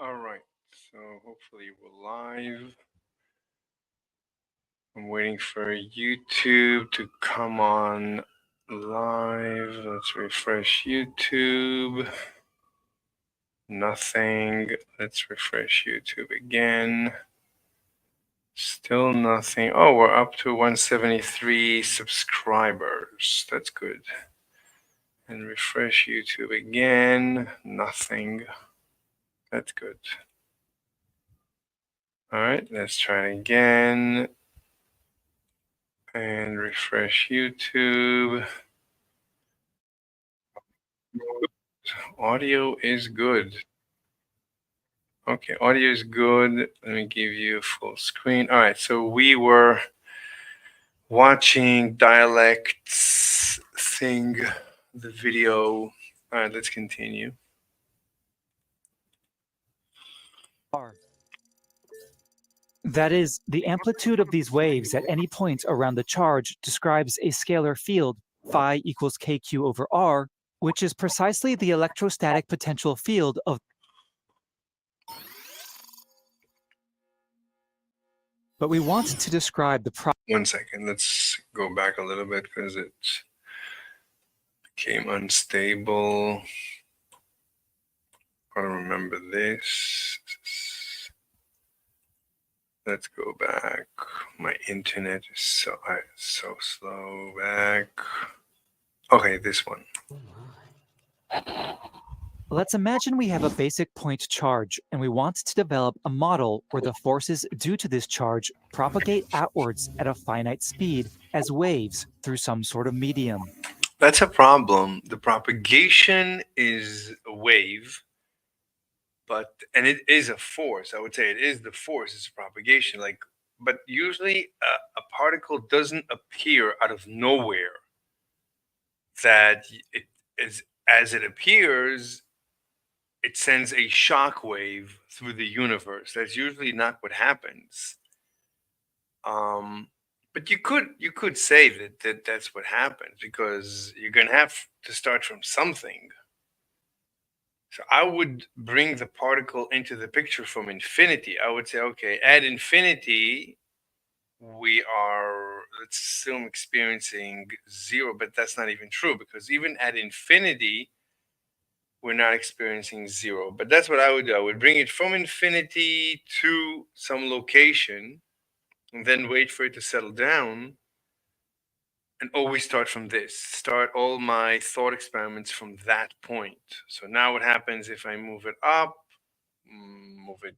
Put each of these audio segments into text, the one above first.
All right, so hopefully we're live. I'm waiting for YouTube to come on live. Let's refresh YouTube. Nothing. Let's refresh YouTube again. Still nothing. Oh, we're up to 173 subscribers. That's good. And refresh YouTube again. Nothing. That's good. All right, let's try it again. And refresh YouTube. Audio is good. Okay, audio is good. Let me give you full screen. All right, so we were watching dialects thing, the video. All right, let's continue. That is, the amplitude of these waves at any point around the charge describes a scalar field, phi equals kq over r, which is precisely the electrostatic potential field of. But we want to describe the 1 second, let's go back a little bit because it became unstable. I don't remember this. Let's go back. My internet is so slow. Back. Okay, this one. Let's imagine we have a basic point charge and we want to develop a model where the forces due to this charge propagate outwards at a finite speed as waves through some sort of medium. That's a problem. The propagation is a wave, and it is a force. I would say it is the force. It's propagation. But usually a particle doesn't appear out of nowhere. That it is as it appears, it sends a shock wave through the universe. That's usually not what happens. But you could say that's what happens because you're gonna have to start from something. So I would bring the particle into the picture from infinity. I would say, okay, at infinity, we are, let's assume, experiencing zero, but that's not even true because even at infinity, we're not experiencing zero. But that's what I would do. I would bring it from infinity to some location and then wait for it to settle down and always start from this. Start all my thought experiments from that point. So now what happens if I move it up, move it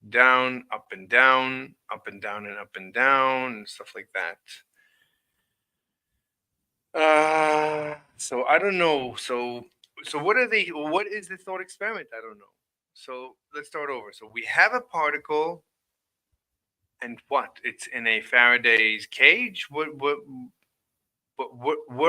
down, up and down, up and down and up and down, and stuff like that. So I don't know. So what is the thought experiment? I don't know. So let's start over. So we have a particle, and what? It's in a Faraday's cage. What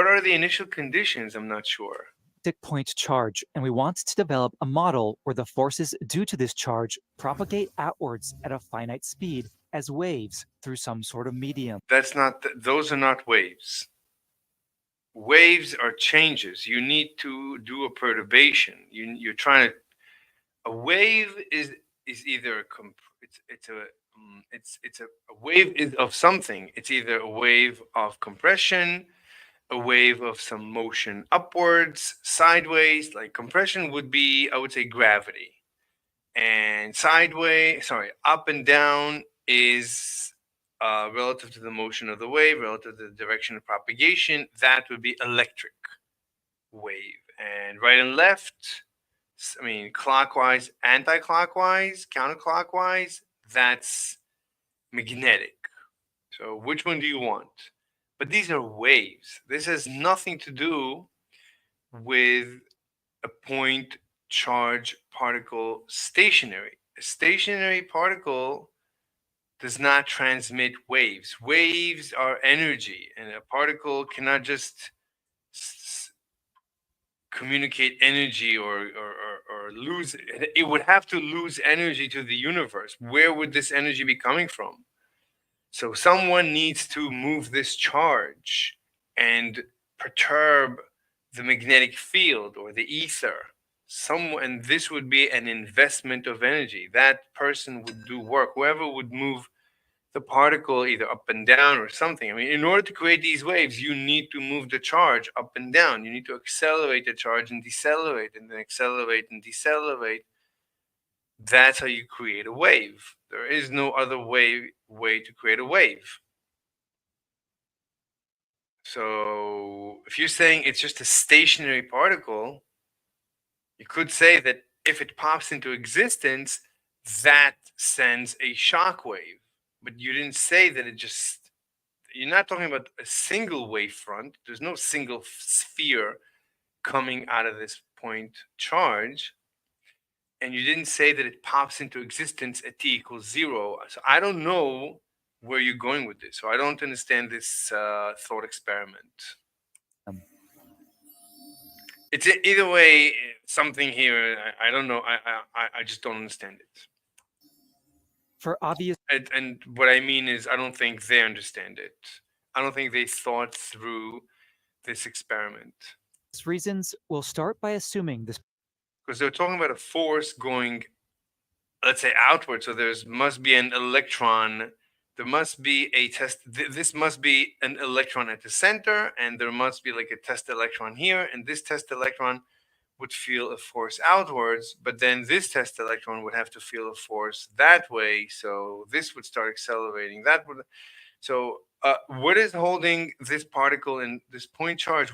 are the initial conditions? I'm not sure. Point charge, and we want to develop a model where the forces due to this charge propagate outwards at a finite speed as waves through some sort of medium. Those are not waves. Waves are changes. You need to do a perturbation. You're trying to. A wave is either a wave is of something. It's either a wave of compression, a wave of some motion upwards, sideways. Like compression would be, I would say, gravity, and up and down is relative to the motion of the wave, relative to the direction of propagation. That would be electric wave, and right and left. I mean, clockwise, anti-clockwise, counterclockwise. That's magnetic. So which one do you want? But these are waves. This has nothing to do with a point charge particle stationary. A stationary particle does not transmit waves. Waves are energy, and a particle cannot just communicate energy or lose it. It would have to lose energy to the universe. Where would this energy be coming from? So someone needs to move this charge and perturb the magnetic field or the ether. and this would be an investment of energy. That person would do work. Whoever would move the particle either up and down or something. I mean, in order to create these waves, you need to move the charge up and down. You need to accelerate the charge and decelerate, and then accelerate and decelerate. That's how you create a wave. There is no other way to create a wave. So if you're saying it's just a stationary particle, you could say that if it pops into existence, that sends a shock wave. But you didn't say that it just, you're not talking about a single wave front. There's no single sphere coming out of this point charge. And you didn't say that it pops into existence at t equals 0. So I don't know where you're going with this. So I don't understand this thought experiment. It's either way something here. I don't know. I just don't understand it. For obvious And what I mean is, I don't think they understand it. I don't think they thought through this experiment. reasons, we'll start by assuming this Because they're talking about a force going, let's say, outward. So must be an electron. There must be a test. This must be an electron at the center, and there must be like a test electron here, and this test electron would feel a force outwards, but then this test electron would have to feel a force that way. So this would start accelerating. So what is holding this particle in this point charge?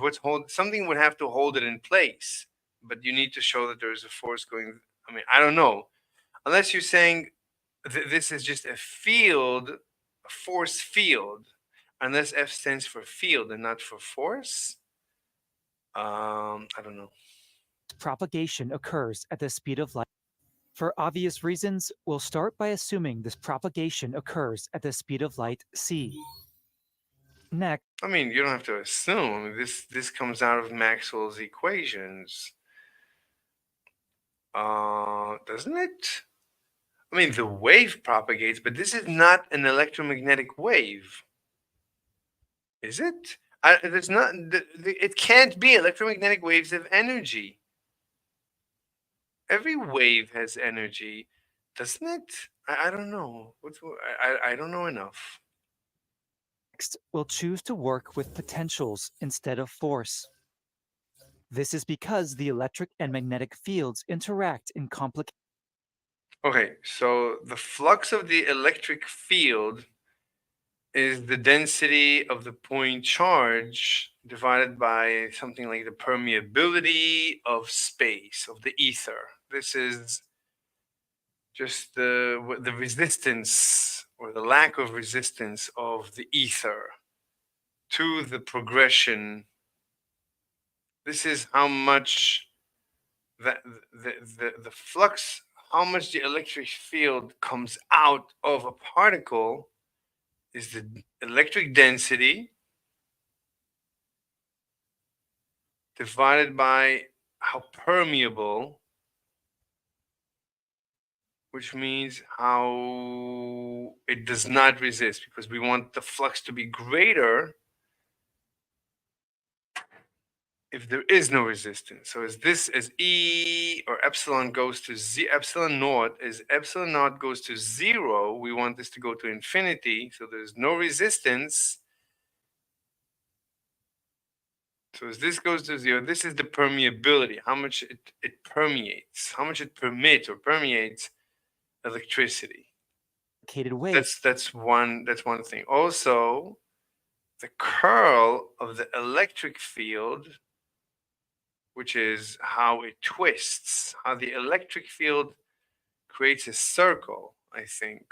Something would have to hold it in place, but you need to show that there is a force going. I mean, I don't know, unless you're saying this is just a field, a force field, unless F stands for field and not for force. I don't know. propagation occurs at the speed of light. For obvious reasons, we'll start by assuming this propagation occurs at the speed of light c. Next, I mean, you don't have to assume. I mean, this comes out of Maxwell's equations, doesn't it? I mean, the wave propagates, but this is not an electromagnetic wave, is it? It's not. It can't be. Electromagnetic waves have energy. Every wave has energy, doesn't it? I don't know. I don't know enough. we'll choose to work with potentials instead of force. This is because the electric and magnetic fields interact in complicated. Okay, so the flux of the electric field is the density of the point charge divided by something like the permeability of space, of the ether. This is just the resistance or the lack of resistance of the ether to the progression. This is how much the flux, how much the electric field comes out of a particle is the electric density divided by how permeable, which means how it does not resist, because we want the flux to be greater if there is no resistance. So as E or epsilon goes to epsilon naught, as epsilon naught goes to 0, we want this to go to infinity. So there's no resistance. So as this goes to 0, this is the permeability, how much it permeates, how much it permits or permeates electricity. Waves. That's one thing. Also, the curl of the electric field, which is how it twists, how the electric field creates a circle, I think,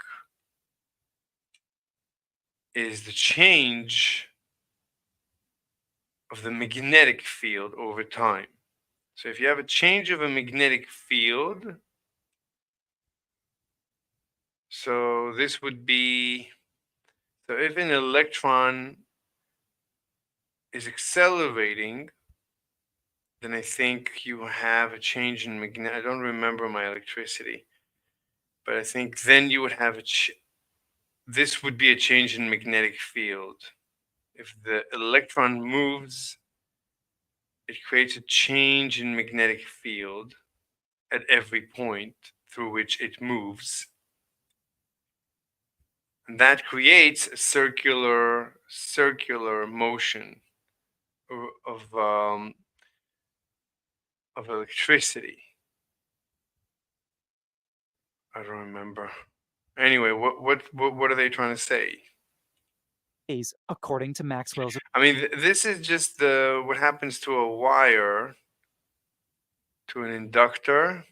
is the change of the magnetic field over time. So if you have a change of a magnetic field, so this would be, so if an electron is accelerating, then I think you have a change in magnetic. I don't remember my electricity, but I think then you would have this would be a change in magnetic field. If the electron moves, it creates a change in magnetic field. at every point through which it moves. And that creates a circular motion of electricity. I don't remember. Anyway, what are they trying to say? According to Maxwell's. I mean, this is just the what happens to a wire, to an inductor.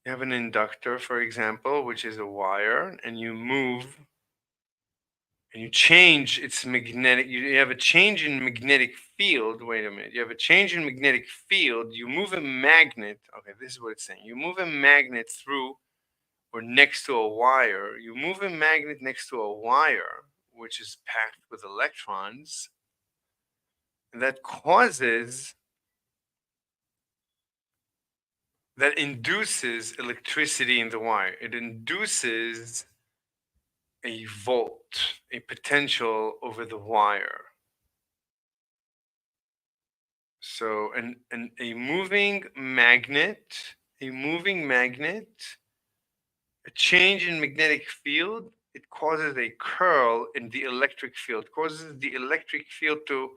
You have an inductor, for example, which is a wire, and you move and you change its magnetic. You have a change in magnetic field. Wait a minute. You have a change in magnetic field. You move a magnet. Okay, this is what it's saying. You move a magnet through or next to a wire. You move a magnet next to a wire, which is packed with electrons, and that induces electricity in the wire. It induces a volt, a potential over the wire. So a moving magnet, a change in magnetic field, it causes a curl in the electric field, causes the electric field to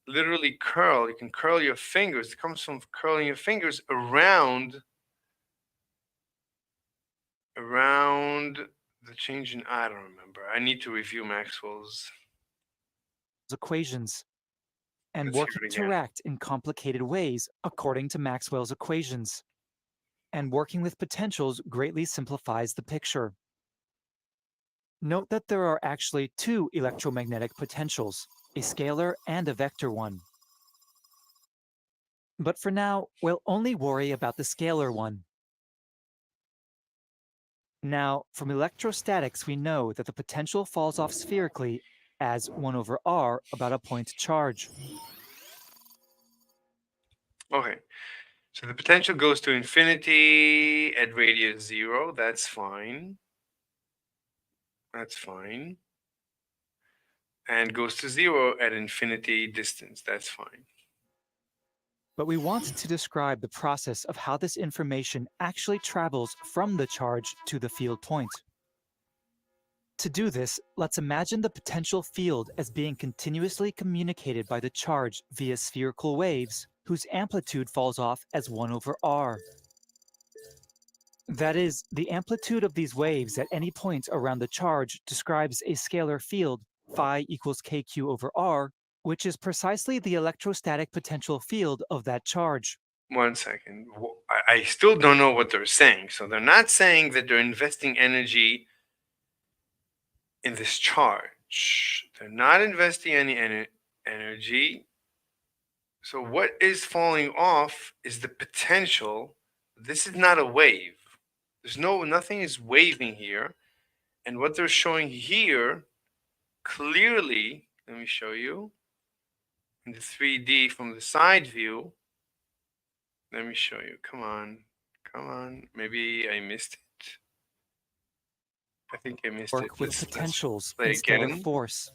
literally curl. You can curl your fingers. It comes from curling your fingers around the change in, I don't remember. I need to review Maxwell's equations and Let's work hear it again. interact in complicated ways according to Maxwell's equations. And working with potentials greatly simplifies the picture. Note that there are actually two electromagnetic potentials, a scalar and a vector one. But for now, we'll only worry about the scalar one. Now, from electrostatics, we know that the potential falls off spherically as 1 over r about a point charge. Okay, so the potential goes to infinity at radius 0. That's fine. That's fine. And goes to 0 at infinity distance. That's fine. But we want to describe the process of how this information actually travels from the charge to the field point. To do this, let's imagine the potential field as being continuously communicated by the charge via spherical waves, whose amplitude falls off as 1 over r. That is, the amplitude of these waves at any point around the charge describes a scalar field, phi equals kq over r, which is precisely the electrostatic potential field of that charge. 1 second. I still don't know what they're saying. So they're not saying that they're investing energy in this charge. They're not investing any energy. So what is falling off is the potential. This is not a wave. Nothing is waving here. And what they're showing here clearly, let me show you in the 3D from the side view. Let me show you. Come on. Maybe I missed it. I think I missed it. Work with potentials play instead again. of force.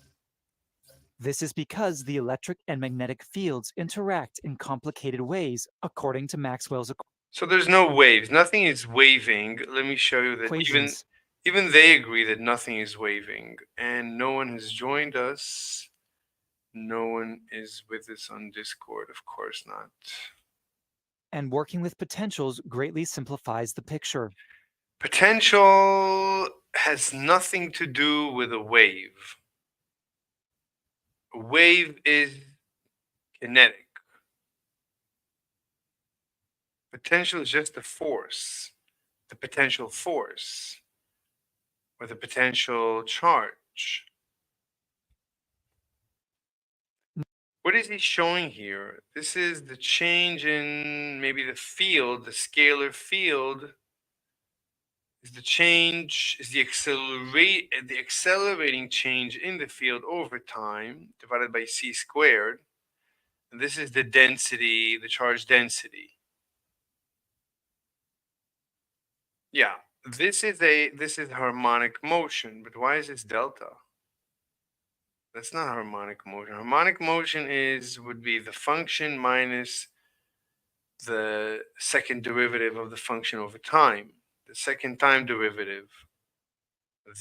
This is because the electric and magnetic fields interact in complicated ways according to Maxwell's So there's no waves. Nothing is waving. Let me show you that equations. even they agree that nothing is waving. And no one has joined us. No one is with us on Discord. Of course not. And working with potentials greatly simplifies the picture. Potential has nothing to do with a wave. A wave is kinetic. Potential is just the force, the potential force, or the potential charge. What is he showing here? This is the change in maybe the field, the scalar field. Is the accelerating change in the field over time divided by c squared. And this is the density, the charge density. Yeah, this is harmonic motion, but why is this delta? That's not harmonic motion. Harmonic motion would be the function minus the second derivative of the function over time, the second time derivative,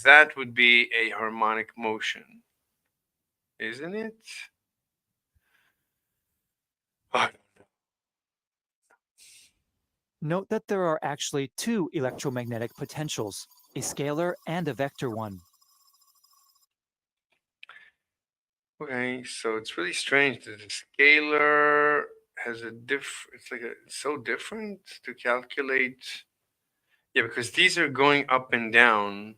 that would be a harmonic motion, isn't it? Oh, Note that there are actually two electromagnetic potentials, a scalar and a vector one. okay, so it's really strange that the scalar has a it's so different to calculate. Yeah, because these are going up and down.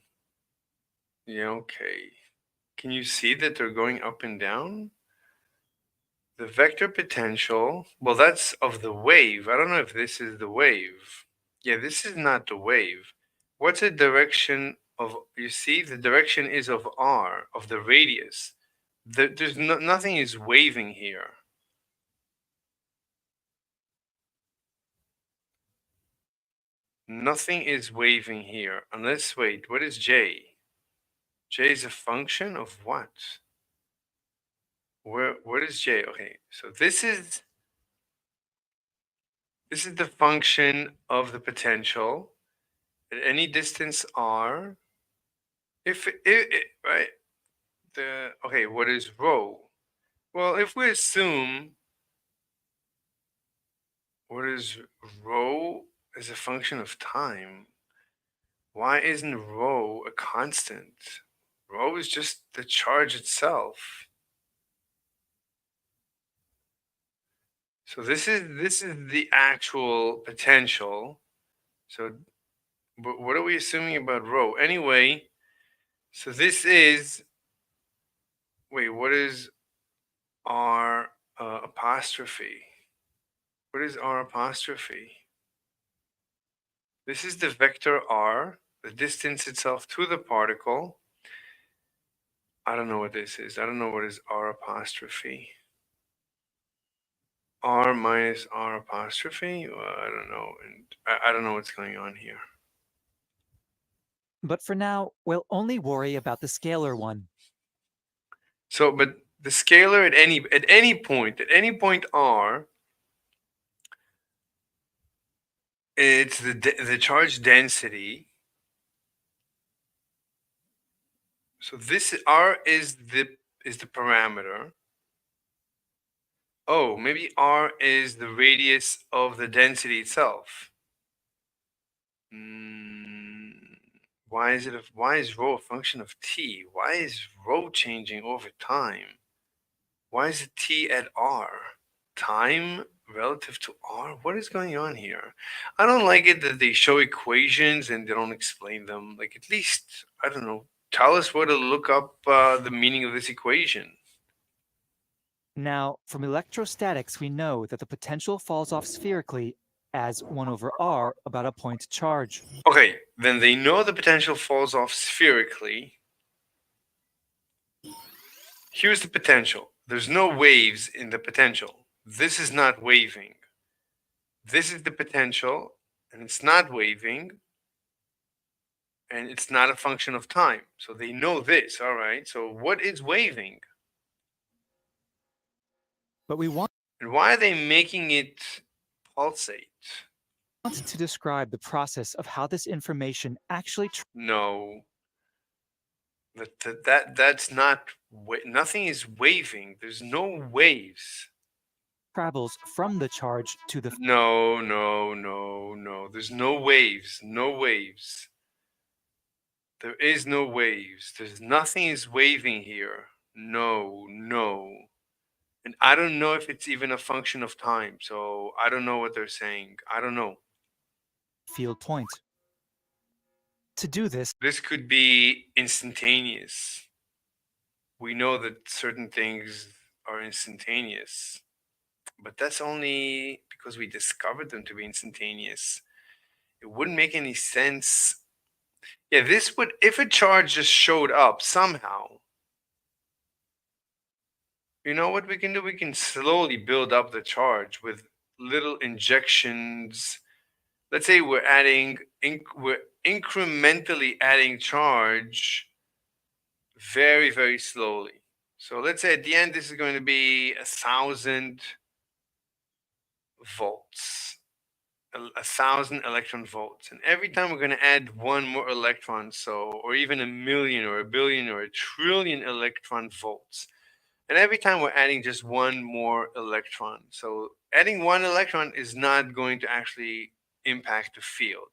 Yeah, okay. Can you see that they're going up and down? The vector potential, well, that's of the wave. I don't know if this is the wave. Yeah, this is not the wave. What's the direction of, you see, the direction is of r, of the radius. There's nothing is waving here. Nothing is waving here. Unless, wait, what is j? J is a function of what? What is j? Okay, so this is the function of the potential at any distance r. If it right, the okay, what is rho? Well, if we assume what is rho as a function of time, why isn't rho a constant? Rho is just the charge itself. So this is the actual potential. So, but what are we assuming about rho? Anyway, so this is, wait, what is r apostrophe? What is r apostrophe? This is the vector r, the distance itself to the particle. I don't know what this is. I don't know what is r apostrophe. R minus r apostrophe? Well, I don't know. And I don't know what's going on here. But for now, we'll only worry about the scalar one. So, but the scalar at any point r, it's the charge density. So this r is the parameter. Oh, maybe r is the radius of the density itself. Why is rho a function of t? Why is rho changing over time? Why is it t at r? Time relative to r? What is going on here? I don't like it that they show equations and they don't explain them. Like, at least, I don't know, tell us where to look up the meaning of this equation. Now, from electrostatics, we know that the potential falls off spherically as 1 over r about a point charge. Okay, then they know the potential falls off spherically. Here's the potential. There's no waves in the potential. This is not waving. This is the potential, and it's not waving, and it's not a function of time. So they know this, all right? So what is waving? But we want And why are they making it pulsate? to describe the process of how this information actually No, that's not, nothing is waving. There's no waves. travels from the charge to the No, no, no, no. There's no waves. No waves. There is no waves. There's nothing is waving here. No, no. And I don't know if it's even a function of time. So I don't know what they're saying. I don't know. field point. To do this, This could be instantaneous. We know that certain things are instantaneous, but that's only because we discovered them to be instantaneous. It wouldn't make any sense. Yeah, this would, if a charge just showed up somehow, you know what we can do? We can slowly build up the charge with little injections. Let's say we're incrementally adding charge very, very slowly. So let's say at the end, this is going to be 1,000. volts, 1,000 electron volts. And every time we're going to add one more electron, so, or even a million or a billion or a trillion electron volts. And every time we're adding just one more electron. So adding one electron is not going to actually impact the field.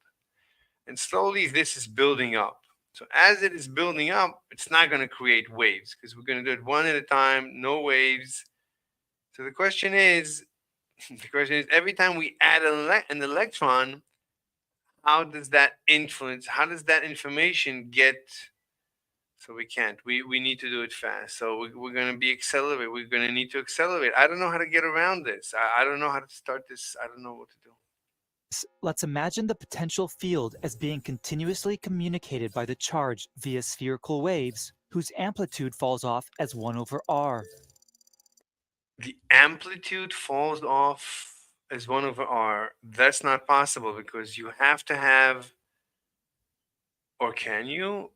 And slowly this is building up. So as it is building up, it's not going to create waves because we're going to do it one at a time, no waves. So the question is, every time we add an electron, how does that influence? How does that information get? So we can't. We need to do it fast. So we're going to be accelerate. We're going to need to accelerate. I don't know how to get around this. I don't know how to start this. I don't know what to do. Let's imagine the potential field as being continuously communicated by the charge via spherical waves, whose amplitude falls off as 1 over r. The amplitude falls off as 1 over r. That's not possible because you have to have, or can you?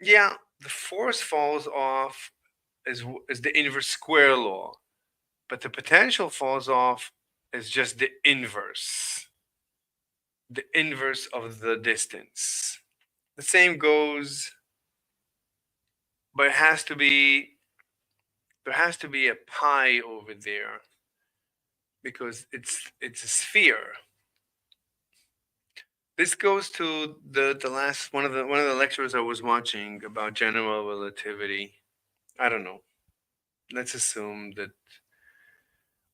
Yeah, the force falls off as the inverse square law, but the potential falls off as just the inverse of the distance. The same goes, but there has to be a pi over there because it's a sphere. This goes to the last one of the lectures I was watching about general relativity. I don't know. Let's assume that.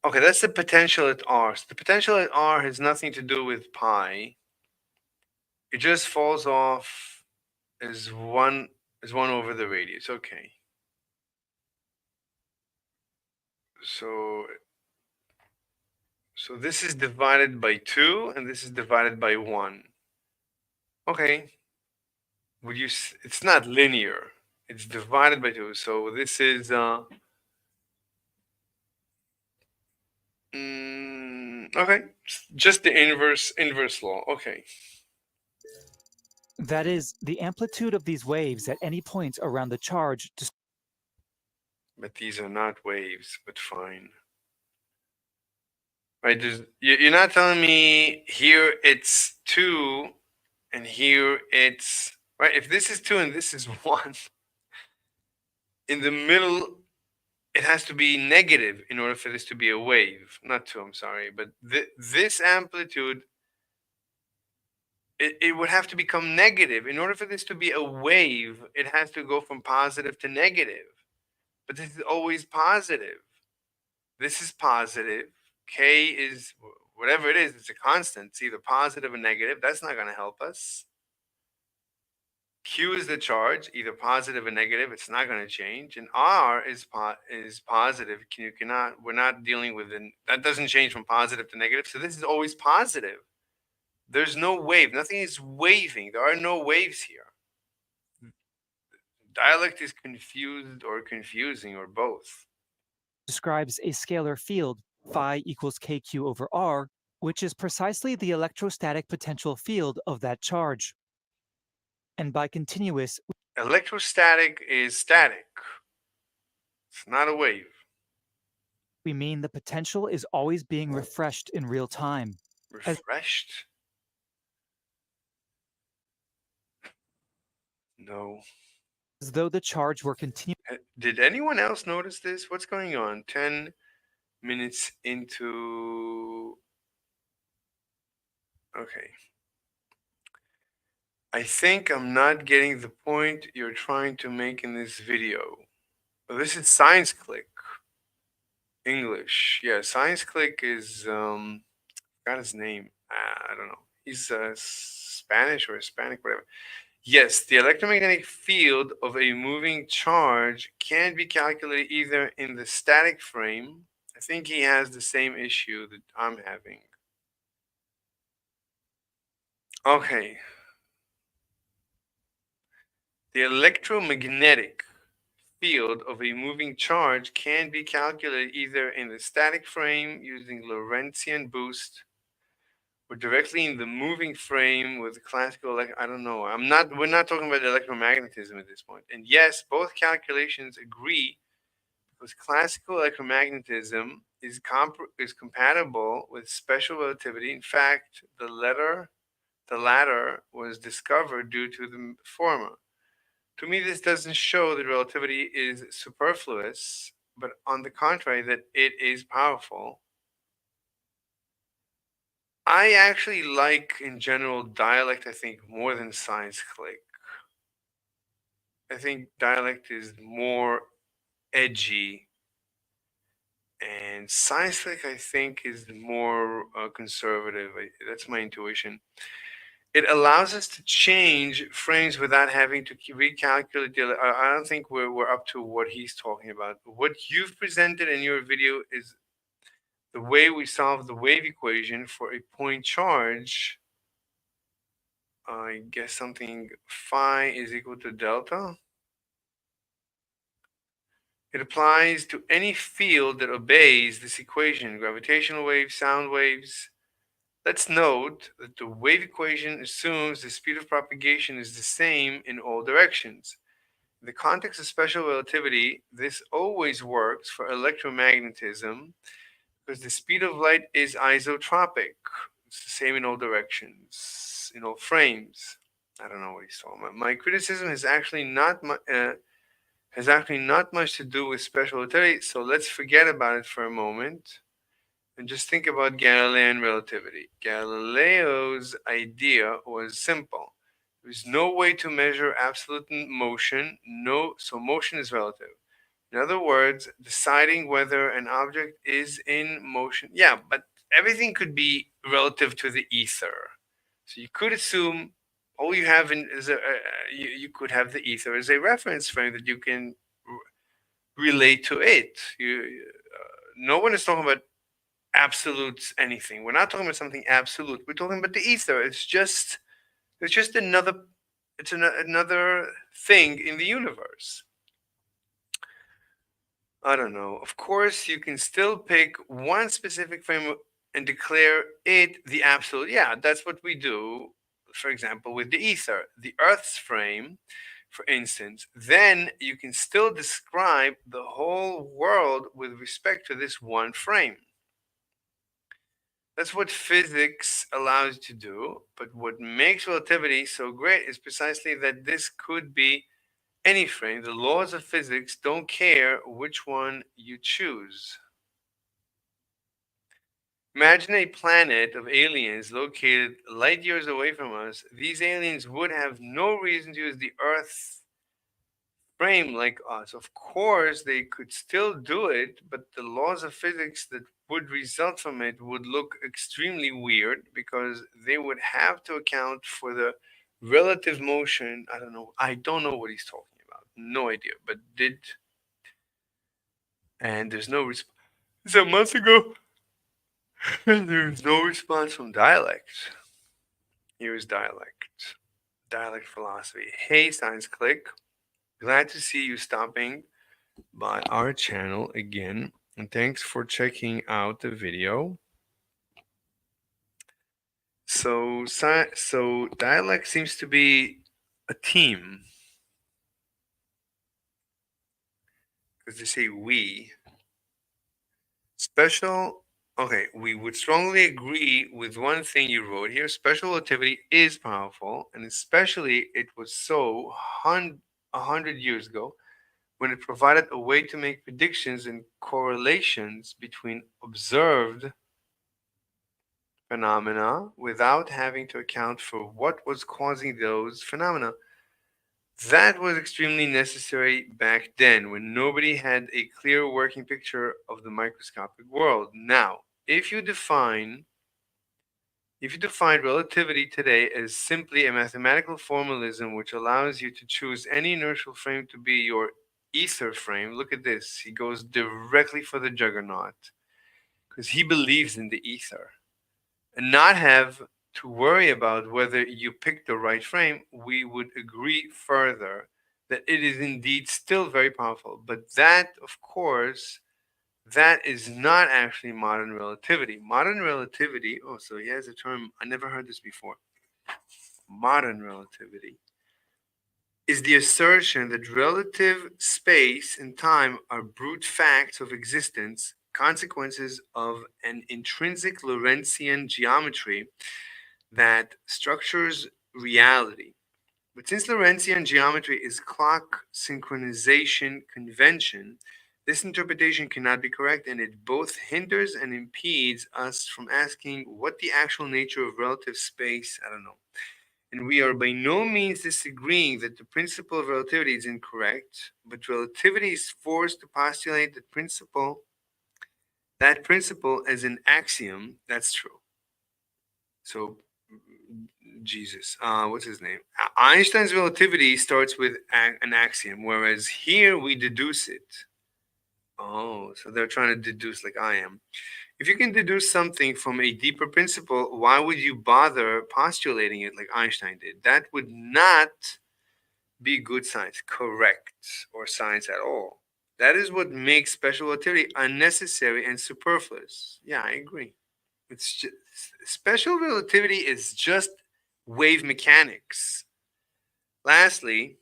Okay, that's the potential at r. So the potential at r has nothing to do with pi. It just falls off as one over the radius. Okay. So this is divided by 2 and this is divided by 1. Okay. It's not linear. It's divided by 2. So this is okay. Just the inverse law. Okay. That is, the amplitude of these waves at any point around the charge. But these are not waves, but fine. Right? You're not telling me here it's 2 and here it's right. If this is 2 and this is 1, in the middle it has to be negative in order for this to be a wave. Not 2, I'm sorry, but this amplitude, it would have to become negative. In order for this to be a wave, it has to go from positive to negative. But this is always positive. This is positive. K is whatever it is, it's a constant. It's either positive or negative. That's not going to help us. Q is the charge, either positive or negative. It's not going to change. And R is positive. We're not dealing with that doesn't change from positive to negative. So this is always positive. There's no wave. Nothing is waving. There are no waves here. Dialect is confused or confusing or both. Describes a scalar field, phi equals kq over r, which is precisely the electrostatic potential field of that charge. And by continuous, Electrostatic is static. It's not a wave. we mean the potential is always being refreshed in real time. Refreshed? No. As though the charge were continuing. Did anyone else notice this? What's going on? 10 minutes into. Okay. I think I'm not getting the point you're trying to make in this video. Oh, this is Science Click. English. Yeah, Science Click is got his name. I don't know. He's Spanish or Hispanic, whatever. Yes, the electromagnetic field of a moving charge can be calculated either in the static frame. I think he has the same issue that I'm having. Okay. The electromagnetic field of a moving charge can be calculated either in the static frame using Lorentzian boost or directly in the moving frame with classical I don't know. We're not talking about electromagnetism at this point. And yes, both calculations agree because classical electromagnetism is compatible with special relativity. In fact, the latter was discovered due to the former. To me, this doesn't show that relativity is superfluous, but on the contrary, that it is powerful. I actually like, in general, dialect, I think, more than science click. I think dialect is more edgy, and science click, I think, is more conservative. That's my intuition. It allows us to change frames without having to recalculate I don't think we're up to what he's talking about. What you've presented in your video is the way we solve the wave equation for a point charge. I guess something phi is equal to delta. It applies to any field that obeys this equation: gravitational waves, sound waves. Let's note that the wave equation assumes the speed of propagation is the same in all directions. In the context of special relativity, this always works for electromagnetism because the speed of light is isotropic. It's the same in all directions, in all frames. I don't know what he's talking about. My criticism has actually not much to do with special relativity, so let's forget about it for a moment and just think about Galilean relativity. Galileo's idea was simple. There is no way to measure absolute motion, so motion is relative. In other words, deciding whether an object is in motion. Yeah, but everything could be relative to the ether. So you could assume all you have is you could have the ether as a reference frame that you can relate to it. No one is talking about absolutes anything. We're not talking about something absolute. We're talking about the ether. It's just another thing in the universe. I don't know. Of course, you can still pick one specific frame and declare it the absolute. Yeah, that's what we do, for example, with the ether, the Earth's frame, for instance. Then you can still describe the whole world with respect to this one frame. That's what physics allows you to do. But what makes relativity so great is precisely that this could be any frame. The laws of physics don't care which one you choose. Imagine a planet of aliens located light years away from us. These aliens would have no reason to use the Earth frame like us. Of course, they could still do it, but the laws of physics that would result from it would look extremely weird because they would have to account for the relative motion. I don't know. I don't know what he's talking about. No idea. But did and there's no response. It's a month ago. There's no response from dialect. Here's dialect. Dialect philosophy. Hey, Science Click. Glad to see you stopping by our channel again. And thanks for checking out the video. So dialect seems to be a team because they say we. Special. Okay, we would strongly agree with one thing you wrote here. Special relativity is powerful, and especially it was so 100 years ago when it provided a way to make predictions and correlations between observed phenomena without having to account for what was causing those phenomena. That was extremely necessary back then when nobody had a clear working picture of the microscopic world. Now, if you define relativity today as simply a mathematical formalism which allows you to choose any inertial frame to be your ether frame, look at this. He goes directly for the juggernaut because he believes in the ether and not have to worry about whether you pick the right frame. We would agree further that it is indeed still very powerful. But that, of course, that is not actually modern relativity. Modern relativity, oh, so he has a term, I never heard this before. Modern relativity is the assertion that relative space and time are brute facts of existence, consequences of an intrinsic Lorentzian geometry that structures reality. But since Lorentzian geometry is clock synchronization convention, this interpretation cannot be correct, and it both hinders and impedes us from asking what the actual nature of relative space, I don't know. And we are by no means disagreeing that the principle of relativity is incorrect, but relativity is forced to postulate that principle as an axiom. That's true. So Jesus, what's his name? Einstein's relativity starts with an axiom, whereas here we deduce it. Oh, so they're trying to deduce like I am. If you can deduce something from a deeper principle, why would you bother postulating it like Einstein did? That would not be good science, correct, or science at all. That is what makes special relativity unnecessary and superfluous. Yeah, I agree. It's just, special relativity is just wave mechanics. Lastly,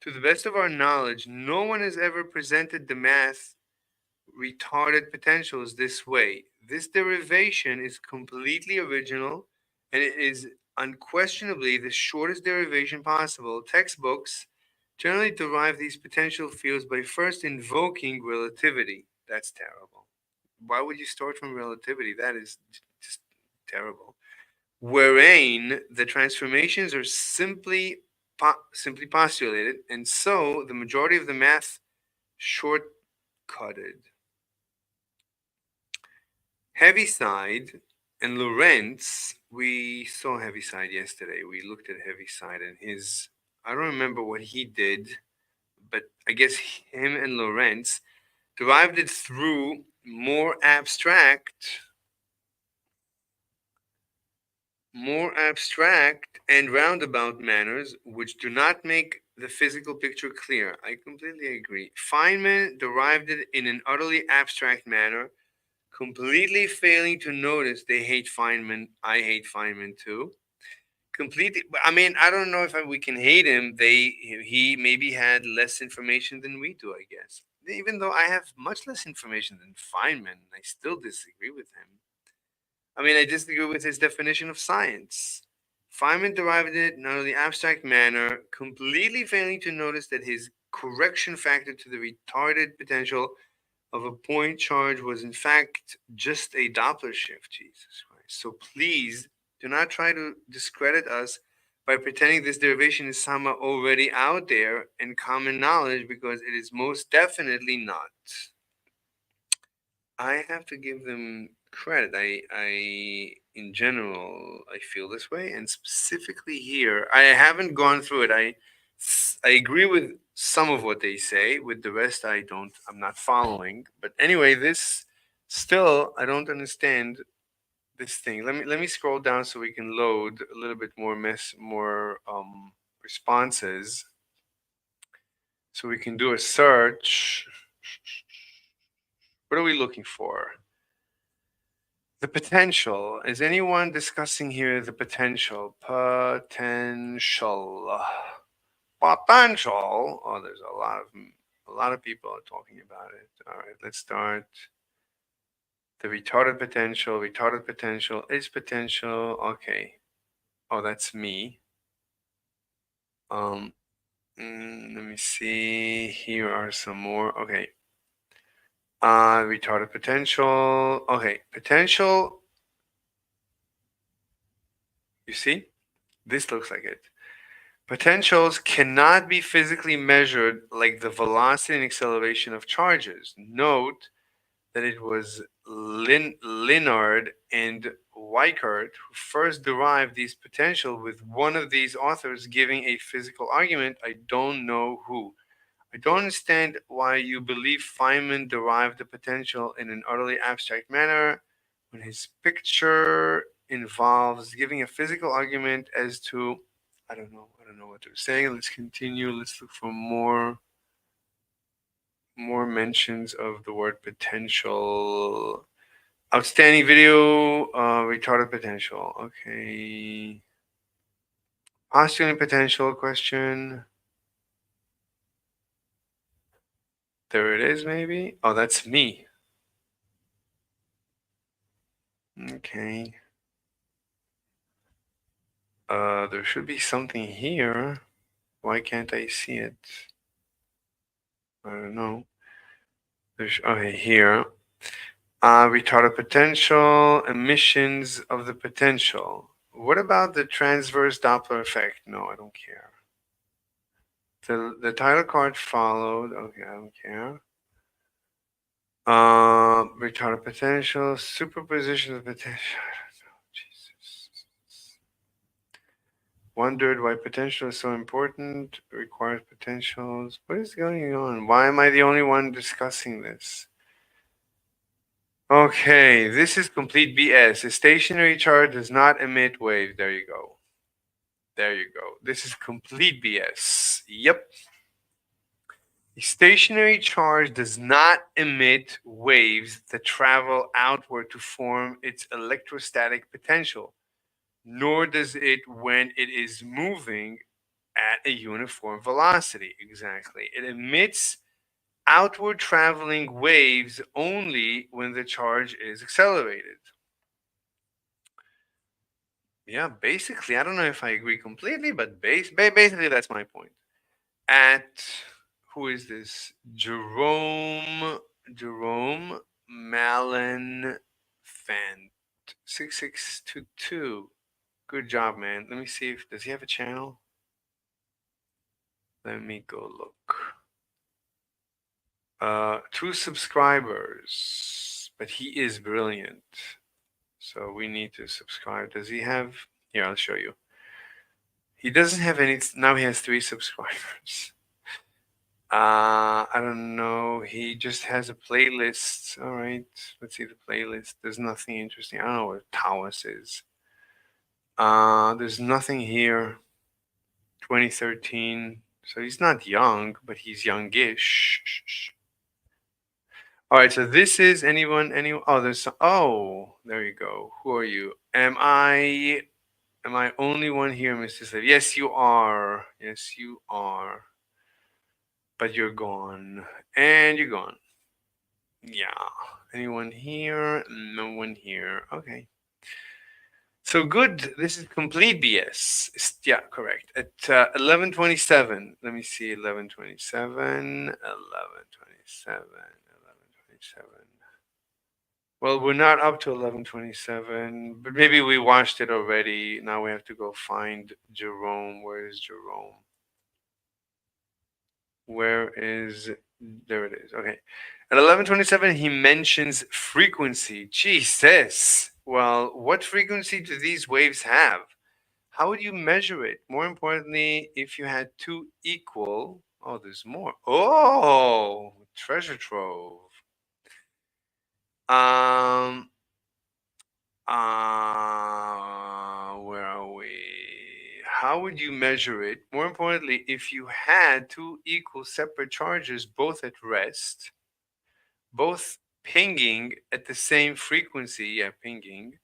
to the best of our knowledge, no one has ever presented the math retarded potentials this way. This derivation is completely original and it is unquestionably the shortest derivation possible. Textbooks generally derive these potential fields by first invoking relativity. That's terrible. Why would you start from relativity? That is just terrible. Wherein the transformations are simply postulated, and so the majority of the math shortcutted. Heaviside and Lorentz, we saw Heaviside yesterday. We looked at Heaviside and his, I don't remember what he did, but I guess him and Lorentz derived it through more abstract and roundabout manners, which do not make the physical picture clear. I completely agree. Feynman derived it in an utterly abstract manner, completely failing to notice they hate Feynman. I hate Feynman too. Completely. I mean, I don't know if we can hate him. He maybe had less information than we do. I guess. Even though I have much less information than Feynman, I still disagree with him. I mean, I disagree with his definition of science. Feynman derived it in an abstract manner, completely failing to notice that his correction factor to the retarded potential of a point charge was in fact just a Doppler shift. Jesus Christ. So please do not try to discredit us by pretending this derivation is somehow already out there and common knowledge, because it is most definitely not. I have to give them credit. In general, I feel this way, and specifically here, I haven't gone through it. I agree with some of what they say. With the rest, I don't. I'm not following. But anyway, this still, I don't understand this thing. Let me scroll down so we can load a little bit more responses, so we can do a search. What are we looking for? The potential. Is anyone discussing here the potential? Potential. Potential. Oh, there's a lot of people are talking about it. All right, let's start. The retarded potential. Retarded potential is potential. Okay. Oh, that's me. Um. Let me see. Here are some more. Okay. Retarded potential. Okay, potential. You see, this looks like it. Potentials cannot be physically measured like the velocity and acceleration of charges. Note that it was Linard and Weichert who first derived these potential, with one of these authors giving a physical argument. I don't know who. I don't understand why you believe Feynman derived the potential in an utterly abstract manner when his picture involves giving a physical argument as to, I don't know. I don't know what they're saying. Let's continue. Let's look for more mentions of the word potential. Outstanding video, retarded potential. Okay. Postulating potential question. There it is, maybe. Oh, that's me. Okay. There should be something here. Why can't I see it? I don't know. There's okay here. Retarded potential, emissions of the potential. What about the transverse Doppler effect? No, I don't care. The title card followed. Okay, I don't care. Retarded potential, superposition of potential. I don't know. Jesus. Wondered why potential is so important. Requires potentials. What is going on? Why am I the only one discussing this? Okay, this is complete BS. A stationary charge does not emit waves. There you go. There you go. This is complete BS. Yep. A stationary charge does not emit waves that travel outward to form its electrostatic potential, nor does it when it is moving at a uniform velocity. Exactly. It emits outward traveling waves only when the charge is accelerated. Yeah, basically, I don't know if I agree completely, but basically that's my point. At who is this? Jerome Mallon Fant 6622. Good job, man. Let me see if does he have a channel? Let me go look. 2 subscribers, but he is brilliant. So we need to subscribe. Does he have? Here, I'll show you. He doesn't have any. Now he has 3 subscribers. I don't know. He just has a playlist. All right. Let's see the playlist. There's nothing interesting. I don't know what Taos is. There's nothing here. 2013. So he's not young, but he's youngish. All right. So this is anyone? Anyone? Oh, there's. Oh, there you go. Who are you? Am I? Am I only one here, Mr. Slave? Yes, you are. Yes, you are. But you're gone. And you're gone. Yeah. Anyone here? No one here. Okay. So good. This is complete BS. Yeah, correct. At 11:27. Let me see. 11:27. 11:27. 11:27. Well, we're not up to 11:27, but maybe we watched it already. Now we have to go find Jerome. Where is Jerome? Where is there it is. Okay. At 11:27 he mentions frequency. Jesus. Well, what frequency do these waves have? How would you measure it? More importantly, if you had 2 equal, oh, there's more. Oh, treasure trove. Um where are we? How would you measure it? More importantly, if you had 2 equal separate charges both at rest, both pinging at the same frequency, yeah, pinging,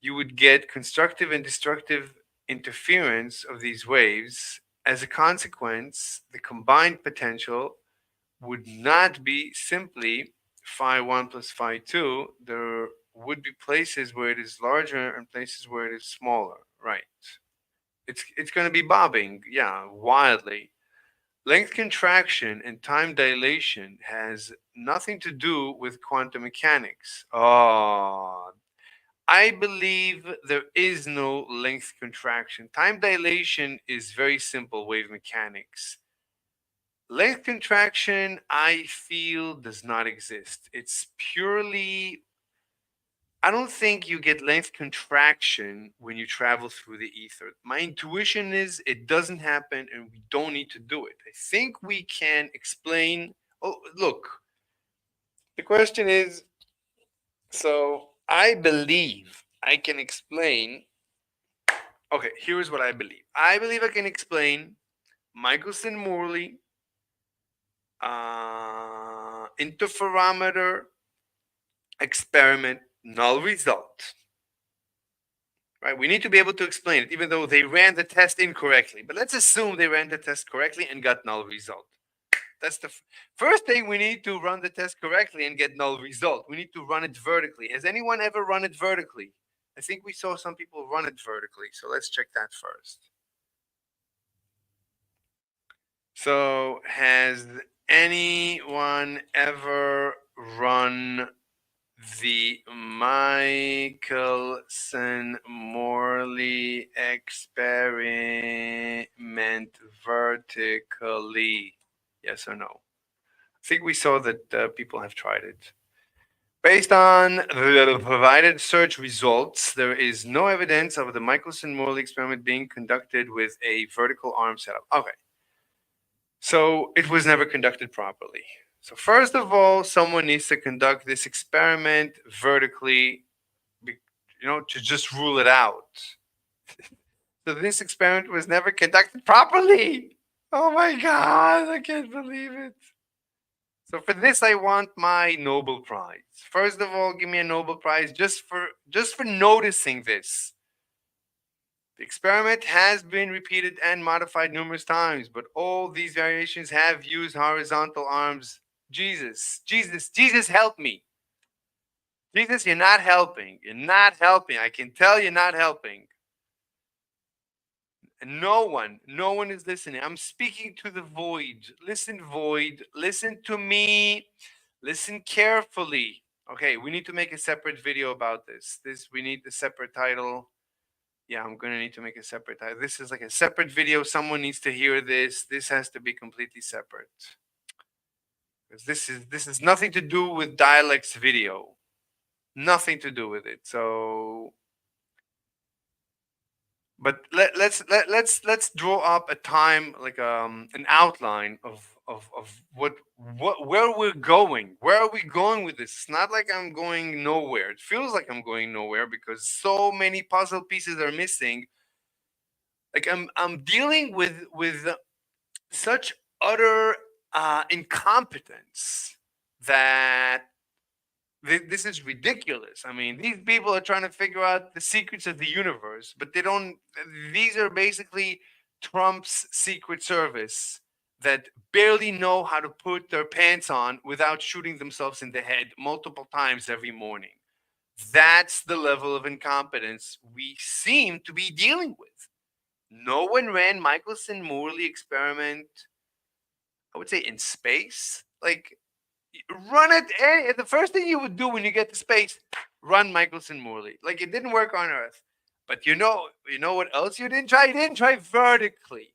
you would get constructive and destructive interference of these waves. As a consequence, the combined potential would not be simply phi 1 plus phi 2. There would be places where it is larger and places where it is smaller, right? It's going to be bobbing, yeah, wildly. Length contraction and time dilation has nothing to do with quantum mechanics. Oh, I believe there is no length contraction. Time dilation is very simple wave mechanics. Length contraction, I feel, does not exist. It's purely. I don't think you get length contraction when you travel through the ether. My intuition is it doesn't happen and we don't need to do it. I think we can explain. Oh, look, the question is so I believe I can explain. Okay, here's what I believe. I believe I can explain Michelson Morley interferometer experiment null result. Right? We need to be able to explain it, even though they ran the test incorrectly. But let's assume they ran the test correctly and got null result. That's the first thing. We need to run the test correctly and get null result. We need to run it vertically. Has anyone ever run it vertically? I think we saw some people run it vertically. So let's check that first. So has anyone ever run the Michelson Morley experiment vertically? Yes or no? I think we saw that people have tried it. Based on the provided search results, there is no evidence of the Michelson Morley experiment being conducted with a vertical arm setup. Okay. So it was never conducted properly. So, first of all, someone needs to conduct this experiment vertically, to just rule it out. So, this experiment was never conducted properly. Oh my God, I can't believe it. So for this, I want my Nobel Prize. First of all, give me a Nobel Prize just for noticing this. The experiment has been repeated and modified numerous times, but all these variations have used horizontal arms. Jesus, help me. Jesus, you're not helping. You're not helping. I can tell you're not helping. And no one is listening. I'm speaking to the void. Listen to me. Listen carefully. Okay, we need to make a separate video about this. We need a separate title. Yeah, I'm gonna need to make a separate title. This is like a separate video. Someone needs to hear this. This has to be completely separate. Because this is nothing to do with dialects video. Nothing to do with it. So but let's draw up a time, like an outline of what where we're going. Where are we going with this? It's not like I'm going nowhere. It feels like I'm going nowhere because so many puzzle pieces are missing. Like I'm dealing with such utter incompetence that this is ridiculous. I mean, these people are trying to figure out the secrets of the universe, but they don't. These are basically Trump's Secret Service that barely know how to put their pants on without shooting themselves in the head multiple times every morning. That's the level of incompetence we seem to be dealing with. No one ran Michelson Morley experiment, I would say, in space. Like, run it. The first thing you would do when you get to space, run Michelson Morley. Like, it didn't work on Earth, but you know what else you didn't try? You didn't try vertically.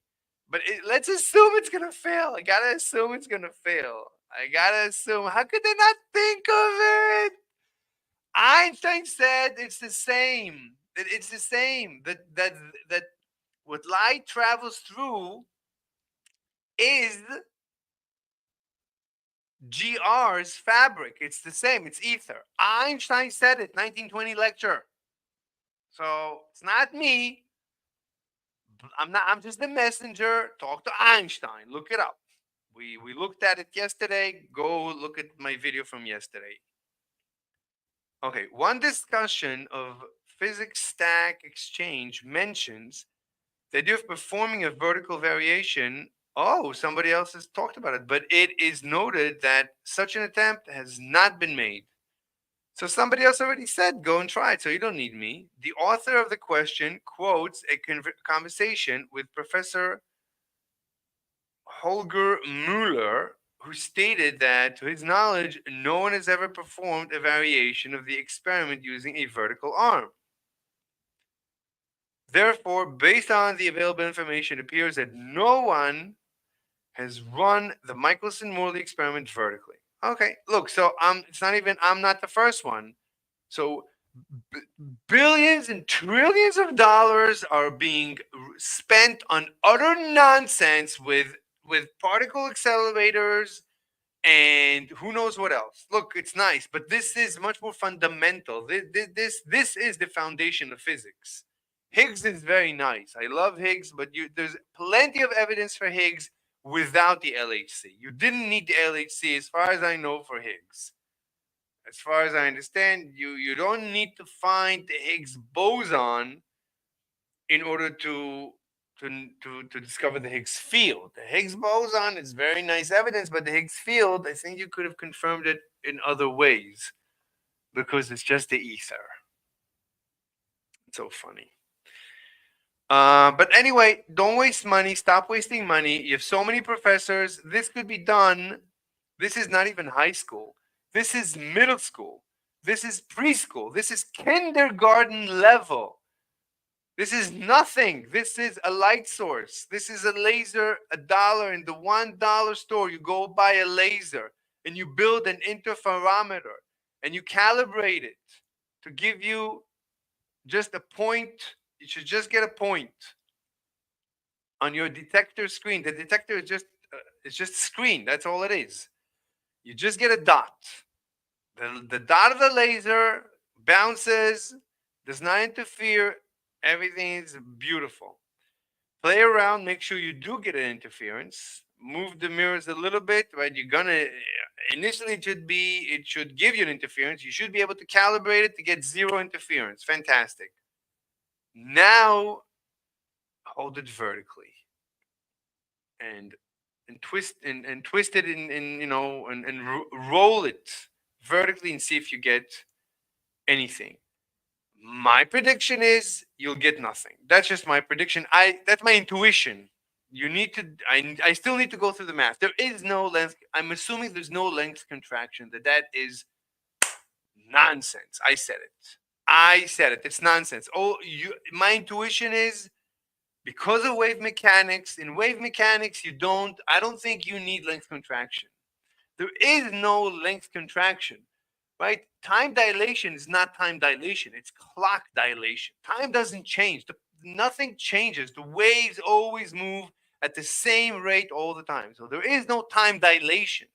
But let's assume it's gonna fail. I gotta assume it's gonna fail. I gotta assume. How could they not think of it? Einstein said it's the same. That it's the same. That what light travels through is GR's fabric. It's the same. It's ether. Einstein said it, 1920 lecture. So it's not me. I'm not. I'm just the messenger. Talk to Einstein. Look it up. We looked at it yesterday. Go look at my video from yesterday. Okay. One discussion of physics stack exchange mentions the idea of performing a vertical variation. Oh, somebody else has talked about it, but it is noted that such an attempt has not been made. So somebody else already said, go and try it. So you don't need me. The author of the question quotes a conversation with Professor Holger Müller, who stated that, to his knowledge, no one has ever performed a variation of the experiment using a vertical arm. Therefore, based on the available information, it appears that no one has run the Michelson-Morley experiment vertically. Okay, look, so it's not even I'm not the first one. So billions and trillions of dollars are being spent on utter nonsense with particle accelerators and who knows what else. Look, it's nice, but this is much more fundamental. This is the foundation of physics. Higgs is very nice. I love Higgs, but there's plenty of evidence for Higgs without the LHC. You didn't need the LHC, as far as I know, for Higgs. As far as I understand, you don't need to find the Higgs boson in order to to discover the Higgs field. The Higgs boson is very nice evidence, but the Higgs field, I think you could have confirmed it in other ways because it's just the ether. It's so funny. But anyway, don't waste money. Stop wasting money. You have so many professors. This could be done. This is not even high school. This is middle school. This is preschool. This is kindergarten level. This is nothing. This is a light source. This is a laser, $1 in the $1 store. You go buy a laser and you build an interferometer and you calibrate it to give you just a point. You should just get a point on your detector screen. The detector is just it's just a screen. That's all it is. You just get a dot. The dot of the laser bounces, does not interfere. Everything is beautiful. Play around, make sure you do get an interference. Move the mirrors a little bit, right? You're gonna initially it should give you an interference. You should be able to calibrate it to get zero interference. Fantastic. Now hold it vertically and and twist it in roll it vertically and see if you get anything. My prediction is you'll get nothing. That's just my prediction. That's my intuition. You need to. I still need to go through the math. There is no length. I'm assuming there's no length contraction. That is nonsense. I said it. I said it. It's nonsense. Oh, my intuition is because of wave mechanics. In wave mechanics, you don't. I don't think you need length contraction. There is no length contraction, right? Time dilation is not time dilation, it's clock dilation. Time doesn't change, nothing changes. The waves always move at the same rate all the time. So there is no time dilation,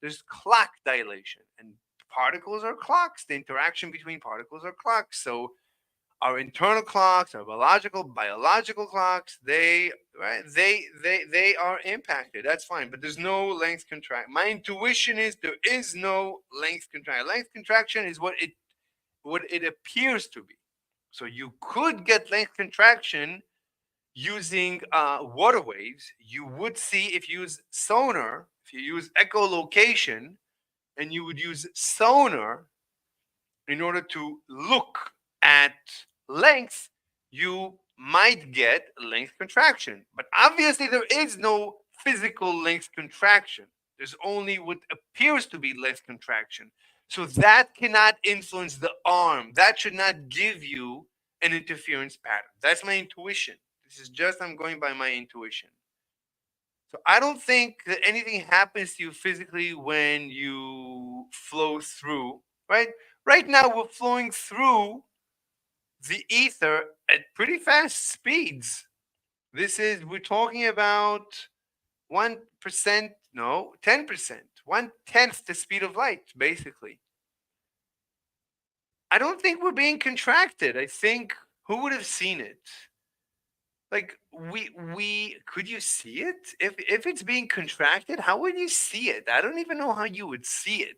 there's clock dilation. And particles are clocks, the interaction between particles are clocks. So our internal clocks, our biological clocks, they are impacted. That's fine, but there's no length contract. My intuition is there is no length contraction. Length contraction is what it appears to be. So you could get length contraction using water waves. You would see if you use sonar, if you use echolocation, and you would use sonar in order to look at length, you might get length contraction. But obviously, there is no physical length contraction. There's only what appears to be length contraction. So that cannot influence the arm. That should not give you an interference pattern. That's my intuition. This is just, I'm going by my intuition. So I don't think that anything happens to you physically when you flow through, right? Right now, we're flowing through the ether at pretty fast speeds. We're talking about 1%, no, 10%, 1/10 the speed of light, basically. I don't think we're being contracted. I think, who would have seen it? Like, we could you see it? If it's being contracted, how would you see it? I don't even know how you would see it.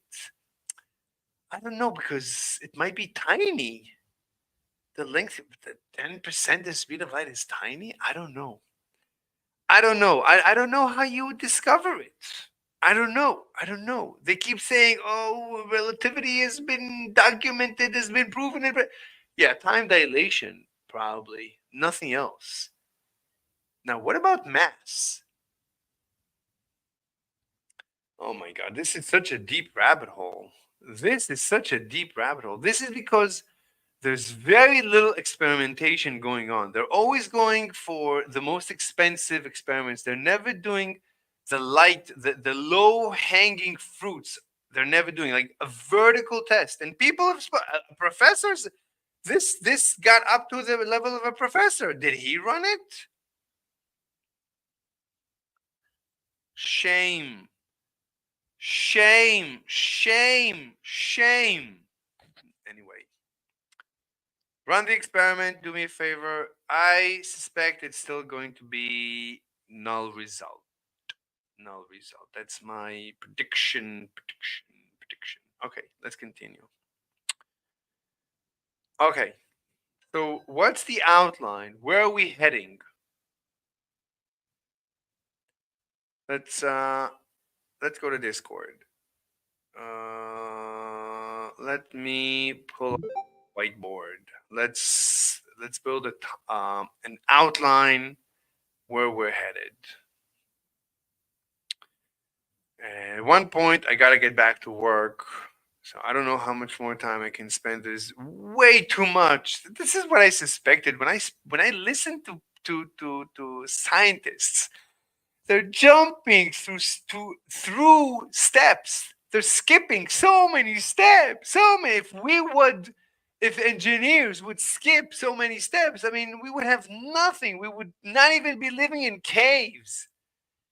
I don't know, because it might be tiny. The length, the 10% the speed of light is tiny? I don't know. I don't know. I don't know how you would discover it. I don't know. I don't know. They keep saying, oh, relativity has been documented, has been proven. But yeah, time dilation, probably. Nothing else. Now, what about mass? Oh my God, this is such a deep rabbit hole. This is such a deep rabbit hole. This is because there's very little experimentation going on. They're always going for the most expensive experiments. They're never doing the low hanging fruits. They're never doing like a vertical test. And people have professors. This got up to the level of a professor. Did he run it? Shame. Shame. Shame. Shame. Anyway. Run the experiment. Do me a favor. I suspect it's still going to be null result. Null result. That's my prediction. Prediction. Prediction. Okay, let's continue. Okay, so what's the outline? Where are we heading? Let's go to Discord. Let me pull up a whiteboard. Let's build an outline where we're headed. And at one point, I gotta get back to work. So I don't know how much more time I can spend. There's way too much. This is what I suspected when I listened to scientists. They're jumping through steps. They're skipping so many steps. So many. If engineers would skip so many steps, I mean, we would have nothing. We would not even be living in caves.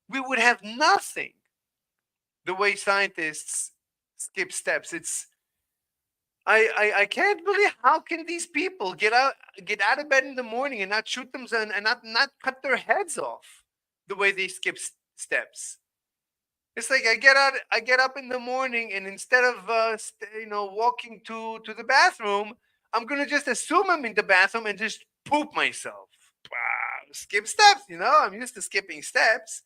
We would have nothing. The way scientists skip steps, I can't believe how can these people get out of bed in the morning and not shoot them and not cut their heads off the way they skip steps. It's like I get up in the morning, and instead of walking to the bathroom, I'm gonna just assume I'm in the bathroom and just poop myself. Wow, skip steps. I'm used to skipping steps,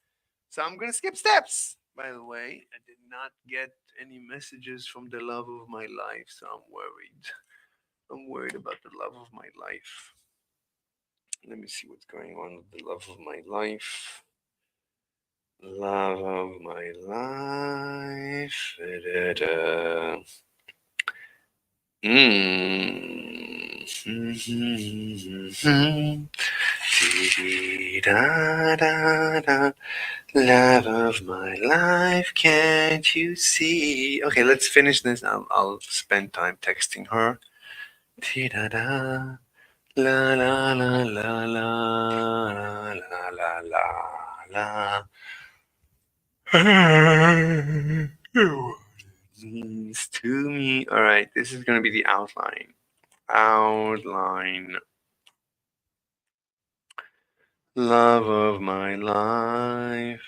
so I'm gonna skip steps. By the way, I did not get any messages from the love of my life, so I'm worried. I'm worried about the love of my life. Let me see what's going on with the love of my life. Love of my life. Da-da-da. Dee-dee-da-da-da. Love of my life, can't you see? Okay, let's finish this. I'll spend time texting her. Dee-da-da. La la la la la la la la la. These to me. All right, this is going to be the outline. Outline. Love of my life.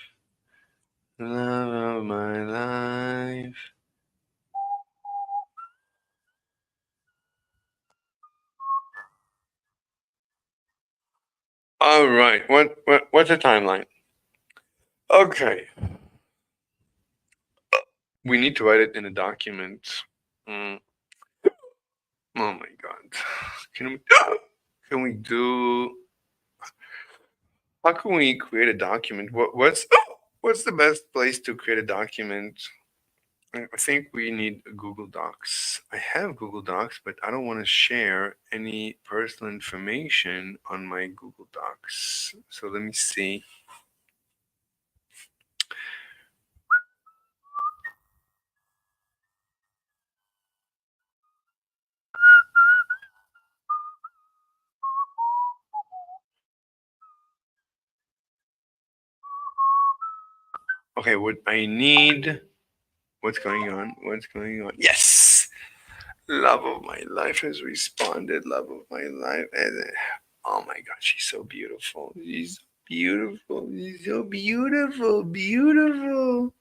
Love of my life. All right. What's the timeline? Okay. We need to write it in a document. Mm. Oh my god. Can we can we do how can we create a document? What's the best place to create a document? I think we need Google Docs. I have Google Docs, but I don't want to share any personal information on my Google Docs. So let me see. Okay, what I need. What's going on? What's going on? Yes! Love of my life has responded. Love of my life. Oh my god, she's so beautiful. She's so beautiful. She's so beautiful. Beautiful.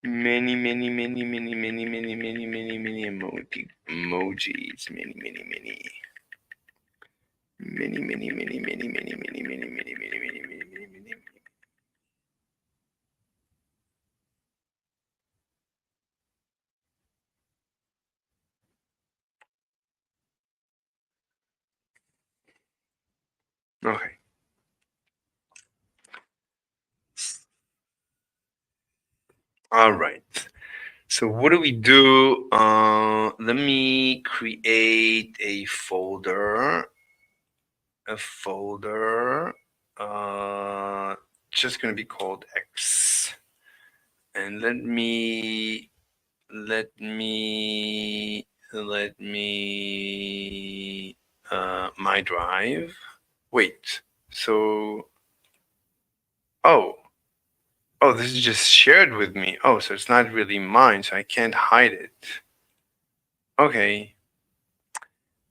Many, many, many, many, many, many, many, many, many emojis. Many, many, many. Many, many, many, many, many, many, many, many, many, many, many, many, many. Okay. All right. So what do we do? Let me create a folder. A folder. Just gonna be called X. And let me my drive. Wait. So oh oh, this is just shared with me. Oh, so it's not really mine, so I can't hide it. Okay.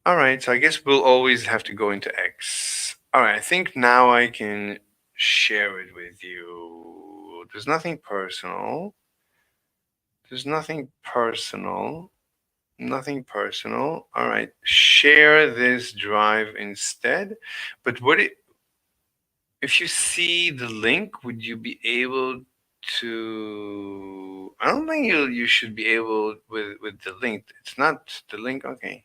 All right, so I guess we'll always have to go into X. All right, I think now I can share it with you. There's nothing personal. There's nothing personal. Nothing personal. All right, share this drive instead. But if you see the link, would you be able to? I don't think you should be able with the link. It's not the link. Okay.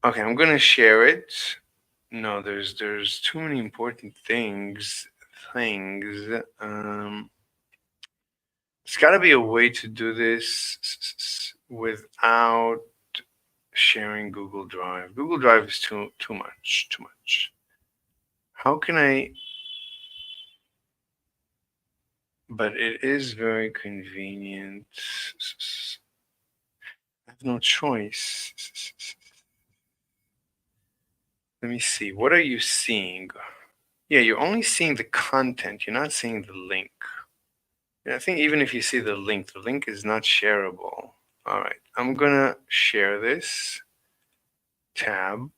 Okay, I'm gonna share it. No, there's too many important things. Things. There's got to be a way to do this without sharing Google Drive. Google Drive is too much. Too much. How can I? But it is very convenient. I have no choice. Let me see. What are you seeing? Yeah, you're only seeing the content. You're not seeing the link. Yeah, I think even if you see the link is not shareable. All right, I'm gonna share this tab.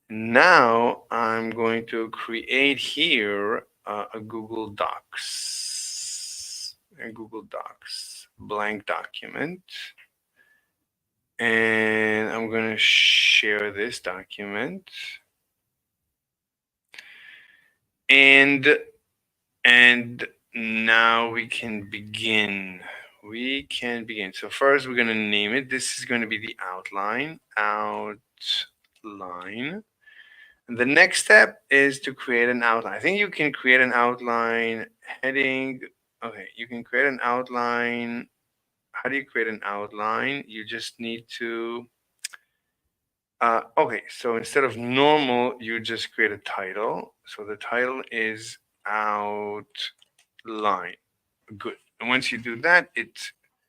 Now I'm going to create here a Google Docs, blank document. And I'm going to share this document. And now we can begin. So first we're going to name it. This is going to be the outline. And the next step is to create an outline. I think you can create an outline heading. Okay, you can create an outline. How do you create an outline? You just need to okay, so instead of normal, you just create a title. So the title is outline. Good. And once you do that,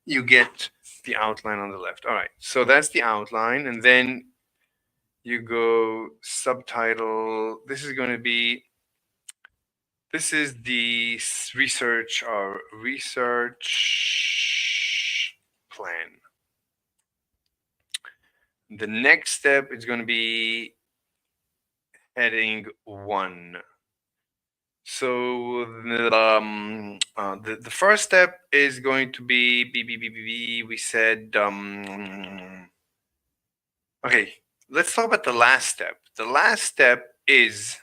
you get the outline on the left. All right. So that's the outline, and then you go subtitle. This is the research or research plan. The next step is going to be heading 1. So the first step is going to be we said okay, let's talk about the last step. The last step is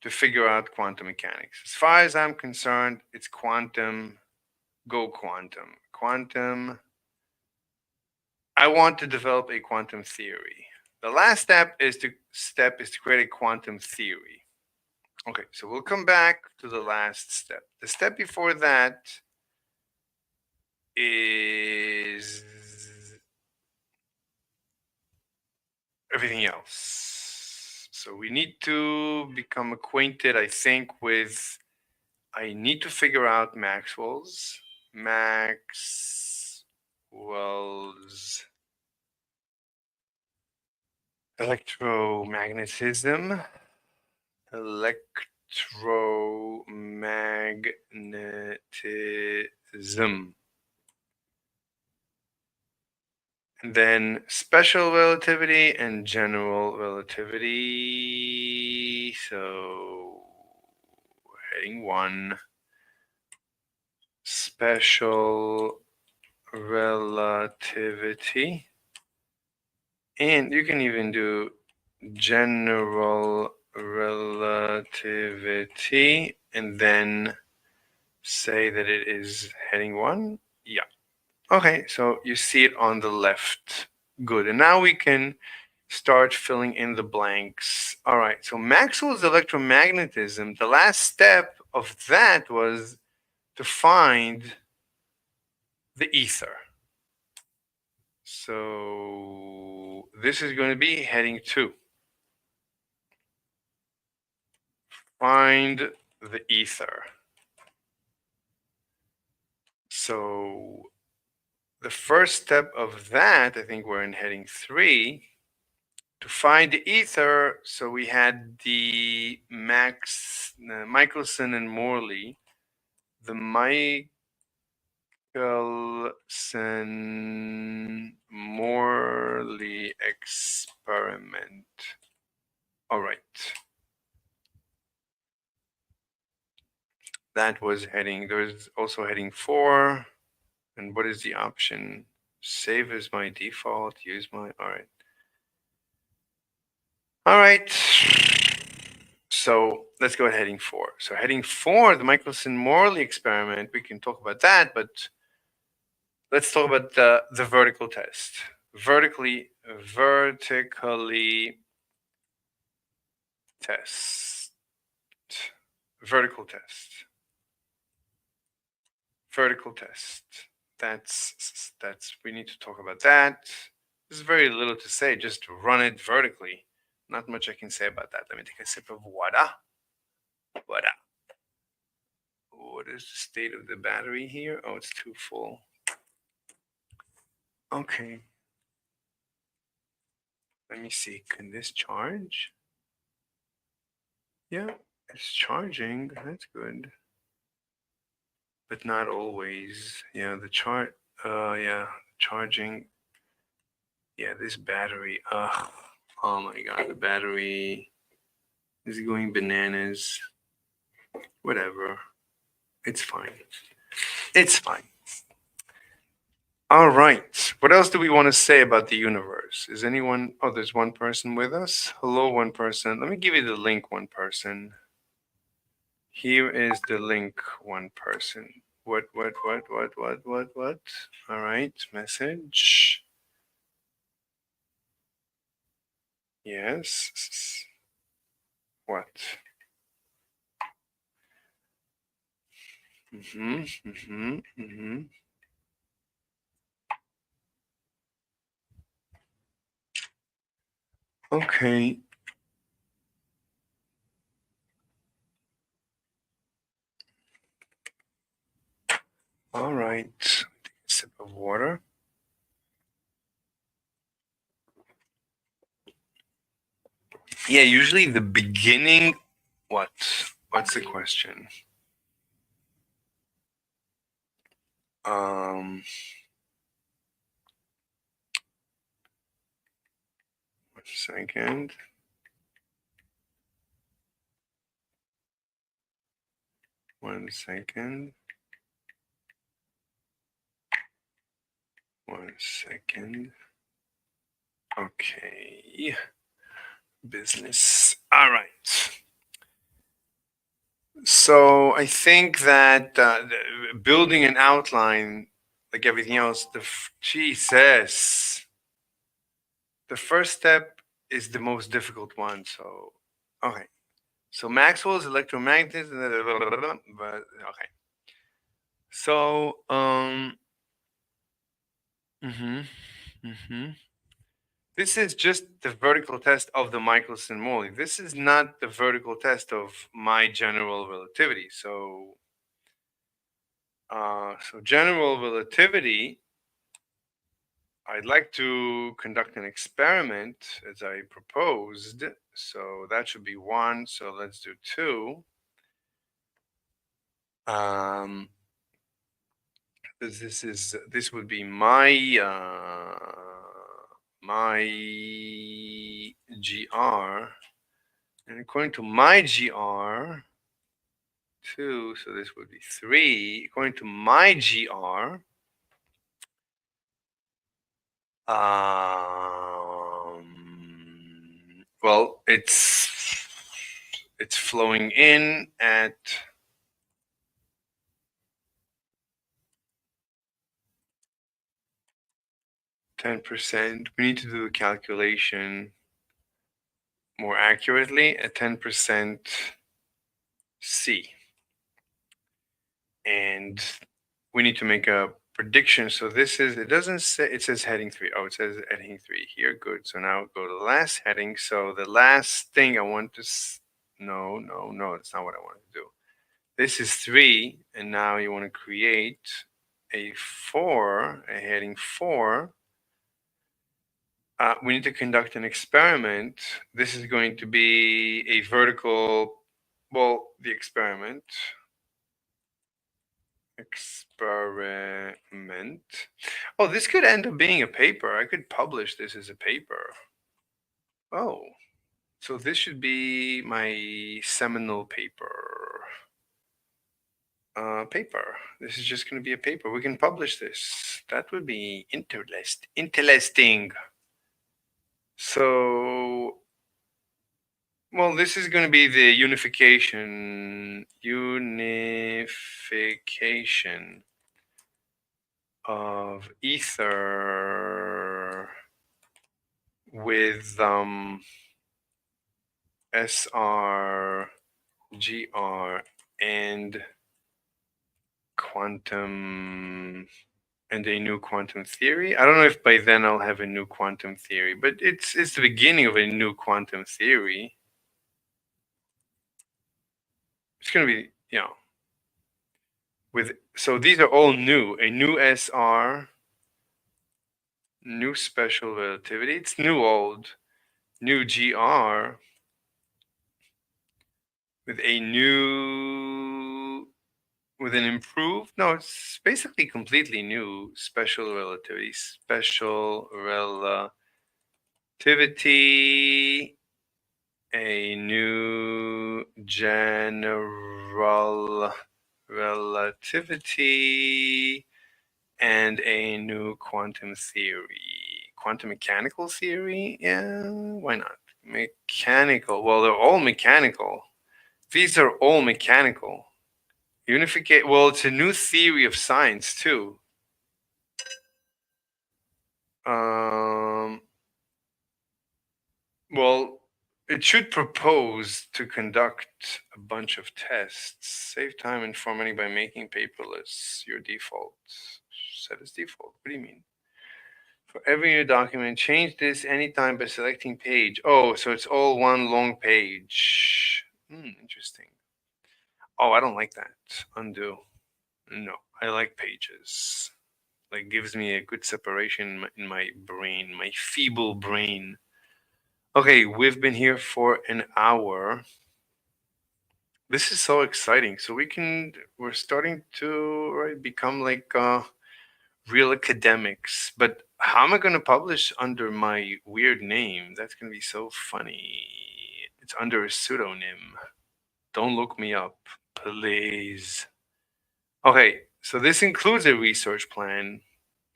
to figure out quantum mechanics. As far as I'm concerned, it's quantum, go quantum. Quantum, I want to develop a quantum theory. The last step is to create a quantum theory. Okay, so we'll come back to the last step. The step before that is everything else. So we need to become acquainted, I think, I need to figure out Maxwell's electromagnetism. Electromagnetism. And then special relativity and general relativity. So heading 1, special relativity. And you can even do general relativity and then say that it is heading 1. Yeah. Okay, so you see it on the left. Good. And now we can start filling in the blanks. All right, so Maxwell's electromagnetism, the last step of that was to find the ether. So this is going to be heading 2. Find the ether. So the first step of that, I think we're in heading 3. To find the ether, so we had the Michelson and Morley. The Michelson-Morley experiment. All right. That was heading. There's also heading 4. And what is the option? Save as my default. Use my. All right. All right. So let's go at heading 4. So heading 4, the Michelson-Morley experiment. We can talk about that, but let's talk about the vertical test. Vertically test. Vertical test. Vertical test. That's we need to talk about that. There's very little to say. Just run it vertically. Not much I can say about that. Let me take a sip of water. Water. What is the state of the battery here? Oh, it's too full. Okay. Let me see. Can this charge? Yeah, it's charging. That's good. But not always. Yeah, the chart. Yeah, charging. Yeah, this battery. Oh my God, the battery is going bananas. Whatever. It's fine. It's fine. All right. What else do we want to say about the universe? Is anyone? Oh, there's one person with us. Hello, one person. Let me give you the link, one person. Here is the link, one person. What? All right. Message. Yes. What? Okay. All right. Take a sip of water. Yeah, usually the beginning. What? What's the question? Um. 1 second. One second. 1 second. Okay. Business. All right. So I think that building an outline, like everything else, Jesus, the first step is the most difficult one. So, okay. So Maxwell's electromagnetism, but okay. So, this is just the vertical test of the Michelson-Morley. This is not the vertical test of my general relativity. So general relativity, I'd like to conduct an experiment as I proposed. So that should be 1. So let's do 2. This would be my GR, and according to my GR, 2, so this would be 3. According to my GR, well, it's flowing in at 10%. We need to do the calculation more accurately at 10% C. And we need to make a prediction. So this is, it doesn't say, it says heading 3. Oh, it says heading 3 here. Good. So now go to the last heading. So the last thing I want to, no, that's not what I want to do. This is 3. And now you want to create a 4, a heading 4. We need to conduct an experiment. This is going to be a vertical, well, the experiment. document. Oh, this could end up being a paper. I could publish this as a paper. Oh, so this should be my seminal paper. Paper. This is just going to be a paper. We can publish this. That would be interesting. So, well, this is going to be the unification of ether with SR, GR, and quantum and a new quantum theory. I don't know if by then I'll have a new quantum theory, but it's the beginning of a new quantum theory. It's going to be, so these are all new. A new SR, new special relativity. It's new old, new GR with an improved, no, it's basically completely new special relativity. Special relativity, a new general relativity, and a new quantum theory. Quantum mechanical theory? Yeah, why not? Mechanical. Well, they're all mechanical. These are all mechanical. Unification. Well, it's a new theory of science too. Well, it should propose to conduct a bunch of tests. Save time and formatting by making paperless your default. Set as default. What do you mean? For every new document, change this anytime by selecting page. Oh, so it's all one long page. Interesting. Oh, I don't like that. Undo. No, I like pages. Like gives me a good separation in my brain, my feeble brain. Okay, we've been here for an hour. This is so exciting. So we're starting to become like real academics. But how am I going to publish under my weird name? That's going to be so funny. It's under a pseudonym. Don't look me up, please. Okay, so this includes a research plan,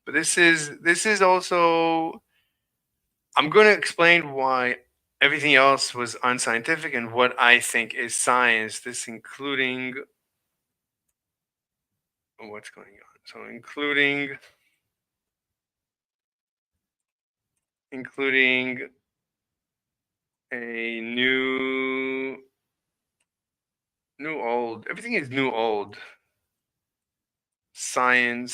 but this is also, I'm going to explain why everything else was unscientific and what I think is science. This including what's going on. So including a new old. Everything is new old. Science.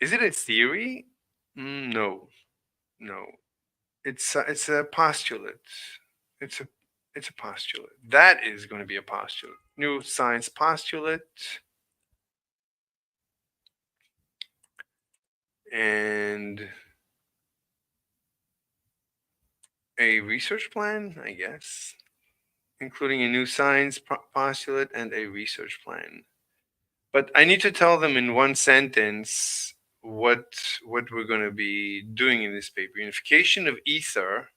Is it a theory? No. It's a postulate. It's a postulate. That is going to be a postulate. New science postulate. And a research plan, I guess, including a new science postulate and a research plan. But I need to tell them in one sentence what we're going to be doing in this paper. Unification of ether,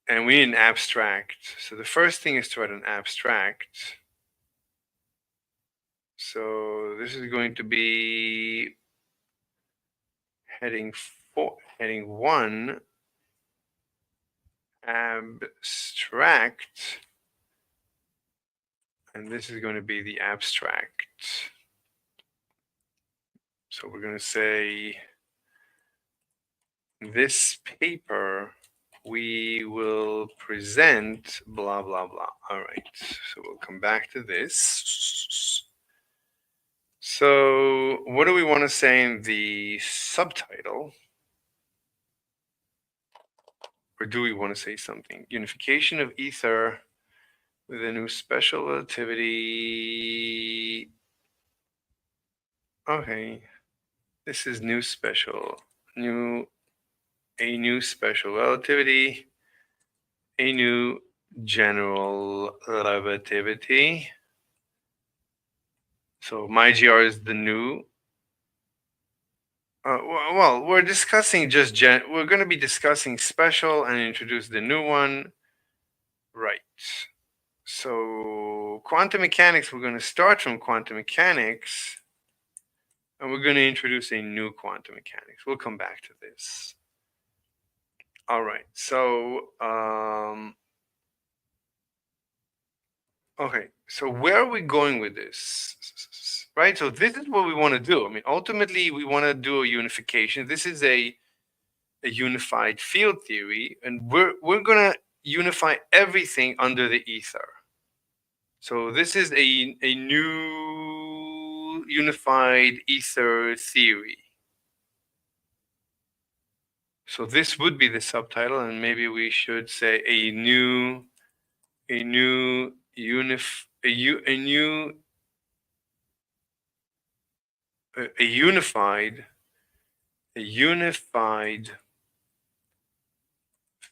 and we need an abstract. So the first thing is to write an abstract. So this is going to be heading 1, abstract, and this is going to be the abstract. So we're going to say this paper we will present blah blah blah. All right, so we'll come back to this. So what do we want to say in the subtitle? Or do we want to say something? Unification of ether with a new special relativity. Okay, this is new special, a new special relativity, a new general relativity. So my GR is the new. Well, we're discussing just we're going to be discussing special and introduce the new one. Right. So quantum mechanics, we're going to start from quantum mechanics and we're going to introduce a new quantum mechanics. We'll come back to this. All right. So, okay. So where are we going with this? Right. So this is what we want to do. I mean, ultimately, we want to do a unification. This is a unified field theory, and we're going to unify everything under the ether. So this is a new unified ether theory. So this would be the subtitle, and maybe we should say a new unified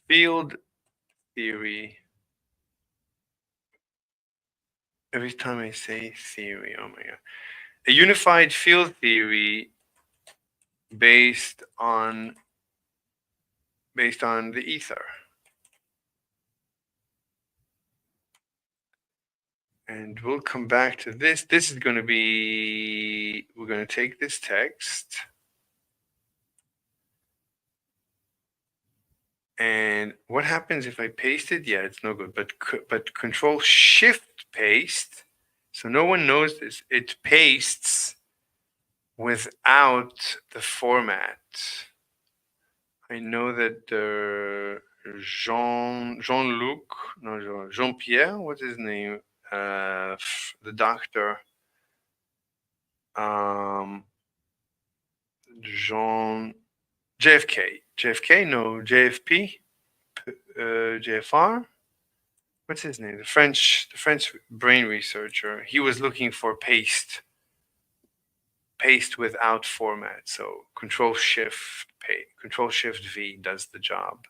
field theory. Every time I say theory, oh my god. A unified field theory based on the ether. And we'll come back to this. This is going to be, we're going to take this text and what happens if I paste it? Yeah, it's no good, but control shift paste. So no one knows this. It pastes without the format. I know that Jean-Luc, no, Jean-Pierre, what's his name? The doctor, Jean JFK, no, JFP, JFR. What's his name? The French brain researcher. He was looking for paste without format. So Control Shift V does the job.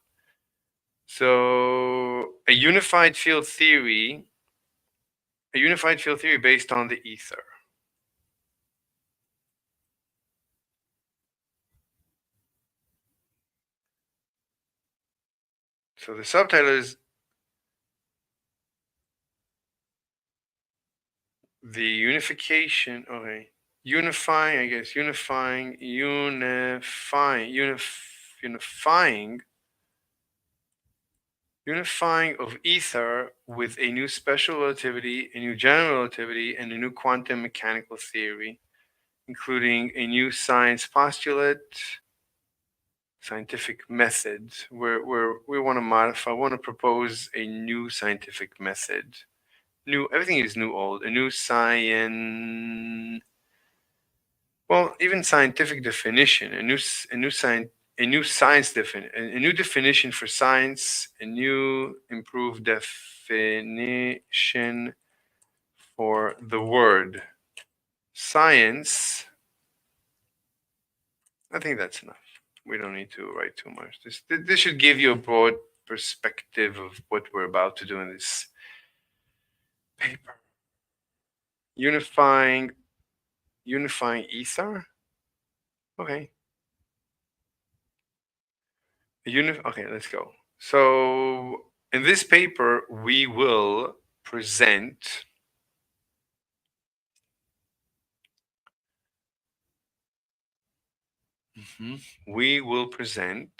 So a unified field theory based on the ether. So the subtitle is the unification. Okay, unifying. I guess unifying of ether with a new special relativity, a new general relativity, and a new quantum mechanical theory, including a new science postulate, scientific method. We want to modify. I want to propose a new scientific method. New, everything is new, old. A new science. Well, even scientific definition. A new definition for science. A new improved definition for the word science. I think that's enough. We don't need to write too much. This should give you a broad perspective of what we're about to do in this paper. Unifying ether. Okay. Okay, let's go. So in this paper, we will present we will present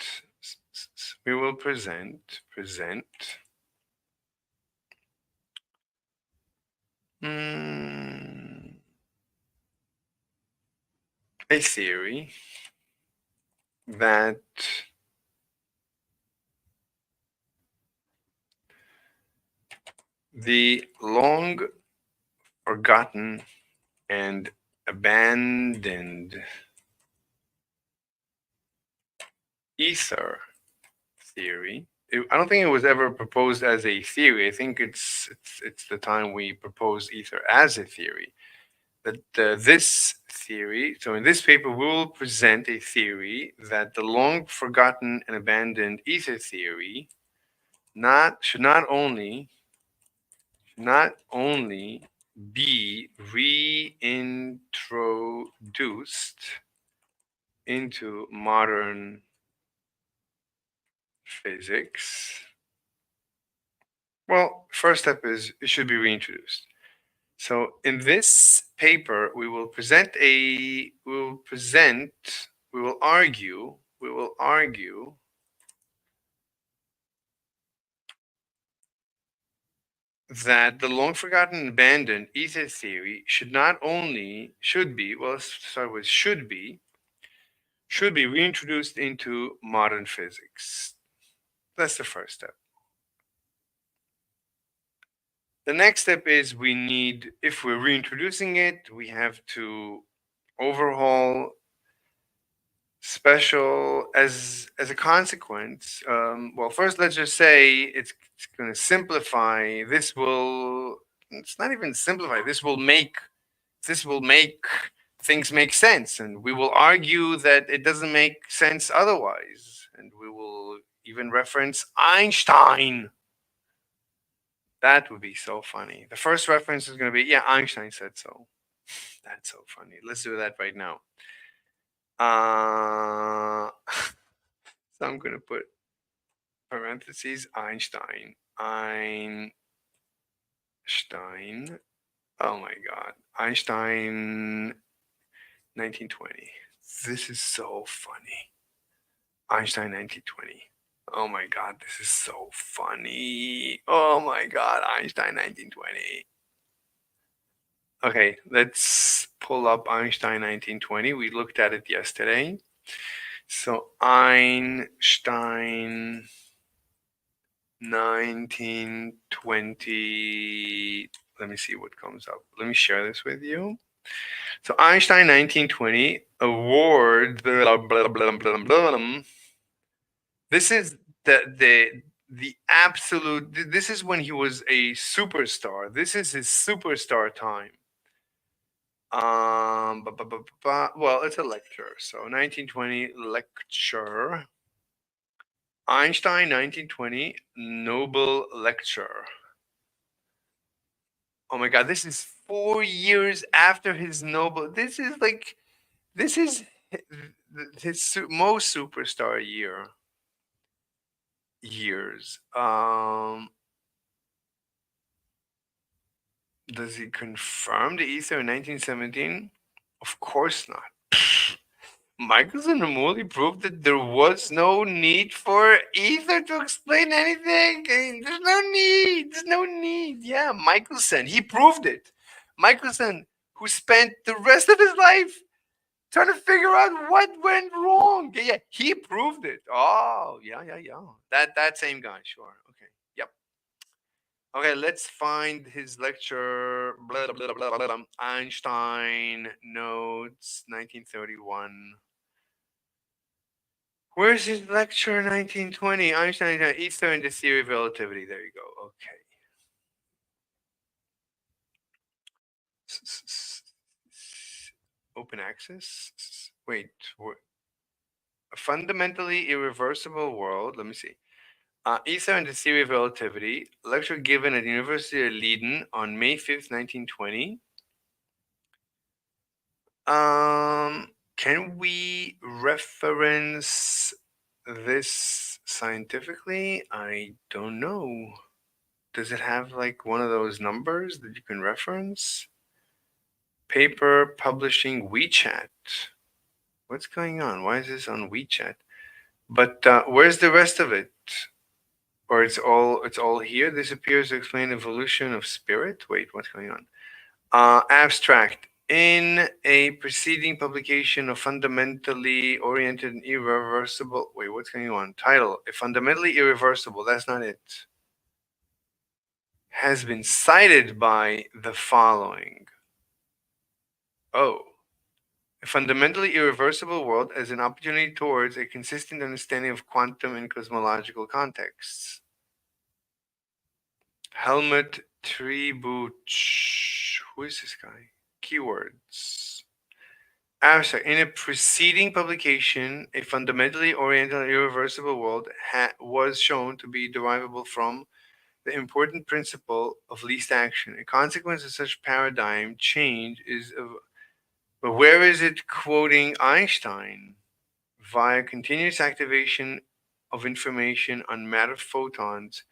a theory that the long forgotten and abandoned ether theory. I don't think it was ever proposed as a theory. I think it's the time we propose ether as a theory. That this theory, so in this paper, we will present a theory that the long forgotten and abandoned ether theory, not only be reintroduced into modern physics. Well, first step is it should be reintroduced. So in this paper, we will argue that the long forgotten and abandoned ether theory should be reintroduced into modern physics. That's the first step. The next step is if we're reintroducing it, we have to overhaul special as a consequence. Well, first let's just say it's going to simplify. It's not even simplify. This will make things make sense, and we will argue that it doesn't make sense otherwise, and we will even reference Einstein. That would be so funny. The first reference is going to be, yeah, Einstein said so. That's so funny. Let's do that right now. So I'm going to put parentheses Einstein. Einstein. Oh my God. Einstein 1920. This is so funny. Einstein 1920. Oh my God, this is so funny. Oh my God, Einstein 1920. Okay, let's pull up Einstein 1920. We looked at it yesterday. So Einstein 1920. Let me see what comes up. Let me share this with you. So Einstein 1920 award. Blah, blah, blah, blah, blah. This is the absolute. This is when he was a superstar. This is his superstar time. Well, it's a lecture. So 1920 lecture. Einstein 1920 Nobel lecture. Oh my God, this is 4 years after his Nobel. This is his most superstar years. Does he confirm the ether in 1917? Of course not. Michelson and Morley proved that there was no need for ether to explain anything. There's no need. There's no need. Yeah, Michelson, he proved it. Michelson, who spent the rest of his life trying to figure out what went wrong. Yeah, he proved it. Oh, yeah. That same guy, sure. Okay. Yep. Okay, let's find his lecture. Blah, blah, blah, blah, blah. Einstein notes, 1931. Where's his lecture, 1920? Einstein, Ether and the Theory of Relativity. There you go. Okay. Open access. Wait. A fundamentally irreversible world. Let me see. Ether and the Theory of Relativity. Lecture given at the University of Leiden on May 5th, 1920. Can we reference this scientifically? I don't know. Does it have like one of those numbers that you can reference? Paper publishing WeChat. What's going on? Why is this on WeChat? But where's the rest of it? Or it's all here. This appears to explain evolution of spirit. Wait, what's going on? Abstract. In a preceding publication of fundamentally oriented and irreversible. Wait, what's going on? Title. A fundamentally irreversible. That's not it. Has been cited by the following. Oh. A fundamentally irreversible world as an opportunity towards a consistent understanding of quantum and cosmological contexts. Helmut Tribuch. Who is this guy? Keywords. Abstract. In a preceding publication, a fundamentally oriental and irreversible world was shown to be derivable from the important principle of least action. A consequence of such paradigm change is of. But where is it quoting Einstein? Via continuous activation of information on matter photons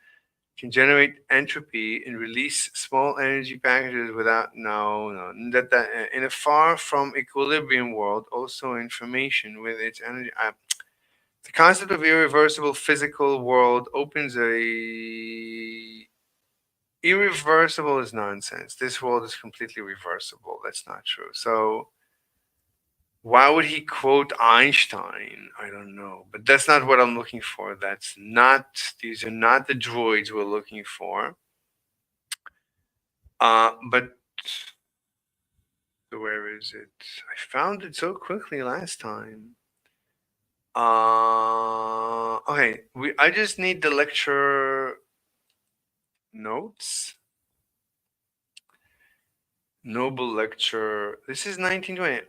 can generate entropy and release small energy packages without that in a far from equilibrium world also information with its energy the concept of irreversible physical world opens a irreversible is nonsense. This world is completely reversible. That's not true. So why would he quote Einstein? I don't know. But that's not what I'm looking for. These are not the droids we're looking for. But where is it? I found it so quickly last time. Okay. I just need the lecture notes. Noble lecture. This is 1920.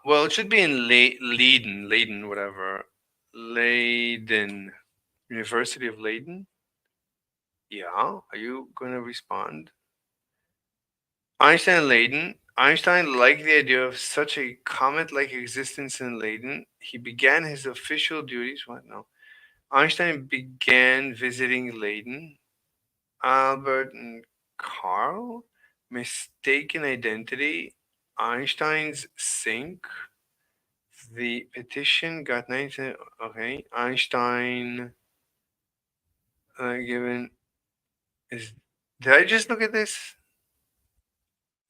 Well, it should be in Leiden, whatever. Leiden. University of Leiden? Yeah. Are you going to respond? Einstein and Leiden. Einstein liked the idea of such a comet like existence in Leiden. He began his official duties. What? No. Einstein began visiting Leiden. Albert and Carl. Mistaken identity. Einstein's sink. The petition got 19. Okay. Einstein given is. Did I just look at this?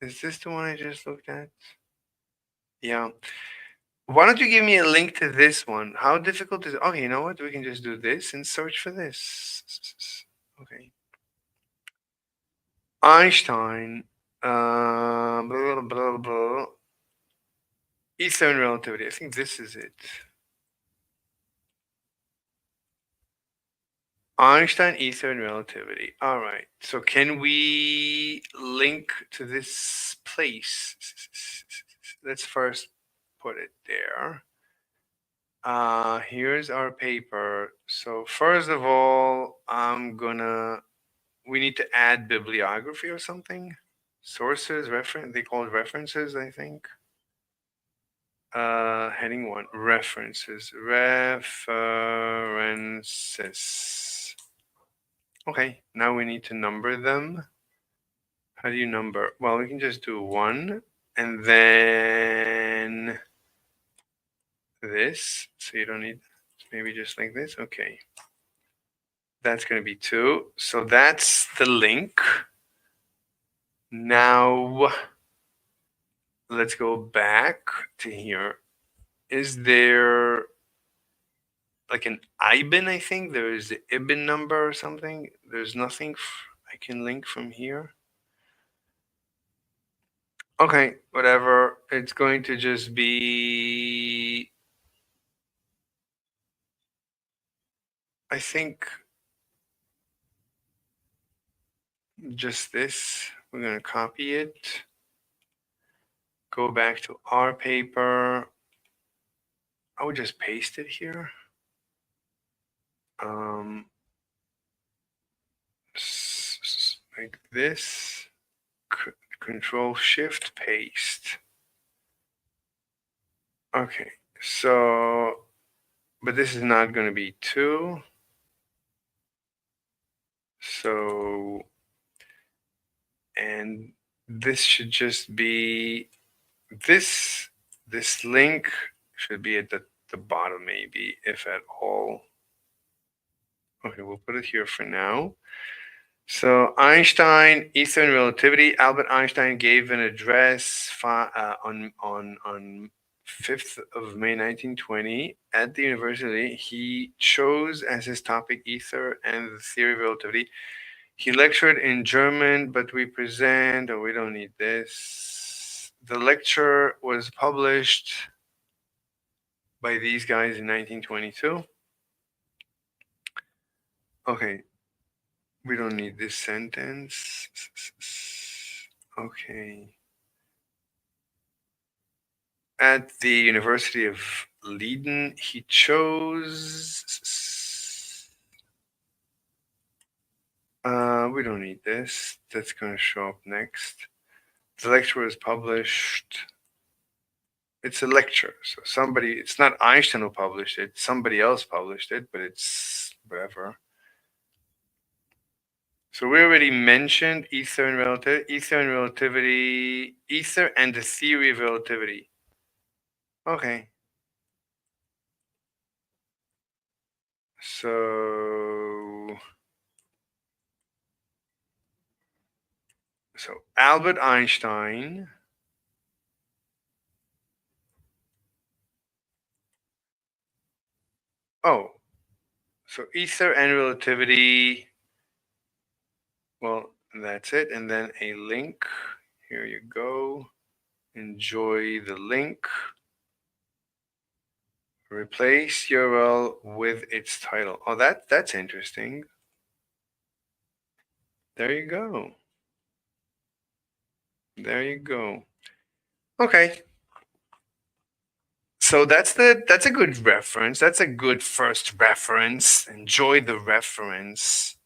Is this the one I just looked at? Yeah. Why don't you give me a link to this one? How difficult is it? Okay, you know what? We can just do this and search for this. Okay. Einstein. Blah, blah, blah. Ether and relativity. I think this is it. Einstein, ether, and relativity. All right. So can we link to this place? Let's first put it there. Here's our paper. So first of all, we need to add bibliography or something. Sources, they call it references, I think. Heading 1, references. References. Okay, now we need to number them. How do you number? Well, we can just do 1 and then this. So you don't need, maybe just like this. Okay. That's going to be 2. So that's the link. Now, let's go back to here. Is there like an IBAN, I think? There is the IBAN number or something. There's nothing I can link from here. Okay, whatever. It's going to just be, I think, just this. We're going to copy it. Go back to our paper. I would just paste it here. Like this. Control Shift paste. Okay, so, but this is not going to be 2. So, and this should just be this link should be at the bottom, maybe, if at all. Okay, we'll put it here for now. So Einstein, ether and relativity. Albert Einstein gave an address on 5th of May 1920 at the university. He chose as his topic ether and the theory of relativity. He lectured in German, but we present, we don't need this. The lecture was published by these guys in 1922. Okay, we don't need this sentence. Okay. at the University of Leiden. He chose. We don't need this. That's going to show up next. The lecture was published. It's a lecture, so somebody. It's not Einstein who published it. Somebody else published it, but it's whatever. So we already mentioned ether and relativity, ether and the theory of relativity. Okay. So Albert Einstein so ether and relativity. Well, that's it. And then a link. Here you go. Enjoy the link. Replace URL with its title. Oh, that's interesting. There you go. There you go. Okay. So that's a good reference. That's a good first reference. Enjoy the reference.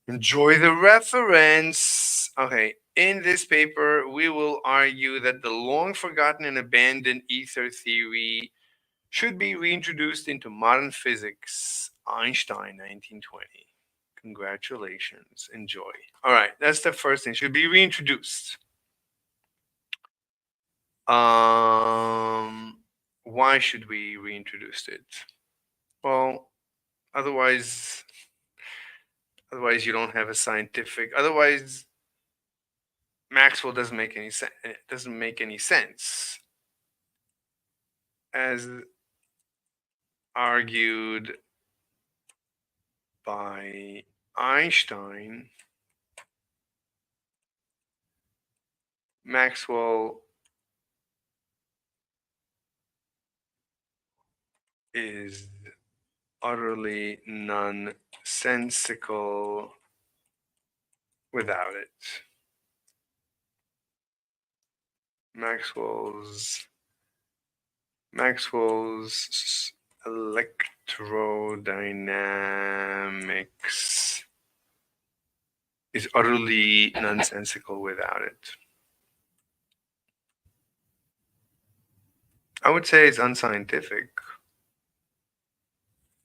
Enjoy the reference. Okay. In this paper, we will argue that the long forgotten and abandoned ether theory should be reintroduced into modern physics. Einstein, 1920. Congratulations. Enjoy. All right. That's the first thing. Should be reintroduced. Why should we reintroduce it? Well, otherwise you don't have a scientific. Otherwise, Maxwell doesn't make any sense. It doesn't make any sense, as argued by Einstein. Maxwell is utterly nonsensical without it. Maxwell's electrodynamics is utterly nonsensical without it. I would say it's unscientific.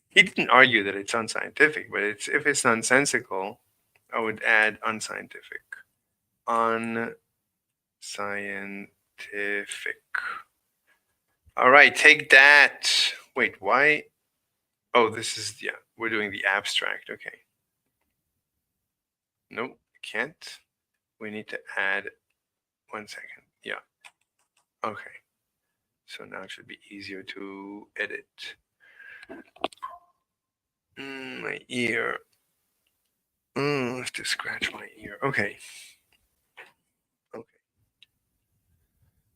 He didn't argue that it's unscientific, but if it's nonsensical, I would add unscientific. Unscientific. All right, take that. Wait, why? Oh, this is, yeah, we're doing the abstract. Okay. Nope, can't. We need to add 1 second. Yeah. Okay. So now it should be easier to edit. My ear. I have to scratch my ear. Okay.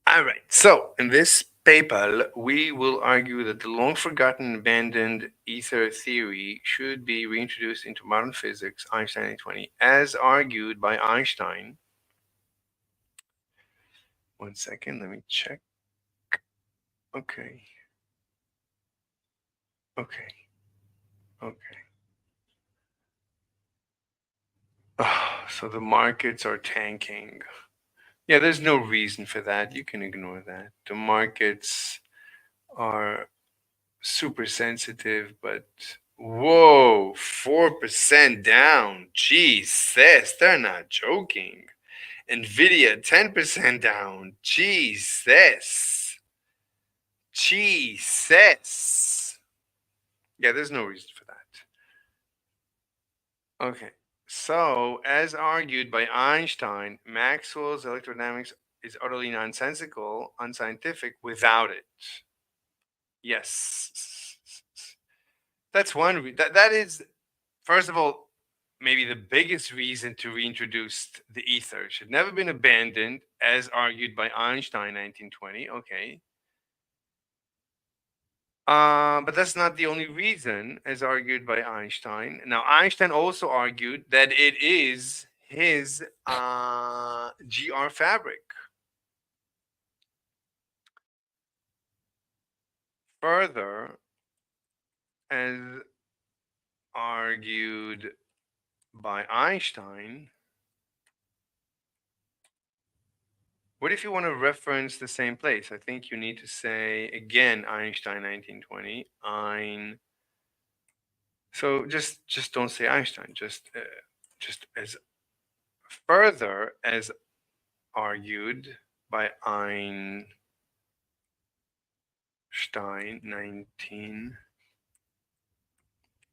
All right. So in this paper, we will argue that the long forgotten, abandoned ether theory should be reintroduced into modern physics, Einstein 20, as argued by Einstein. 1 second. Let me check. Okay. Okay. Oh, so the markets are tanking. Yeah, there's no reason for that. You can ignore that. The markets are super sensitive, but whoa, 4% down. Jesus, they're not joking. Nvidia, 10% down. Jesus. Jesus. Yeah, there's no reason for that. Okay. So, as argued by Einstein, Maxwell's electrodynamics is utterly nonsensical, unscientific without it. Yes. That's one. That is, first of all, maybe the biggest reason to reintroduce the ether. It should never been abandoned, as argued by Einstein, 1920. Okay. But that's not the only reason, as argued by Einstein. Now, Einstein also argued that it is his GR fabric. further, as argued by Einstein, what if you want to reference the same place? I think you need to say again Einstein 1920. So just don't say Einstein. Just as further as argued by Einstein 19.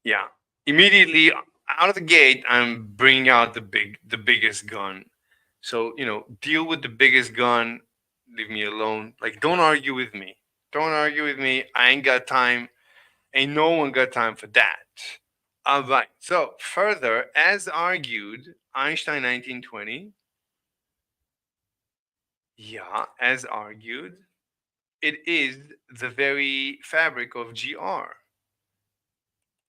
Yeah. Immediately out of the gate, I'm bringing out the biggest gun. So, deal with the biggest gun. Leave me alone. Like, don't argue with me. Don't argue with me. I ain't got time. Ain't no one got time for that. All right. So, further, as argued, Einstein 1920. Yeah, as argued, it is the very fabric of GR.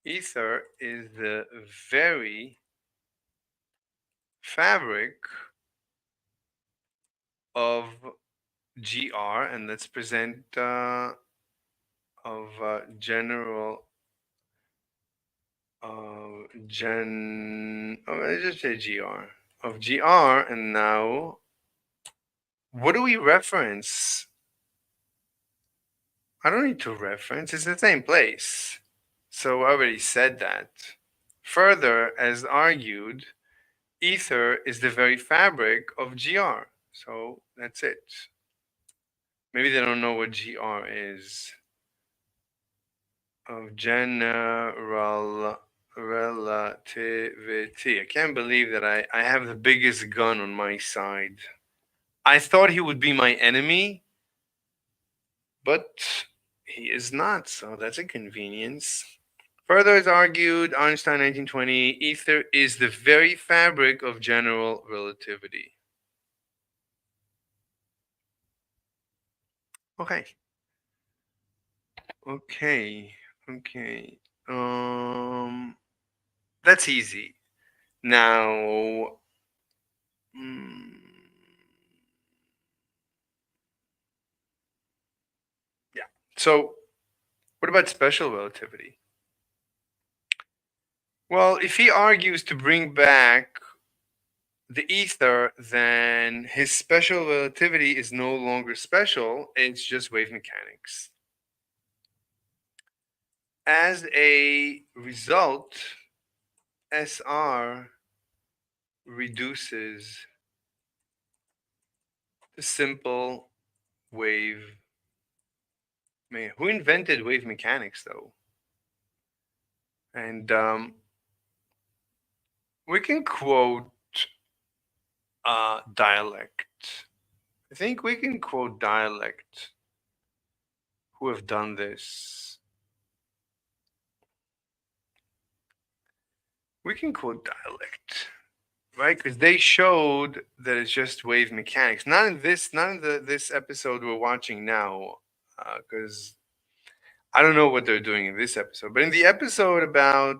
Ether is the very fabric of GR, and let's present of general let's just say GR of GR, and now what do we reference? I don't need to reference, it's the same place. So I already said that. Further, as argued, ether is the very fabric of GR. So that's it. Maybe they don't know what GR is. Of general relativity. I can't believe that I have the biggest gun on my side. I thought he would be my enemy, but he is not, so that's a convenience. Further is argued, Einstein 1920, ether is the very fabric of general relativity. Okay. Okay. Okay. That's easy. Now, yeah. So, what about special relativity? Well, if he argues to bring back the ether, then his special relativity is no longer special, it's just wave mechanics. As a result, SR reduces to simple wave. Man, who invented wave mechanics, though? And we can quote dialect. I think we can quote dialect who have done this. We can quote dialect, right? Because they showed that it's just wave mechanics. Not in this episode we're watching now, because I don't know what they're doing in this episode. But in the episode about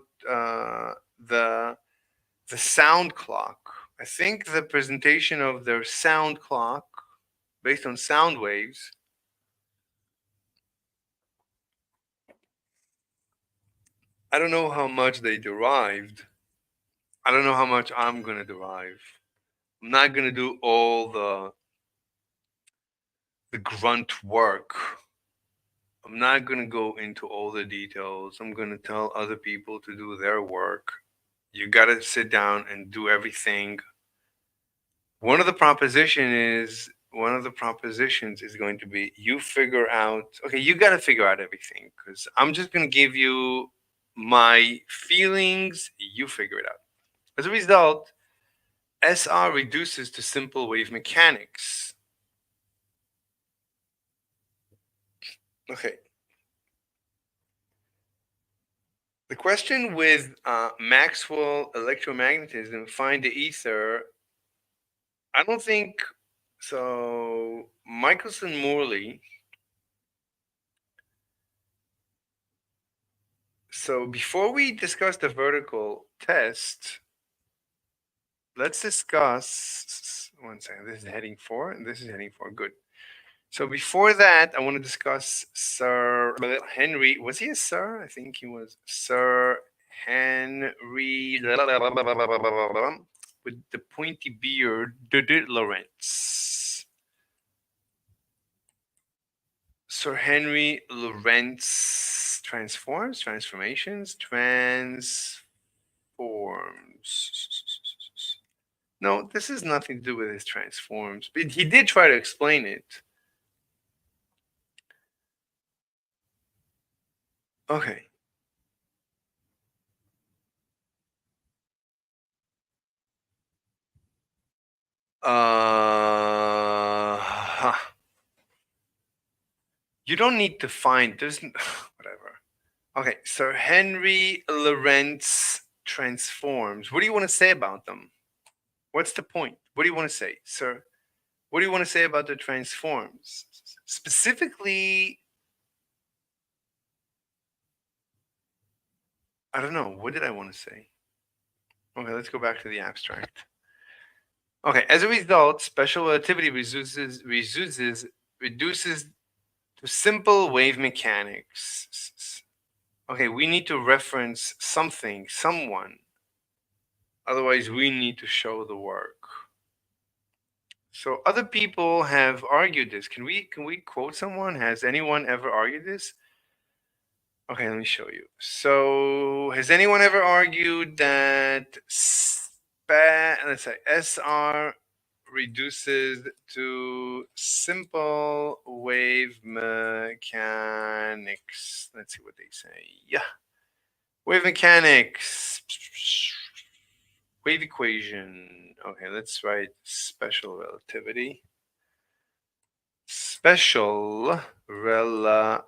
the sound clock, I think the presentation of their sound clock based on sound waves. I don't know how much they derived. I don't know how much I'm gonna derive. I'm not gonna do all the grunt work. I'm not gonna go into all the details. I'm gonna tell other people to do their work. You gotta sit down and do everything. One of the propositions is going to be you figure out. Okay, you gotta figure out everything because I'm just gonna give you my feelings. You figure it out. As a result, SR reduces to simple wave mechanics. Okay. The question with Maxwell electromagnetism, find the ether. I don't think so. Michelson Morley. So before we discuss the vertical test, let's discuss. One second. This is heading 4, and this is heading 4. Good. So before that, I want to discuss Sir Henry. Was he a sir? I think he was Sir Henry with the pointy beard, Lawrence. Sir Henry Lawrence transforms. No, this has nothing to do with his transforms, but he did try to explain it. Okay. Huh. You don't need to find. There's whatever. Okay, Sir Henry Lawrence transforms. What do you want to say about them? What's the point? What do you want to say, sir? What do you want to say about the transforms? Specifically, I don't know. What did I want to say? Okay, let's go back to the abstract. Okay, as a result, special relativity reduces to simple wave mechanics. Okay, we need to reference something, someone. Otherwise, we need to show the work. So other people have argued this. Can we quote someone? Has anyone ever argued this? Okay, let me show you. So has anyone ever argued that let's say SR reduces to simple wave mechanics? Let's see what they say. Yeah. Wave mechanics. Wave equation. Okay, let's write special relativity. Special relativity.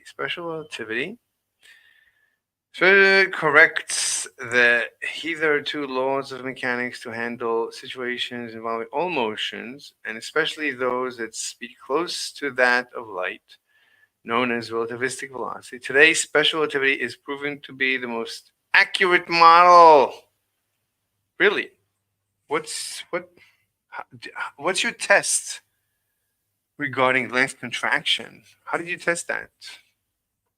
Special relativity. So it corrects the hitherto laws of mechanics to handle situations involving all motions, and especially those that speed close to that of light, known as relativistic velocity. Today, special relativity is proven to be the most accurate model. Really? What's what? What's your test regarding length contraction? How did you test that?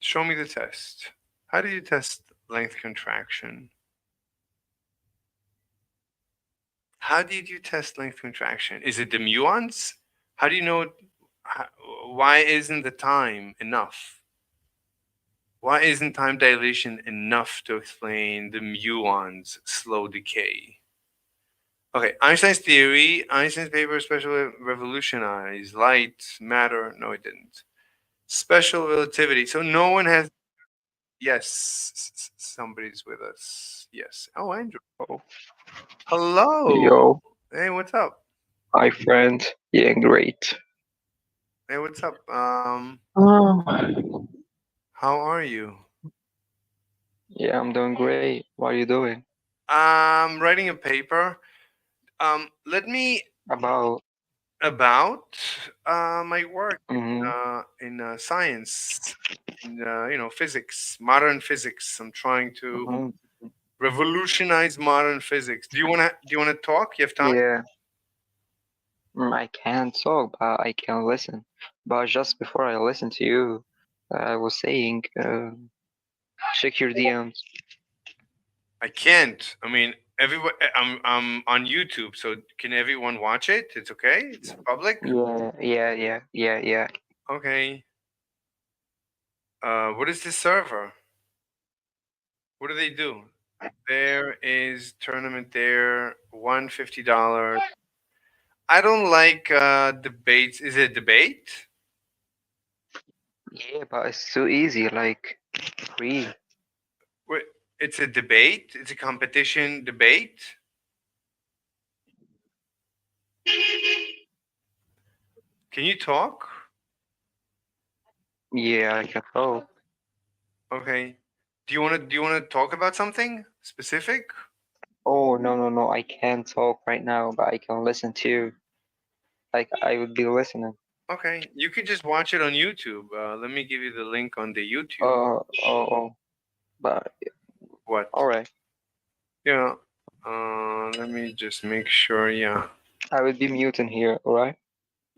Show me the test. How do you test length contraction? How did you test length contraction? Is it the muons? How do you know? How, why isn't the time enough? Why isn't time dilation enough to explain the muons' slow decay? Okay, Einstein's theory, Einstein's paper especially revolutionized light, matter. No, it didn't. Special relativity. So no one has. Yes, somebody's with us. Yes. Oh, Andrew. Oh, Hello. yo, Hey, what's up? my friend. Yeah, great. Hey, what's up? Oh, How are you? yeah, I'm doing great. What are you doing? I'm writing a paper. Let me About, about my work mm-hmm, in science, in physics, modern physics. I'm trying to mm-hmm. revolutionize modern physics. Do you wanna talk? You have time? Yeah, I can't talk, but I can listen. But just before I listen to you, I was saying, check your DMs. I can't. I mean, everyone. I'm on YouTube, so can everyone watch it? It's okay. It's public. Yeah. Okay. What is this server? What do they do? There is tournament there. $150. I don't like debates. Is it a debate? Yeah, but it's too easy, like, free. Wait, it's a debate. It's a competition debate. Can you talk? Yeah, I can talk. Okay. Do you wanna talk about something specific? Oh, no, I can't talk right now, but I can listen to you. Like, I would be listening. Okay, you could just watch it on YouTube. Let me give you the link on the YouTube. Oh, but What? all right. Yeah. Let me just make sure. Yeah. I would be muting here, alright?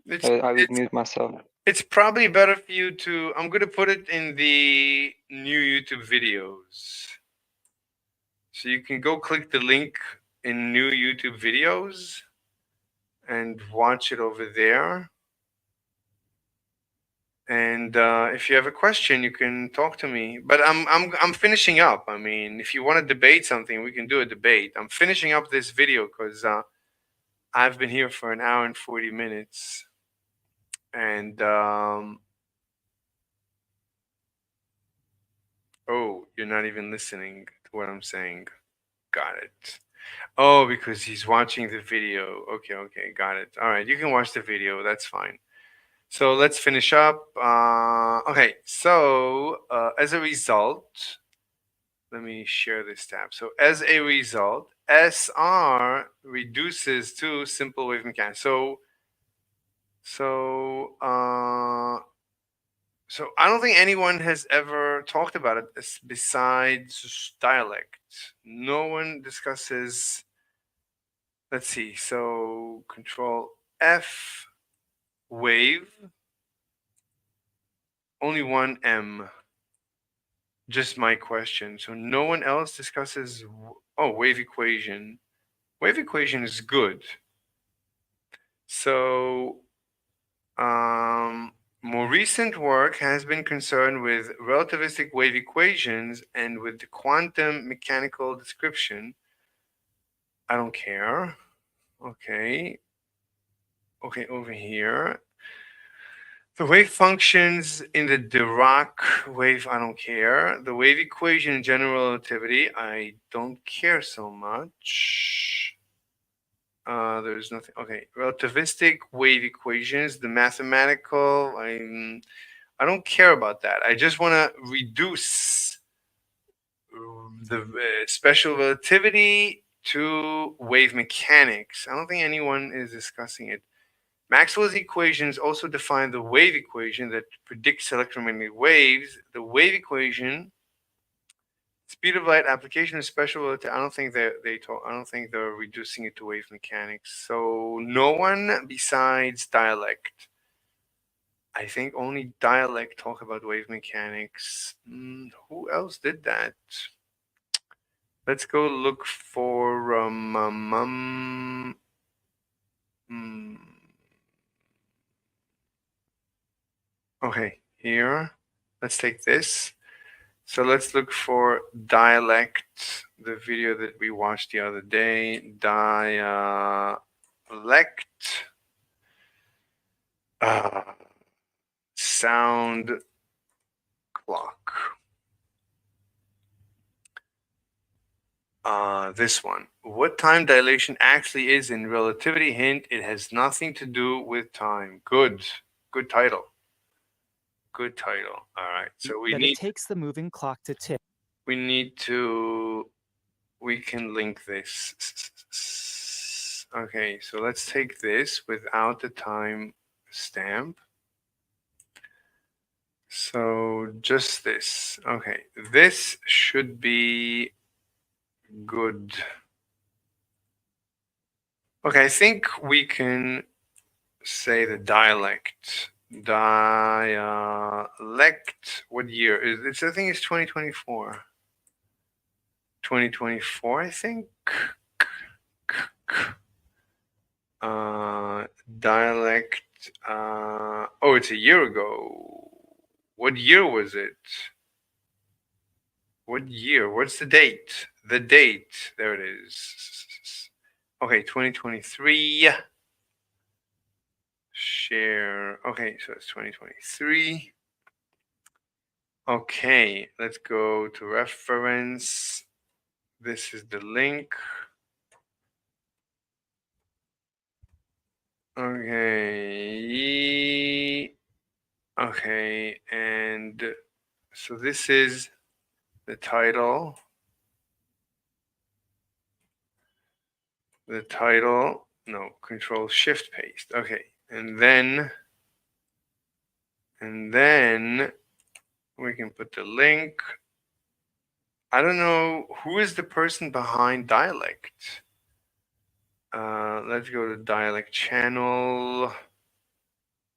It's I would it's mute myself. it's probably better for you to. I'm gonna put it in the new YouTube videos, so you can go click the link in new YouTube videos and watch it over there. And if you have a question, you can talk to me. But I'm finishing up. I mean, if you want to debate something, we can do a debate. I'm finishing up this video because I've been here for an hour and 40 minutes, and oh, you're not even listening to what I'm saying. Got it. Oh, because he's watching the video. Okay, okay, got it. All right, you can watch the video. That's fine. So let's finish up. Okay, so as a result, let me share this tab. So as a result, SR reduces to simple wave mechanics. So I don't think anyone has ever talked about it besides dialect. No one discusses. Let's see. So Control F, wave, only one M. Just my question. So no one else discusses. Oh, wave equation. Wave equation is good. So more recent work has been concerned with relativistic wave equations and with the quantum mechanical description. I don't care. Okay. Okay, over here. The wave functions in the Dirac wave, I don't care. The wave equation in general relativity, I don't care so much. There's nothing. Okay, relativistic wave equations, the mathematical. I don't care about that. I just want to reduce the special relativity to wave mechanics. I don't think anyone is discussing it. Maxwell's equations also define the wave equation that predicts electromagnetic waves. The wave equation, speed of light, application of special relativity. I don't think they talk. I don't think they're reducing it to wave mechanics. So no one besides dialect. I think only dialect talk about wave mechanics. Who else did that? Let's go look for mm, okay, here. Let's take this. So let's look for dialect, the video that we watched the other day. Dialect. Uh, sound clock. This one. What time dilation actually is in relativity? Hint, it has nothing to do with time. Good. Good title. Good title. All right. So That it takes the moving clock to tick. we need to we can link this. Okay, so let's take this without the time stamp. So just this. Okay, this should be good. Okay, I think we can say the dialect. Dialect. What year is it? I think it's 2024. 2024, I think. Dialect. Oh, it's a year ago. What year was it? What year? What's the date? The date. There it is. Okay, 2023. Share. Okay, so it's 2023. Okay, let's go to reference. This is the link. Okay. Okay, and so this is the title. The title. No, Control Shift Paste. Okay, and then we can put the link. I don't know who is the person behind dialect. Let's go to dialect channel.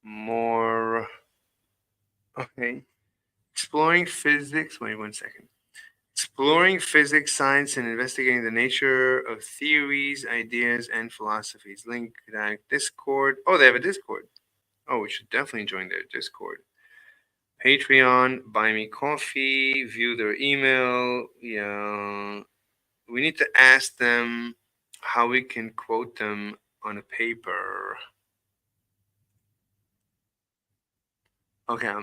More. Okay. Exploring physics. Wait 1 second. Exploring physics, science, and investigating the nature of theories, ideas, and philosophies. Link that Discord. Oh, they have a Discord. Oh, we should definitely join their Discord. Patreon, buy me coffee, view their email. Yeah. We need to ask them how we can quote them on a paper. Okay,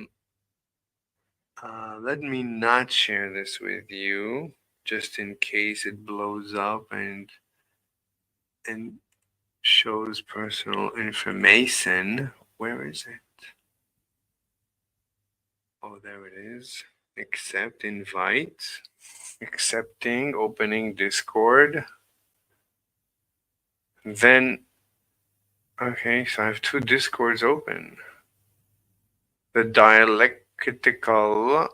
let me not share this with you, just in case it blows up and shows personal information. Where is it? Oh, there it is. Accept invite. Accepting, opening Discord. Then, okay, so I have two Discords open. The dialectical,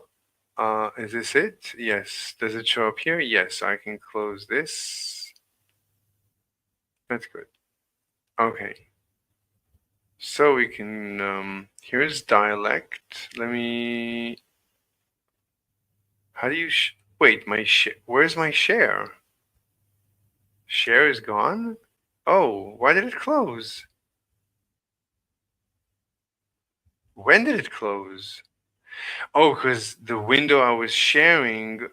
is this it? Yes. Does it show up here? Yes, I can close this. That's good. Okay. So we can, here's dialect. Let me, how do you, wait, where's my share? Share is gone? Oh, why did it close? When did it close? Oh, because the window I was sharing.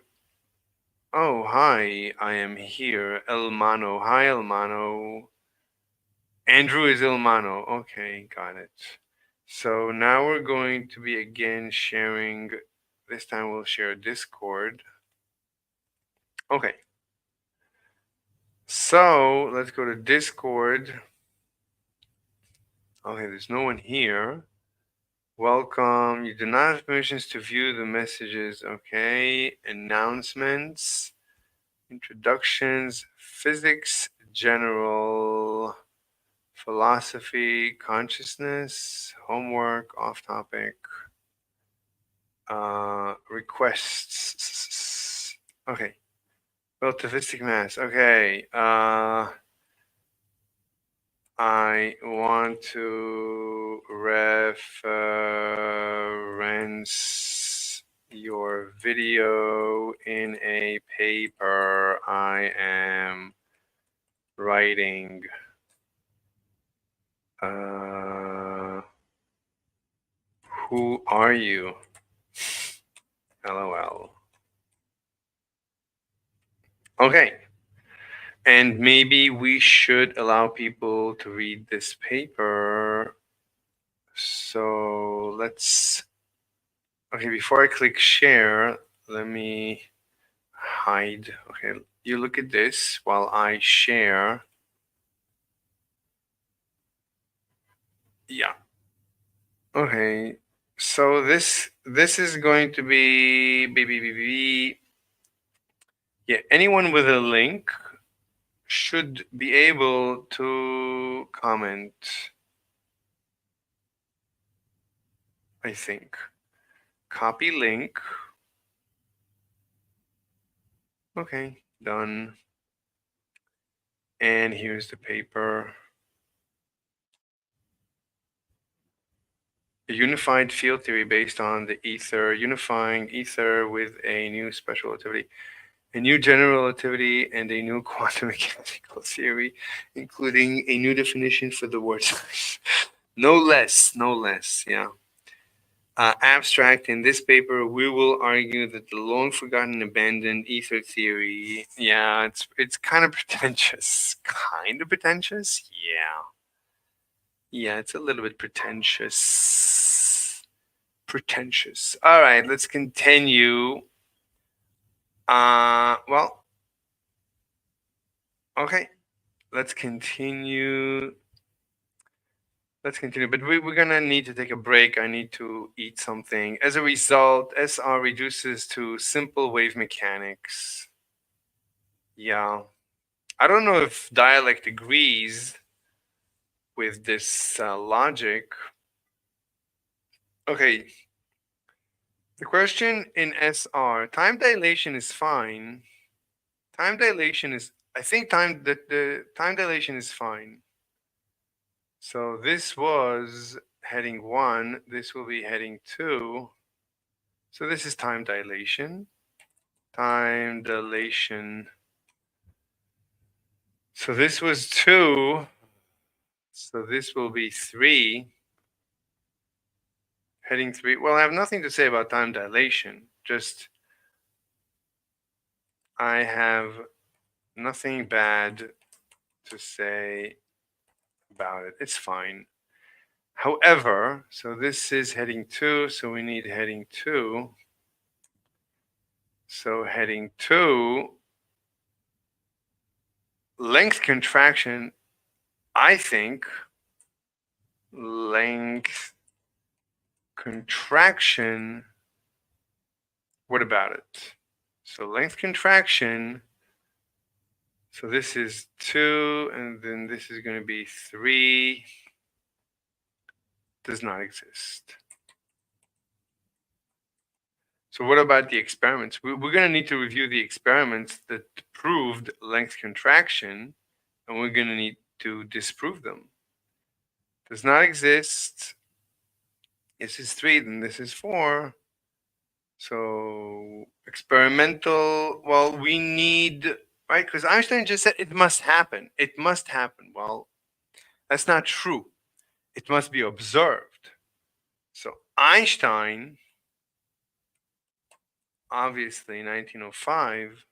Oh, hi, I am here. El Mano. Hi, El Mano. Andrew is El Mano. Okay, got it. So now we're going to be again sharing. This time we'll share Discord. Okay. So let's go to Discord. Okay, there's no one here. Welcome. You do not have permissions to view the messages. Okay. Announcements. Introductions. Physics. General. Philosophy. Consciousness. Homework. Off topic. Requests. Okay. Relativistic mass. Okay. I want to reference your video in a paper I am writing. Who are you? LOL. Okay. And maybe we should allow people to read this paper. So let's, okay, before I click share, let me hide. Okay, you look at this while I share. Yeah. Okay. So this is going to be yeah, anyone with a link should be able to comment, I think. Copy link. Okay, done. And here's the paper. A unified field theory based on the ether, unifying ether with a new special relativity, a new general relativity, and a new quantum mechanical theory, including a new definition for the word. No less, yeah. Abstract. In this paper, we will argue that the long forgotten, abandoned ether theory. Yeah, it's kind of pretentious. Kind of pretentious. Yeah, it's a little bit pretentious. Pretentious. All right, let's continue. Well, okay, let's continue. Let's continue, but we're gonna need to take a break. I need to eat something. As a result, SR reduces to simple wave mechanics. Yeah. I don't know if dialect agrees with this logic. Okay. The question in SR, time dilation is fine. Time dilation is I think the time dilation is fine. So this was heading 1. This will be heading 2. So this is time dilation. Time dilation. So this was 2. So this will be 3. Heading 3. Well, I have nothing to say about time dilation. Just I have nothing bad to say about it. It's fine. However, so this is heading 2, so we need heading 2. So heading 2, length contraction, I think length contraction, what about it? So length contraction, so this is 2, and then this is going to be 3, does not exist. So what about the experiments? We're going to need to review the experiments that proved length contraction, and we're going to need to disprove them. Does not exist. This is 3, then this is 4. So experimental, well, we need, right? Because Einstein just said it must happen. It must happen. Well, that's not true. It must be observed. So Einstein, obviously, 1905,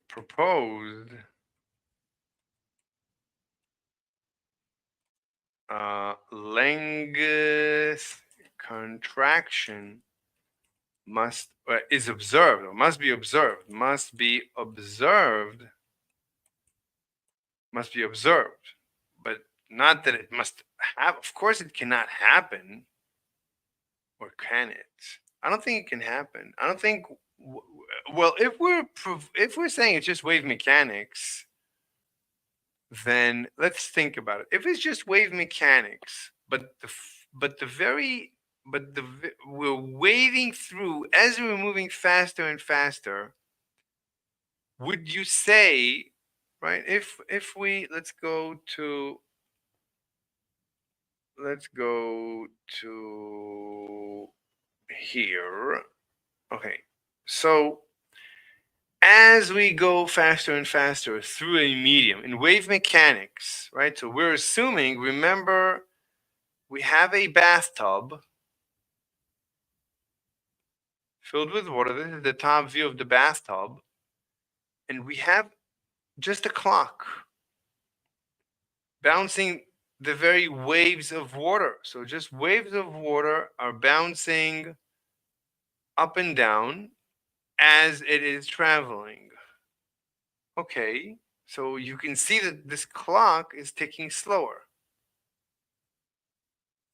proposed length contraction is observed, or must be observed, must be observed, but not that it must have. Of course, it cannot happen, or can it? I don't think it can happen. I don't think. Well, if we're saying it's just wave mechanics, then let's think about it. If it's just wave mechanics, but we're waving through as we're moving faster and faster, would you say, right? If we let's go to here. Okay, so as we go faster and faster through a medium in wave mechanics, right? So we're assuming, remember, we have a bathtub filled with water. This is the top view of the bathtub. And we have just a clock bouncing the very waves of water. So just waves of water are bouncing up and down as it is traveling. Okay, so you can see that this clock is ticking slower.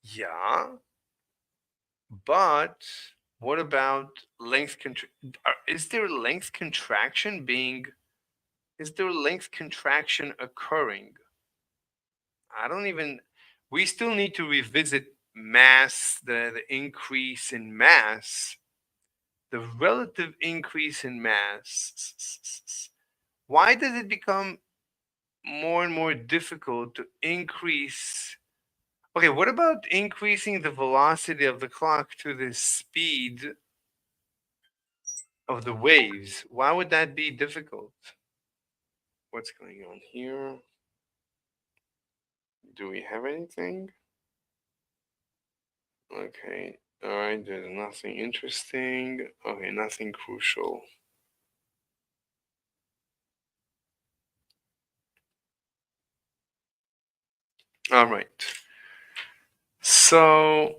Yeah, but what about length is there length contraction occurring? We still need to revisit mass, the increase in mass, the relative increase in mass. Why does it become more and more difficult to increase? Okay, what about increasing the velocity of the clock to the speed of the waves? Why would that be difficult? What's going on here? Do we have anything? Okay, all right, there's nothing interesting. Okay, nothing crucial. All right. So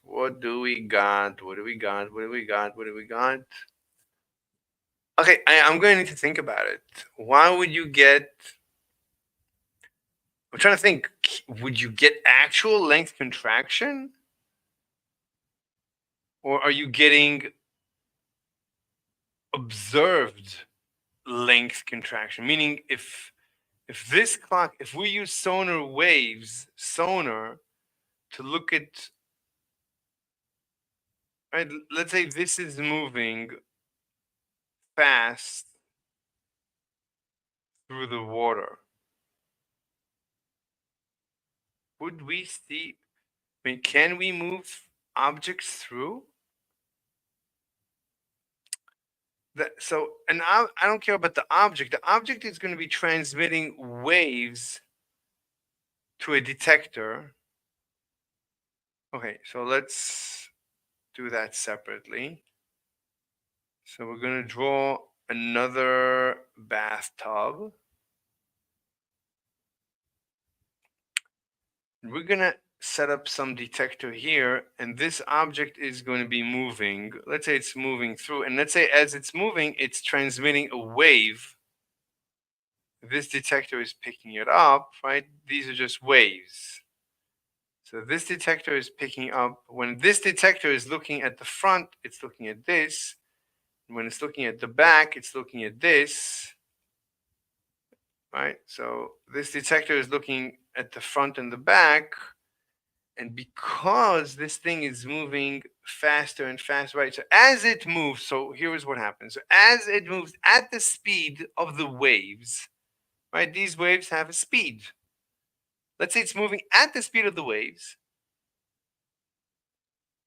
what do we got? Okay, I'm going to need to think about it. Why would you get? I'm trying to think. Would you get actual length contraction? Or are you getting observed length contraction. Meaning, if this clock, if we use sonar waves, sonar, to look at, right, let's say this is moving fast through the water, would we see, I mean, can we move objects through? So, and I don't care about the object. The object is going to be transmitting waves to a detector. Okay, so let's do that separately. So we're going to draw another bathtub. We're going to set up some detector here, and this object is going to be moving. Let's say it's moving through, and let's say as it's moving, it's transmitting a wave. This detector is picking it up, right? These are just waves. So this detector is picking up. When this detector is looking at the front, it's looking at this. When it's looking at the back, it's looking at this. Right? So this detector is looking at the front and the back. And because this thing is moving faster and faster, right? So as it moves, so here is what happens. So as it moves at the speed of the waves, right? These waves have a speed. Let's say it's moving at the speed of the waves.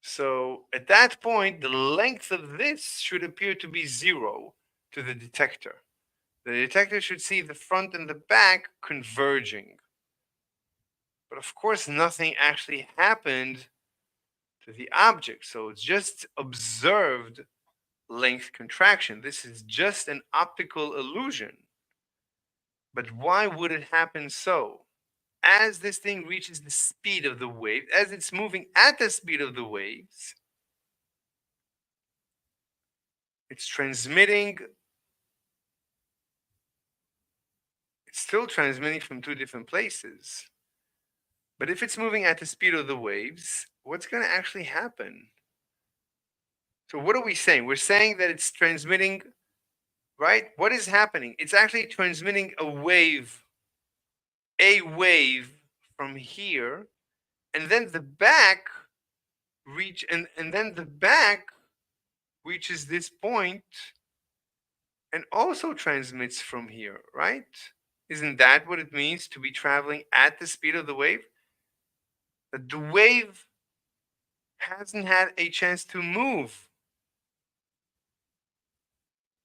So at that point, the length of this should appear to be 0 to the detector. The detector should see the front and the back converging. But of course, nothing actually happened to the object. So it's just observed length contraction. This is just an optical illusion. But why would it happen so? As this thing reaches the speed of the wave, as it's moving at the speed of the waves, it's transmitting, it's still transmitting from two different places. But if it's moving at the speed of the waves, what's going to actually happen? So what are we saying? We're saying that it's transmitting, right? What is happening? It's actually transmitting a wave from here, and then the back and then the back reaches this point and also transmits from here, right? Isn't that what it means to be traveling at the speed of the wave? That the wave hasn't had a chance to move,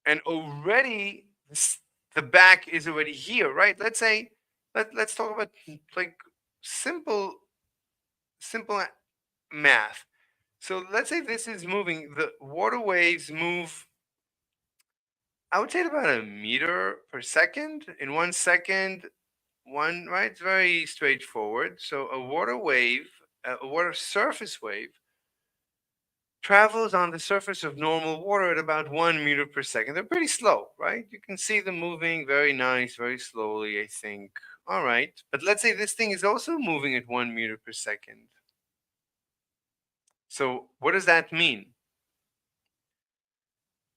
and already the back is already here, right? Let's say, let's talk about like simple math. So let's say this is moving, the water waves move, I would say at about a meter per second. In 1 second, one, right? It's very straightforward. So a water wave, a water surface wave, travels on the surface of normal water at about 1 meter per second. They're pretty slow, right? You can see them moving very nice, very slowly, I think. All right. But let's say this thing is also moving at 1 meter per second. So what does that mean?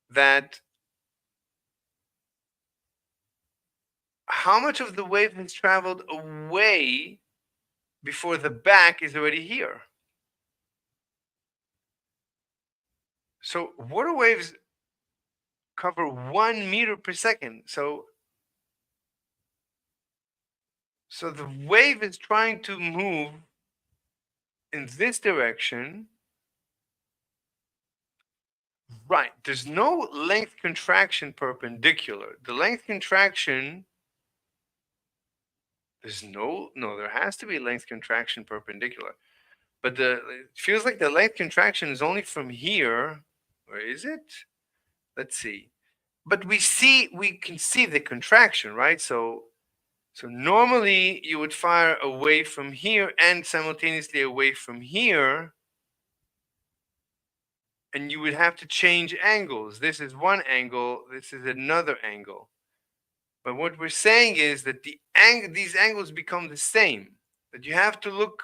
That how much of the wave has traveled away before the back is already here? So water waves cover 1 meter per second. So the wave is trying to move in this direction. Right. There's no length contraction perpendicular. The length contraction, there has to be length contraction perpendicular. But it feels like the length contraction is only from here. Where is it? Let's see. But we can see the contraction, right? So normally you would fire away from here and simultaneously away from here, and you would have to change angles. This is one angle, this is another angle. But what we're saying is that these angles become the same. That you have to look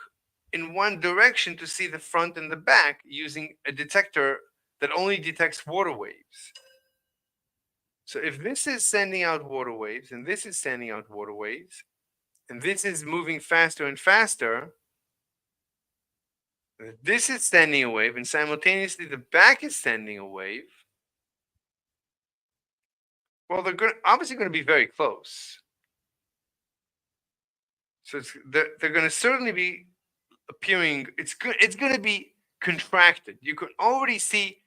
in one direction to see the front and the back using a detector that only detects water waves. So if this is sending out water waves, and this is sending out water waves, and this is moving faster and faster, this is sending a wave, and simultaneously the back is sending a wave. Well, they're obviously going to be very close. So they're going to certainly be appearing. It's going to be contracted. You can already see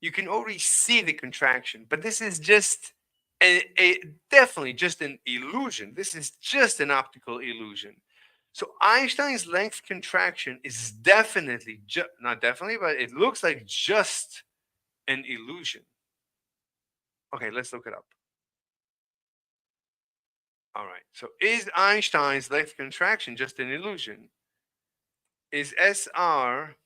the contraction, but this is just a definitely just an illusion. This is just an optical illusion. So Einstein's length contraction is definitely not definitely, but it looks like just an illusion. Okay, let's look it up. All right. So is Einstein's length contraction just an illusion? Is SR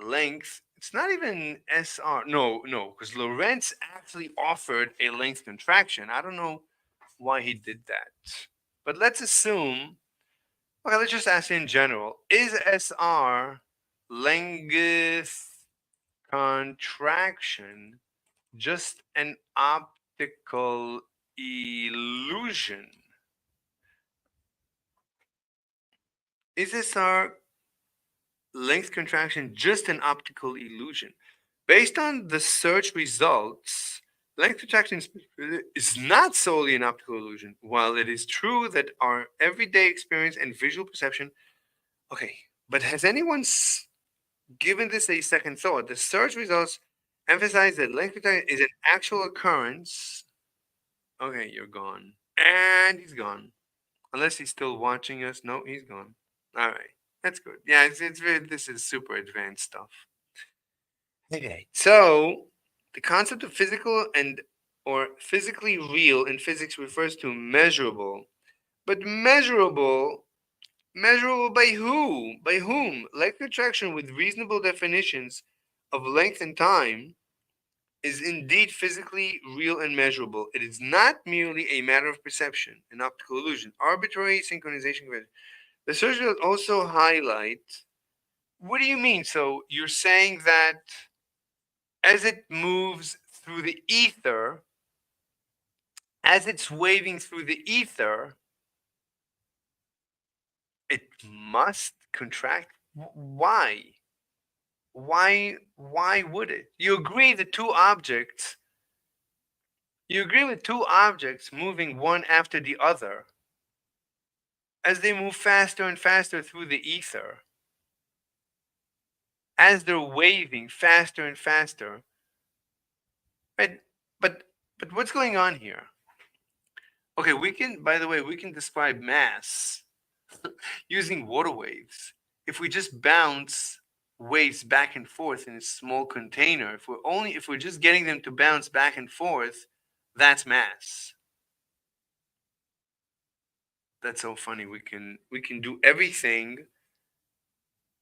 length? It's not even SR. No, because Lorentz actually offered a length contraction. I don't know why he did that. But let's assume, okay, let's just ask in general, is SR length contraction just an optical illusion? Is SR length contraction just an optical illusion? Based on the search results, length contraction is not solely an optical illusion. While it is true that our everyday experience and visual perception, okay, but has anyone given this a second thought? The search results emphasize that length contraction is an actual occurrence. Okay, you're gone. And he's gone. Unless he's still watching us. No, he's gone. All right. That's good. Yeah, this is super advanced stuff. Okay. So the concept of physical and or physically real in physics refers to measurable. But measurable by who? By whom? Length contraction with reasonable definitions of length and time is indeed physically real and measurable. It is not merely a matter of perception, an optical illusion, arbitrary synchronization. The search will also highlight. What do you mean? So you're saying that as it moves through the ether, as it's waving through the ether, it must contract? Why? Why would it? You agree with two objects moving one after the other as they move faster and faster through the ether, as they're waving faster and faster. Right? But but what's going on here? Okay, by the way, we can describe mass using water waves. If we just bounce waves back and forth in a small container, if we're just getting them to bounce back and forth, that's mass. That's so funny. We can do everything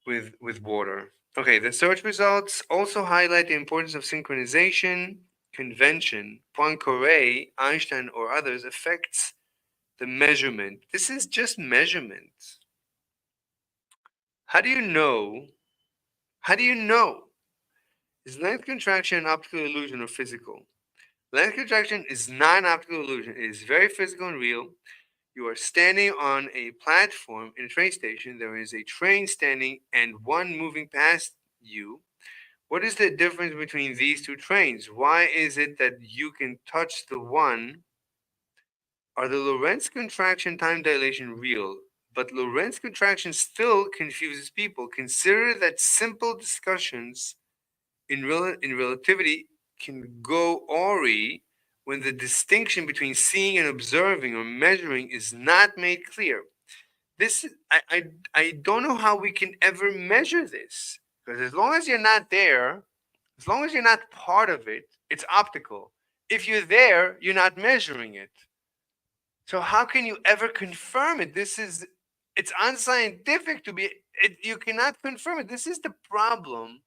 with water. Okay, the search results also highlight the importance of synchronization, convention. Poincaré, Einstein, or others affects the measurement. This is just measurement. How do you know? How do you know? Is length contraction an optical illusion or physical? Length contraction is not an optical illusion. It is very physical and real. You are standing on a platform in a train station. There is a train standing and one moving past you. What is the difference between these two trains? Why is it that you can touch the one? Are the Lorentz contraction time dilation real? But Lorentz contraction still confuses people. Consider that simple discussions in relativity can go awry when the distinction between seeing and observing or measuring is not made clear. I don't know how we can ever measure this, because as long as you're not there, as long as you're not part of it, it's optical. If you're there, you're not measuring it. So how can you ever confirm it? It's unscientific to be. You cannot confirm it. This is the problem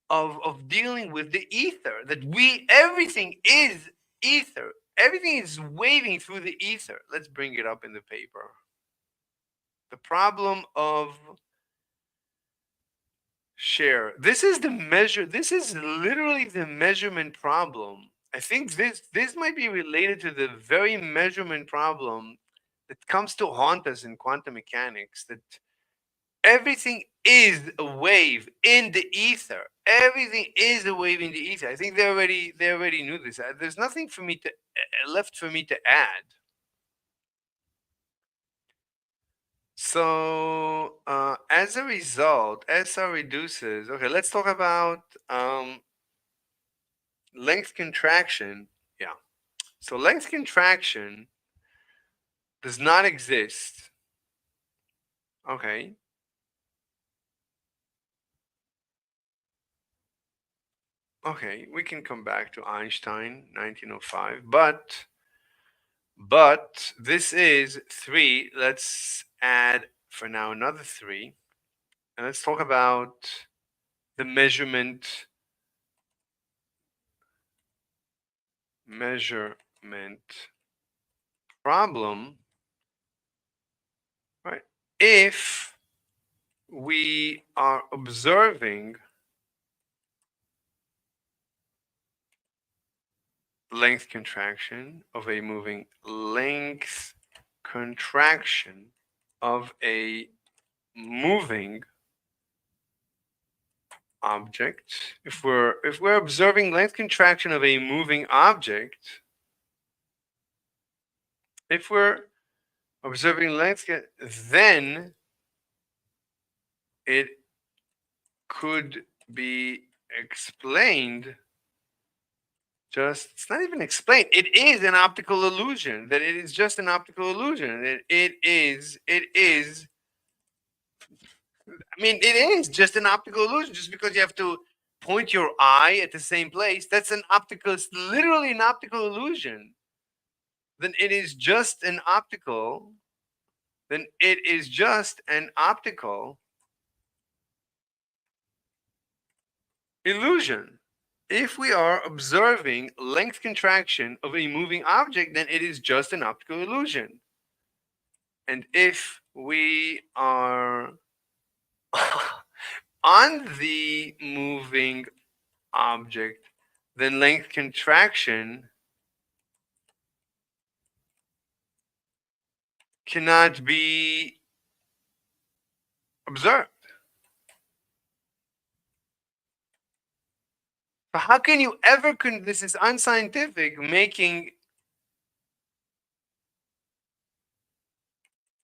of dealing with the ether. That everything is ether. Everything is waving through the ether. Let's bring it up in the paper. The problem of share. This is the measure. This is literally the measurement problem I think this might be related to the very measurement problem that comes to haunt us in quantum mechanics, that everything is a wave in the ether. Everything is a wave in the ether. I think they already knew this. There's nothing for me to left for me to add. So as a result, SR reduces. Okay, let's talk about length contraction. Yeah. So length contraction does not exist. Okay. Okay, we can come back to Einstein, 1905, but this is 3. Let's add for now another 3, and let's talk about the measurement problem, right? If we are observing length contraction of a moving object, if we're observing length contraction of a moving object, if we're observing length, then it could be explained. It's not even explained. It is an optical illusion. That it is just an optical illusion. It is. I mean, it is just an optical illusion. Just because you have to point your eye at the same place, that's an optical. It's literally an optical illusion. Then it is just an optical. Then it is just an optical illusion. If we are observing length contraction of a moving object, then it is just an optical illusion. And if we are on the moving object, then length contraction cannot be observed. So how can you ever this is unscientific, making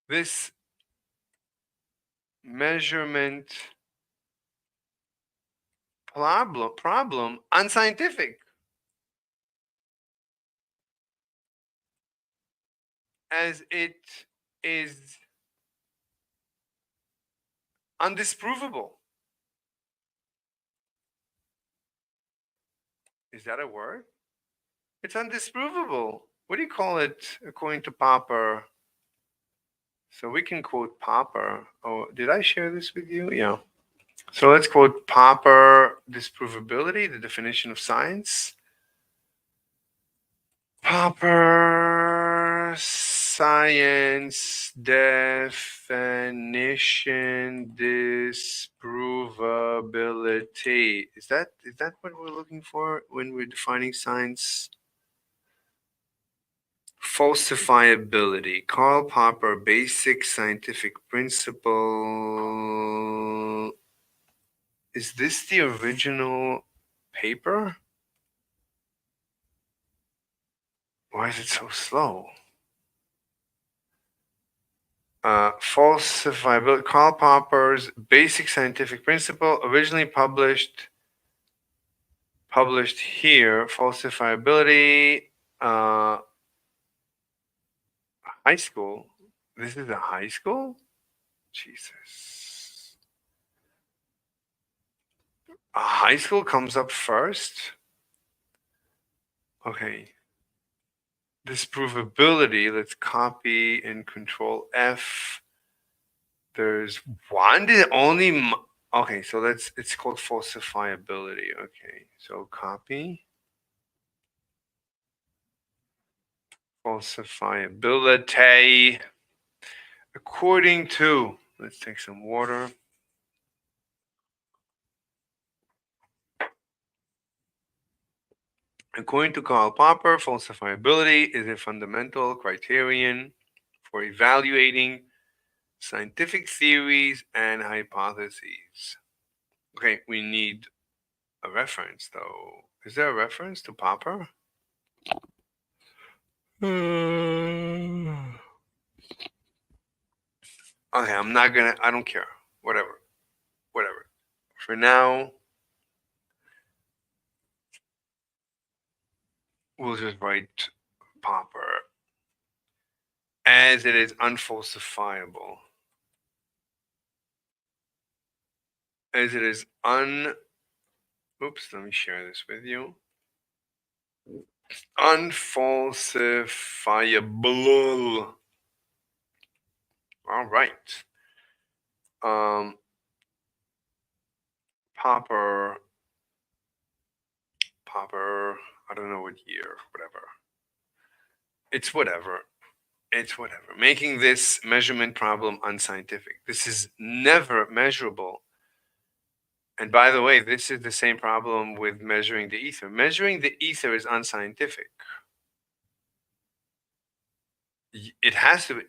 this measurement problem unscientific, as it is undisprovable. Is that a word? It's undisprovable. What do you call it according to Popper? So we can quote Popper. Oh, did I share this with you? Yeah. So let's quote Popper disprovability, the definition of science. Popper science definition disprovability. Is that what we're looking for when we're defining science? Falsifiability. Karl Popper, basic scientific principle. Is this the original paper? Why is it so slow? Falsifiability. Karl Popper's basic scientific principle, originally published here. Falsifiability. High school. This is a high school? Jesus. A high school comes up first? Okay. Disprovability. Let's copy and control F. There's one. Okay, so it's called falsifiability. Okay, so copy. Falsifiability. According to, let's take some water. According to Karl Popper, falsifiability is a fundamental criterion for evaluating scientific theories and hypotheses. Okay, we need a reference though. Is there a reference to Popper? Okay, I'm not gonna, I don't care. Whatever. Whatever. For now, we'll just write Popper as it is unfalsifiable. As it is oops, let me share this with you. Unfalsifiable. All right. Popper, I don't know what year, whatever. It's whatever. It's whatever. Making this measurement problem unscientific. This is never measurable. And by the way, this is the same problem with measuring the ether. Measuring the ether is unscientific. It has to be,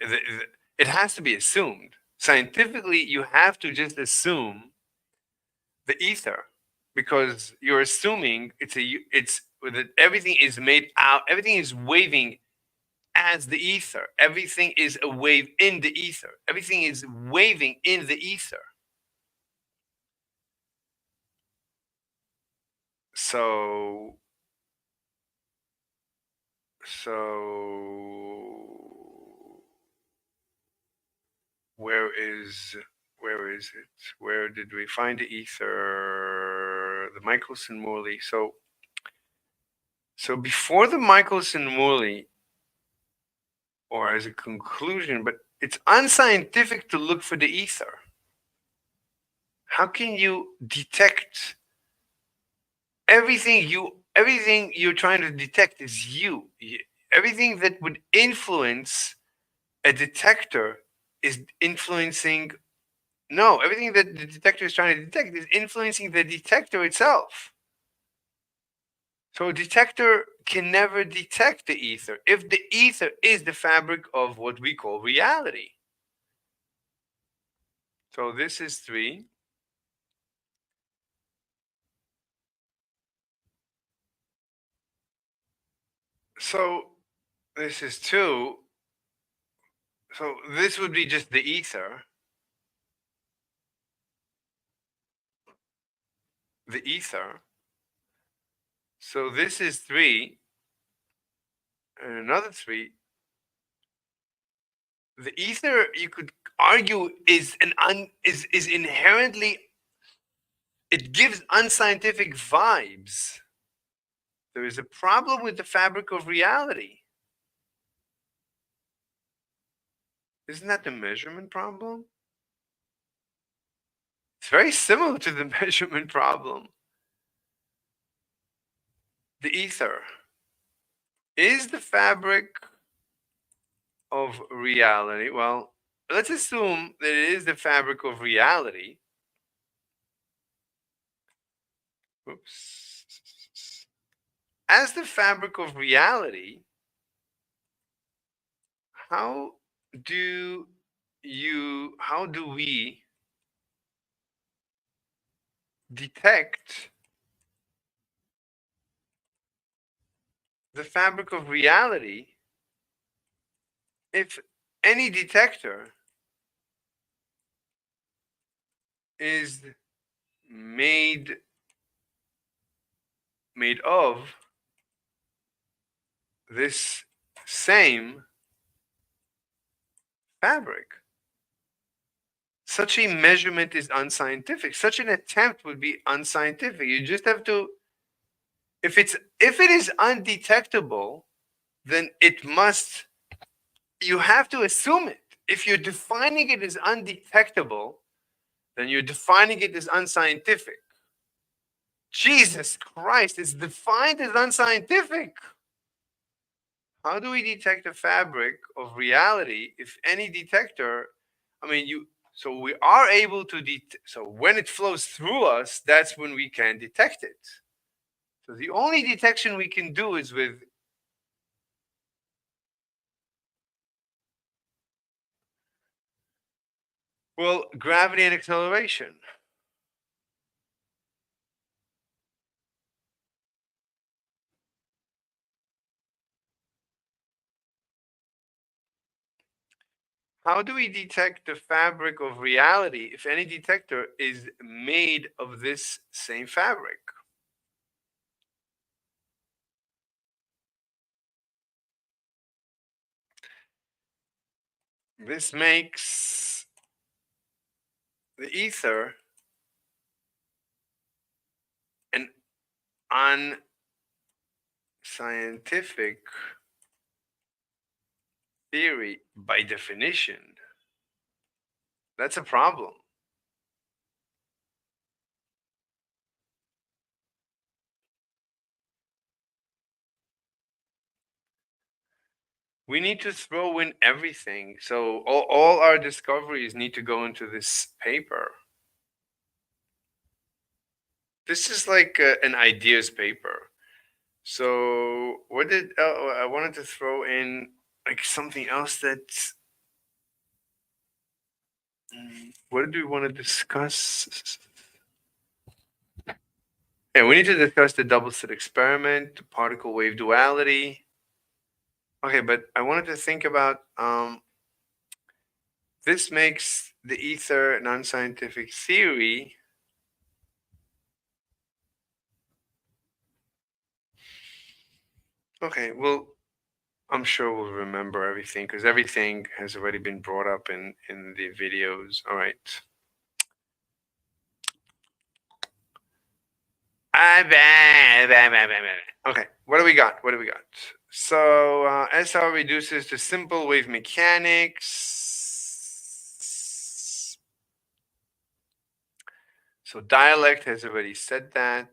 it has to be assumed. Scientifically, you have to just assume the ether because you're assuming it's that everything is made out, everything is waving as the ether. Everything is a wave in the ether. Everything is waving in the ether. So where is it? Where did we find the ether? The Michelson-Morley. So before the Michelson-Morley, or as a conclusion, but it's unscientific to look for the ether. How can you detect everything you're trying to detect is you. Everything that would influence a detector is influencing. No, everything that the detector is trying to detect is influencing the detector itself. So a detector can never detect the ether if the ether is the fabric of what we call reality. So this is 3. So this is 2. So this would be just the ether. The ether. So this is 3. And another 3. The ether, you could argue, is inherently, it gives unscientific vibes. There is a problem with the fabric of reality. Isn't that the measurement problem? It's very similar to the measurement problem. The ether is the fabric of reality. Well, let's assume that it is the fabric of reality. Oops. As the fabric of reality, how do we detect the fabric of reality if any detector is made of this same fabric? Such a measurement is unscientific. Such an attempt would be unscientific. You just have to, if it is undetectable, then you have to assume it. If you're defining it as undetectable, then you're defining it as unscientific. Jesus Christ, it's defined as unscientific. How do we detect the fabric of reality if any detector, so we are able to, so when it flows through us, that's when we can detect it. So the only detection we can do is with gravity and acceleration. How do we detect the fabric of reality if any detector is made of this same fabric? This makes the ether an unscientific theory by definition. That's a problem. We need to throw in everything. So all our discoveries need to go into this paper. This is like an ideas paper. So what did I wanted to throw in like something else that's what did we want to discuss? Yeah, we need to discuss the double slit experiment, the particle wave duality. Okay, but I wanted to think about this makes the ether an unscientific theory. Okay, well, I'm sure we'll remember everything because everything has already been brought up in the videos. All right. Okay, what do we got? What do we got? So SR reduces to simple wave mechanics. So dialect has already said that.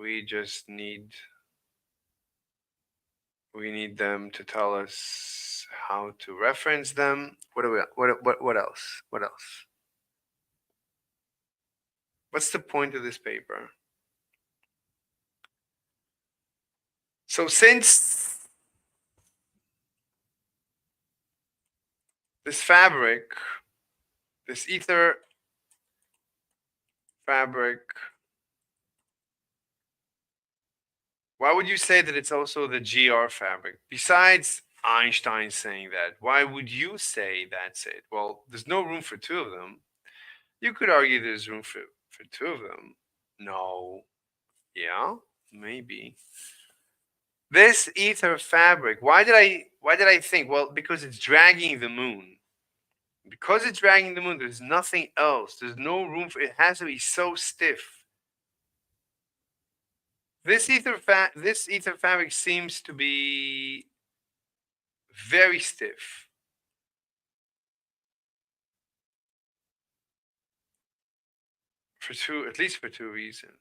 We just need them to tell us how to reference them. What do we what else? What else? What's the point of this paper? So since this fabric, this ether fabric, why would you say that it's also the GR fabric? Besides Einstein saying that, why would you say that's it? Well, there's no room for two of them. You could argue there's room for two of them. No. Yeah, maybe. This ether fabric, why did I think? Well, because it's dragging the moon. Because it's dragging the moon, there's nothing else. There's no room for it has to be so stiff. This ether fabric seems to be very stiff. For two, at least for two reasons.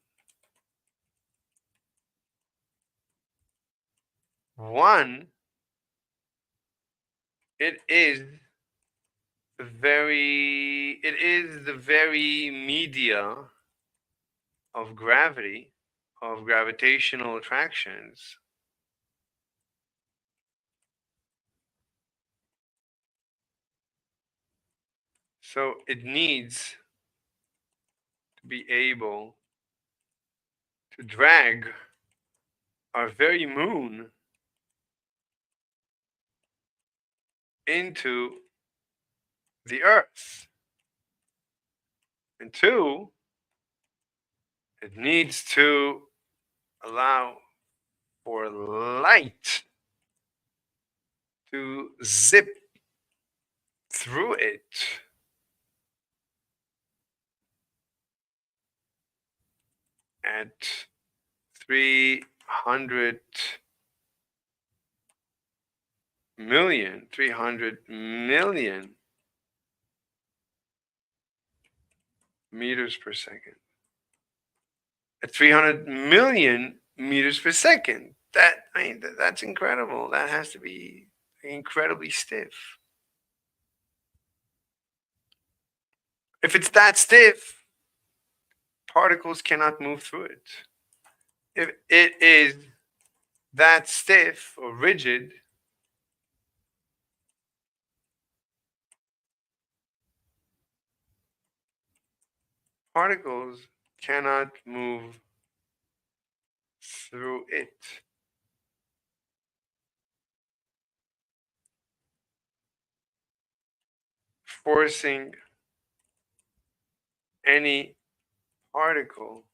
One, it is the very media of gravity, of gravitational attractions. So it needs to be able to drag our very moon into the Earth. And two, it needs to allow for light to zip through it. At 300 million meters per second. At 300 million meters per second. That's incredible. That has to be incredibly stiff. If it's that stiff, particles cannot move through it. if it is that stiff or rigid, particles cannot move through it. Forcing any particle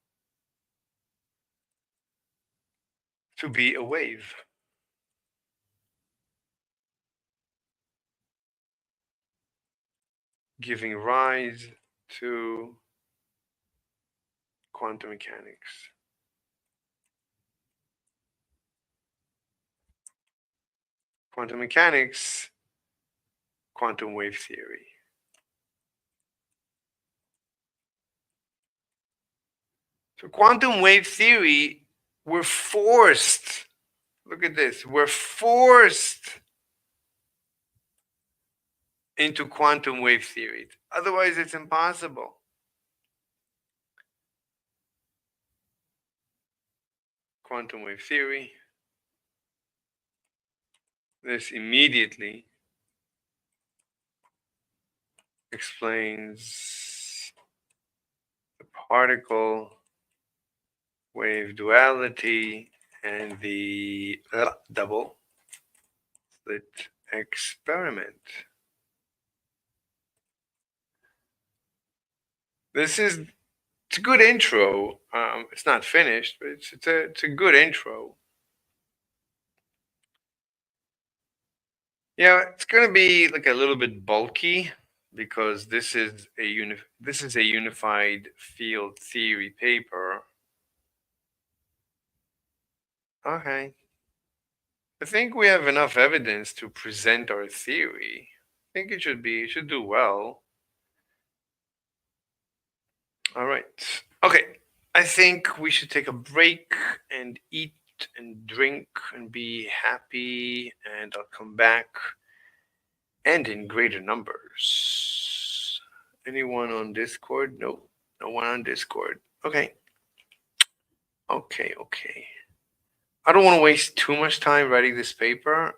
to be a wave. Giving rise to quantum mechanics. Quantum mechanics, quantum wave theory. So quantum wave theory, we're forced, look at this, we're forced into quantum wave theory. Otherwise, it's impossible. Quantum wave theory. This immediately explains the particle wave duality and the double slit experiment. This is, it's a good intro. It's not finished, but it's a good intro. Yeah, it's gonna be like a little bit bulky because this is a unified field theory paper. Okay. I think we have enough evidence to present our theory. I think it should do well. All right. Okay. I think we should take a break and eat and drink and be happy, and I'll come back and in greater numbers. Anyone on Discord? No, no one on Discord. Okay. Okay. I don't want to waste too much time writing this paper,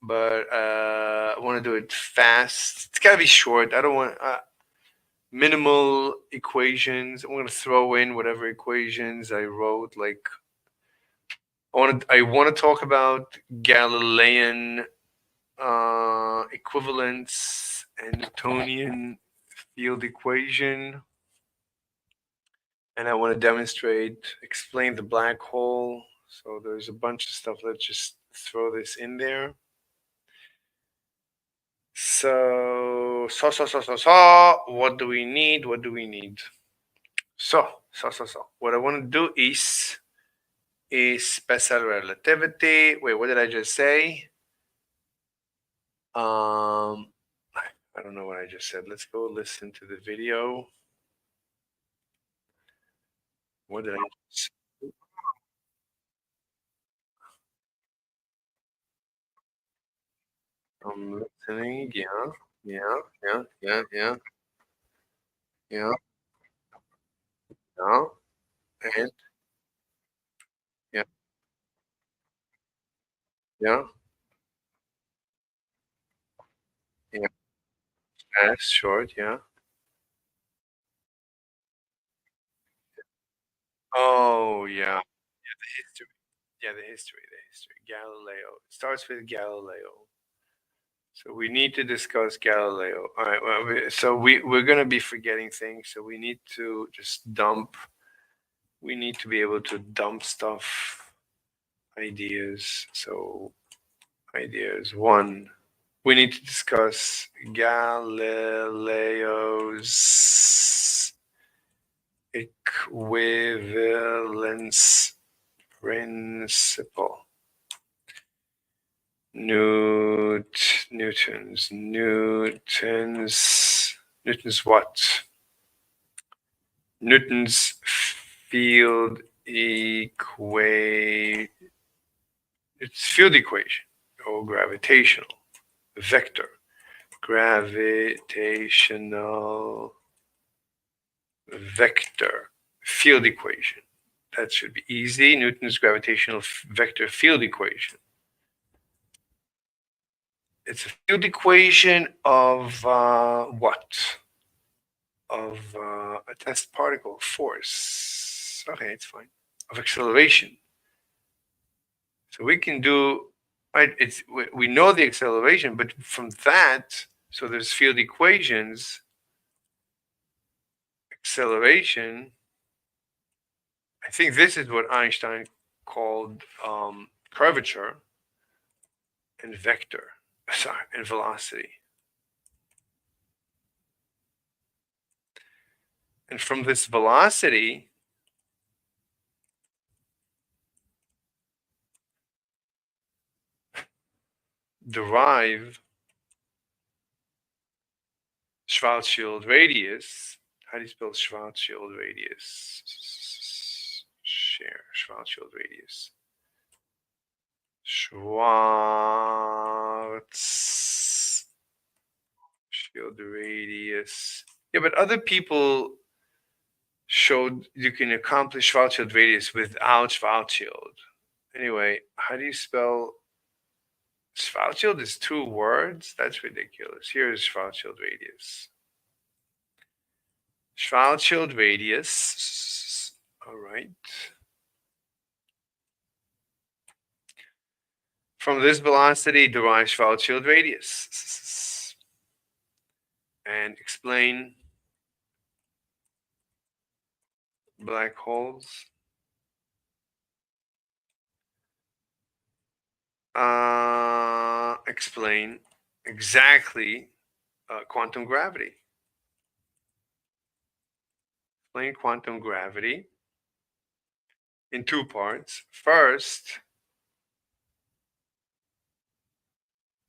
but I want to do it fast. It's got to be short. I don't want minimal equations. I'm going to throw in whatever equations I wrote. Like I want to talk about Galilean equivalence and Newtonian field equation, and I want to explain the black hole. So there's a bunch of stuff. Let's just throw this in there. So, what do we need? So. What I want to do is special relativity. Wait, what did I just say? I don't know what I just said. Let's go listen to the video. What did I just say? I'm listening. Yeah. And yeah, yeah, yeah. Fast, short, yeah. Oh, yeah. The history. Yeah, the history. Galileo. It starts with Galileo. So we need to discuss Galileo. All right. Well, we're going to be forgetting things. So we need to just dump. We need to be able to dump stuff, ideas. So ideas. One, we need to discuss Galileo's equivalence principle. Newton's what? Newton's field equation. It's field equation or gravitational vector. Gravitational vector field equation. That should be easy. Newton's gravitational vector field equation. It's a field equation of what? Of a test particle force. Okay, it's fine. Of acceleration. So we can do, right? We know the acceleration, but from that, so there's field equations. Acceleration. I think this is what Einstein called curvature and vector. Sorry, and velocity. And from this velocity, derive Schwarzschild radius. How do you spell Schwarzschild radius? Share Schwarzschild radius. Schwarzschild radius. Yeah, but other people showed you can accomplish Schwarzschild radius without Schwarzschild. Anyway, how do you spell Schwarzschild? Is 2 words? That's ridiculous. Here is Schwarzschild radius. Schwarzschild radius. All right. From this velocity, derive Schwarzschild radius. And explain black holes. Explain exactly quantum gravity. Explain quantum gravity in 2 parts. First,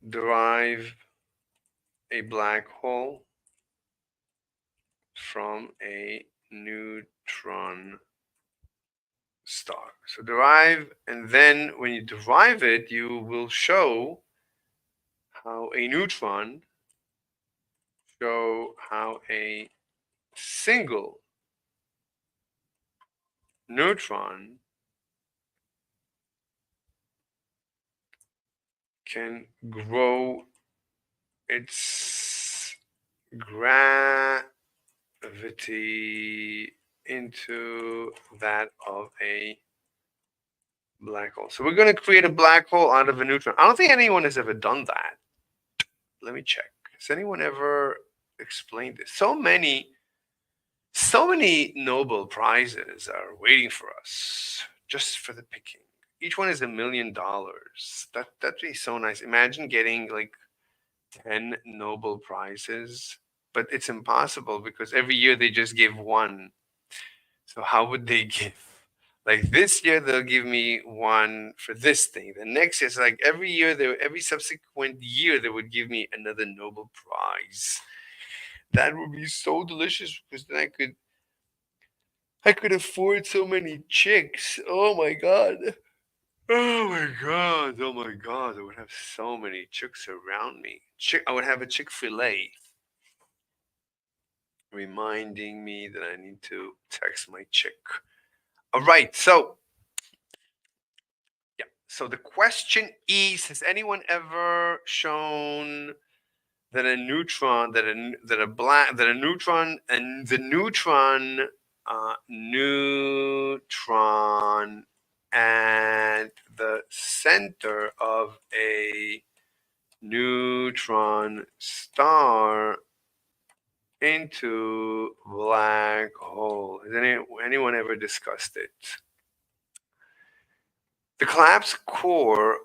derive a black hole from a neutron star. So derive, and then when you derive it, you will show how a neutron, show how a single neutron can grow its gravity into that of a black hole. So we're going to create a black hole out of a neutron. I don't think anyone has ever done that. Let me check. Has anyone ever explained this? So many Nobel Prizes are waiting for us just for the picking. Each one is $1 million. That'd be so nice. Imagine getting like 10 Nobel Prizes, but it's impossible because every year they just give one. So how would they give? Like this year they'll give me one for this thing. The next year, it's like every year, every subsequent year they would give me another Nobel Prize. That would be so delicious because then I could afford so many chicks. Oh my god. Oh my god. Oh my god. I would have so many chicks around me. I would have a Chick-fil-A reminding me that I need to text my chick. All right. So, yeah. So the question is, has anyone ever shown that a neutron, that a neutron, and the neutron at the center of a neutron star into black hole? Has anyone ever discussed it? The collapsed core,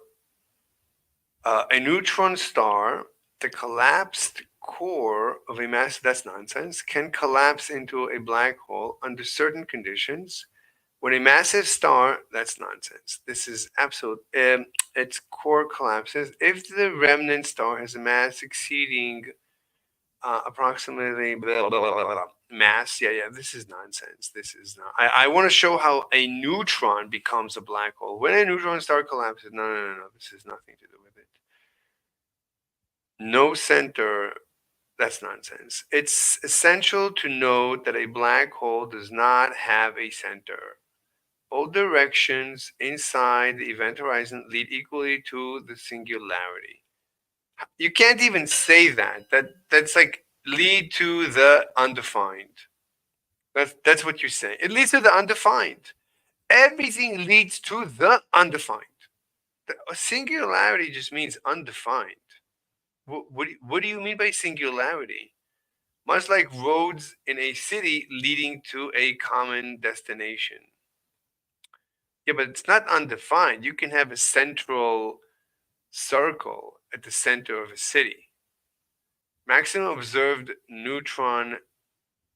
a neutron star, the collapsed core of a mass, that's nonsense, can collapse into a black hole under certain conditions. When a massive star, that's nonsense. This is absolute. Its core collapses if the remnant star has a mass exceeding approximately blah, blah, blah, blah, blah, mass. Yeah. This is nonsense. This is not. I want to show how a neutron becomes a black hole. When a neutron star collapses, no. This has nothing to do with it. No center. That's nonsense. It's essential to note that a black hole does not have a center. all directions inside the event horizon lead equally to the singularity. You can't even say that. That's like lead to the undefined. That's what you're saying. It leads to the undefined. Everything leads to the undefined. The singularity just means undefined. What do you mean by singularity? Much like roads in a city leading to a common destination. Yeah, but it's not undefined. You can have a central circle at the center of a city. Maximum observed neutron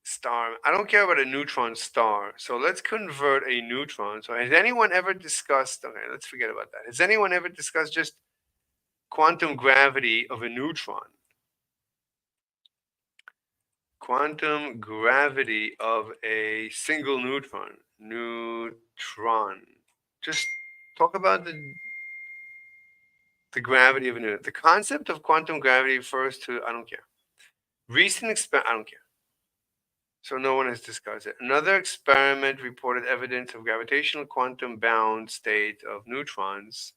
star. I don't care about a neutron star. So let's convert a neutron. So has anyone ever discussed, okay, let's forget about that. Has anyone ever discussed just quantum gravity of a neutron? Quantum gravity of a single neutron. Neutron. Just talk about the gravity of a neutron. The concept of quantum gravity refers to, I don't care. Recent experiment, I don't care. So no one has discussed it. Another experiment reported evidence of gravitational quantum bound state of neutrons.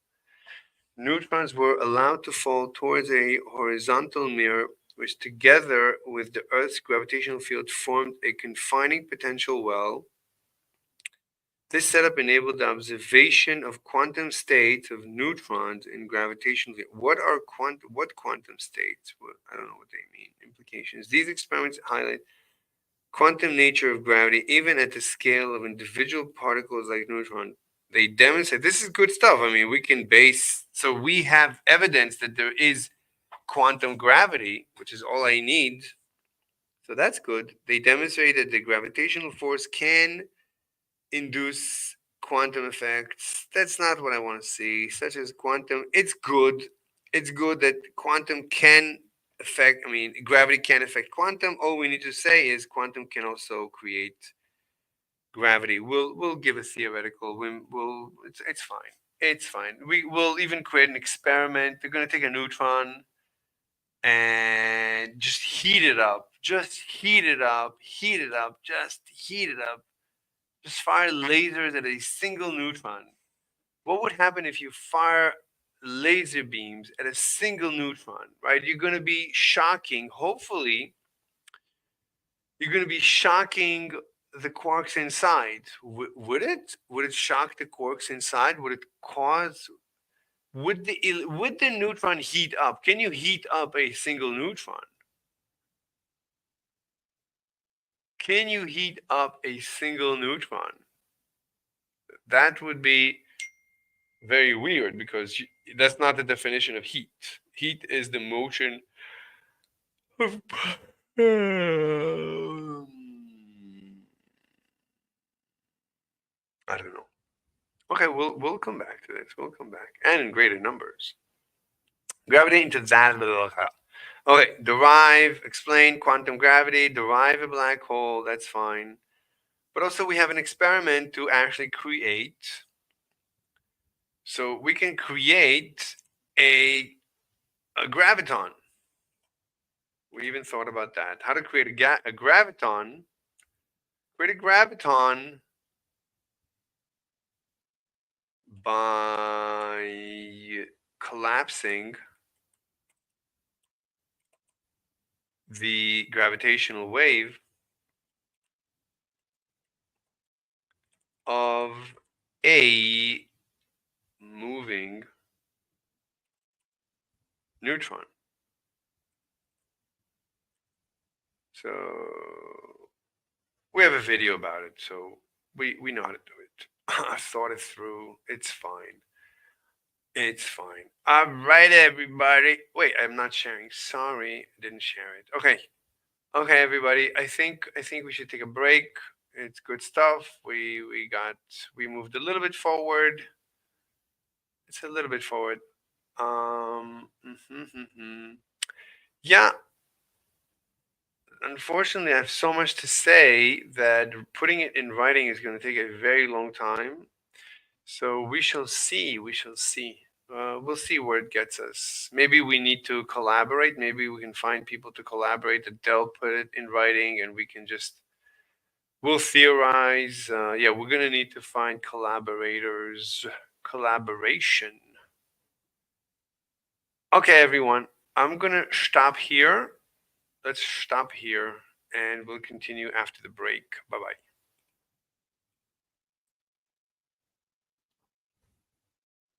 Neutrons were allowed to fall towards a horizontal mirror, which together with the Earth's gravitational field formed a confining potential well. This setup enabled the observation of quantum states of neutrons in gravitational field. What quantum states? I don't know what they mean. Implications. These experiments highlight quantum nature of gravity, even at the scale of individual particles like neutron. They demonstrate this is good stuff. I mean, we can base, so we have evidence that there is quantum gravity, which is all I need. So that's good. They demonstrate that the gravitational force can induce quantum effects. That's not what I want to see, such as quantum. It's good. It's good that quantum can affect, I mean, gravity can affect quantum. All we need to say is quantum can also create gravity. We'll give a theoretical. It's fine. It's fine. We will even create an experiment. They're going to take a neutron and just heat it up. Just heat it up. Heat it up. Just heat it up. Just fire lasers at a single neutron. What would happen if you fire laser beams at a single neutron, right? You're going to be shocking, hopefully, you're going to be shocking the quarks inside. Would it? Would it shock the quarks inside? Would it cause, would the neutron heat up? Can you heat up a single neutron? Can you heat up a single neutron? That would be very weird because that's not the definition of heat. Heat is the motion of. I don't know. Okay, we'll come back to this. We'll come back, and in greater numbers. Gravity into that. Okay, derive, explain quantum gravity, derive a black hole. That's fine. But also, we have an experiment to actually create. So we can create a graviton. We even thought about that. How to create a graviton. Create a graviton by collapsing the gravitational wave of a moving neutron. So we have a video about it, so we know how to do it. I thought it through. It's fine. It's fine. All right, everybody. Wait, I'm not sharing. Sorry, I didn't share it. Okay. Okay, everybody. I think we should take a break. It's good stuff. We moved a little bit forward. It's a little bit forward. Yeah. Unfortunately, I have so much to say that putting it in writing is going to take a very long time. So we shall see. We shall see. We'll see where it gets us. Maybe we need to collaborate. Maybe we can find people to collaborate that they'll put it in writing and we can just We'll theorize. Yeah, we're going to need to find collaborators. Collaboration. Okay, everyone. I'm going to stop here. Let's stop here and we'll continue after the break. Bye-bye.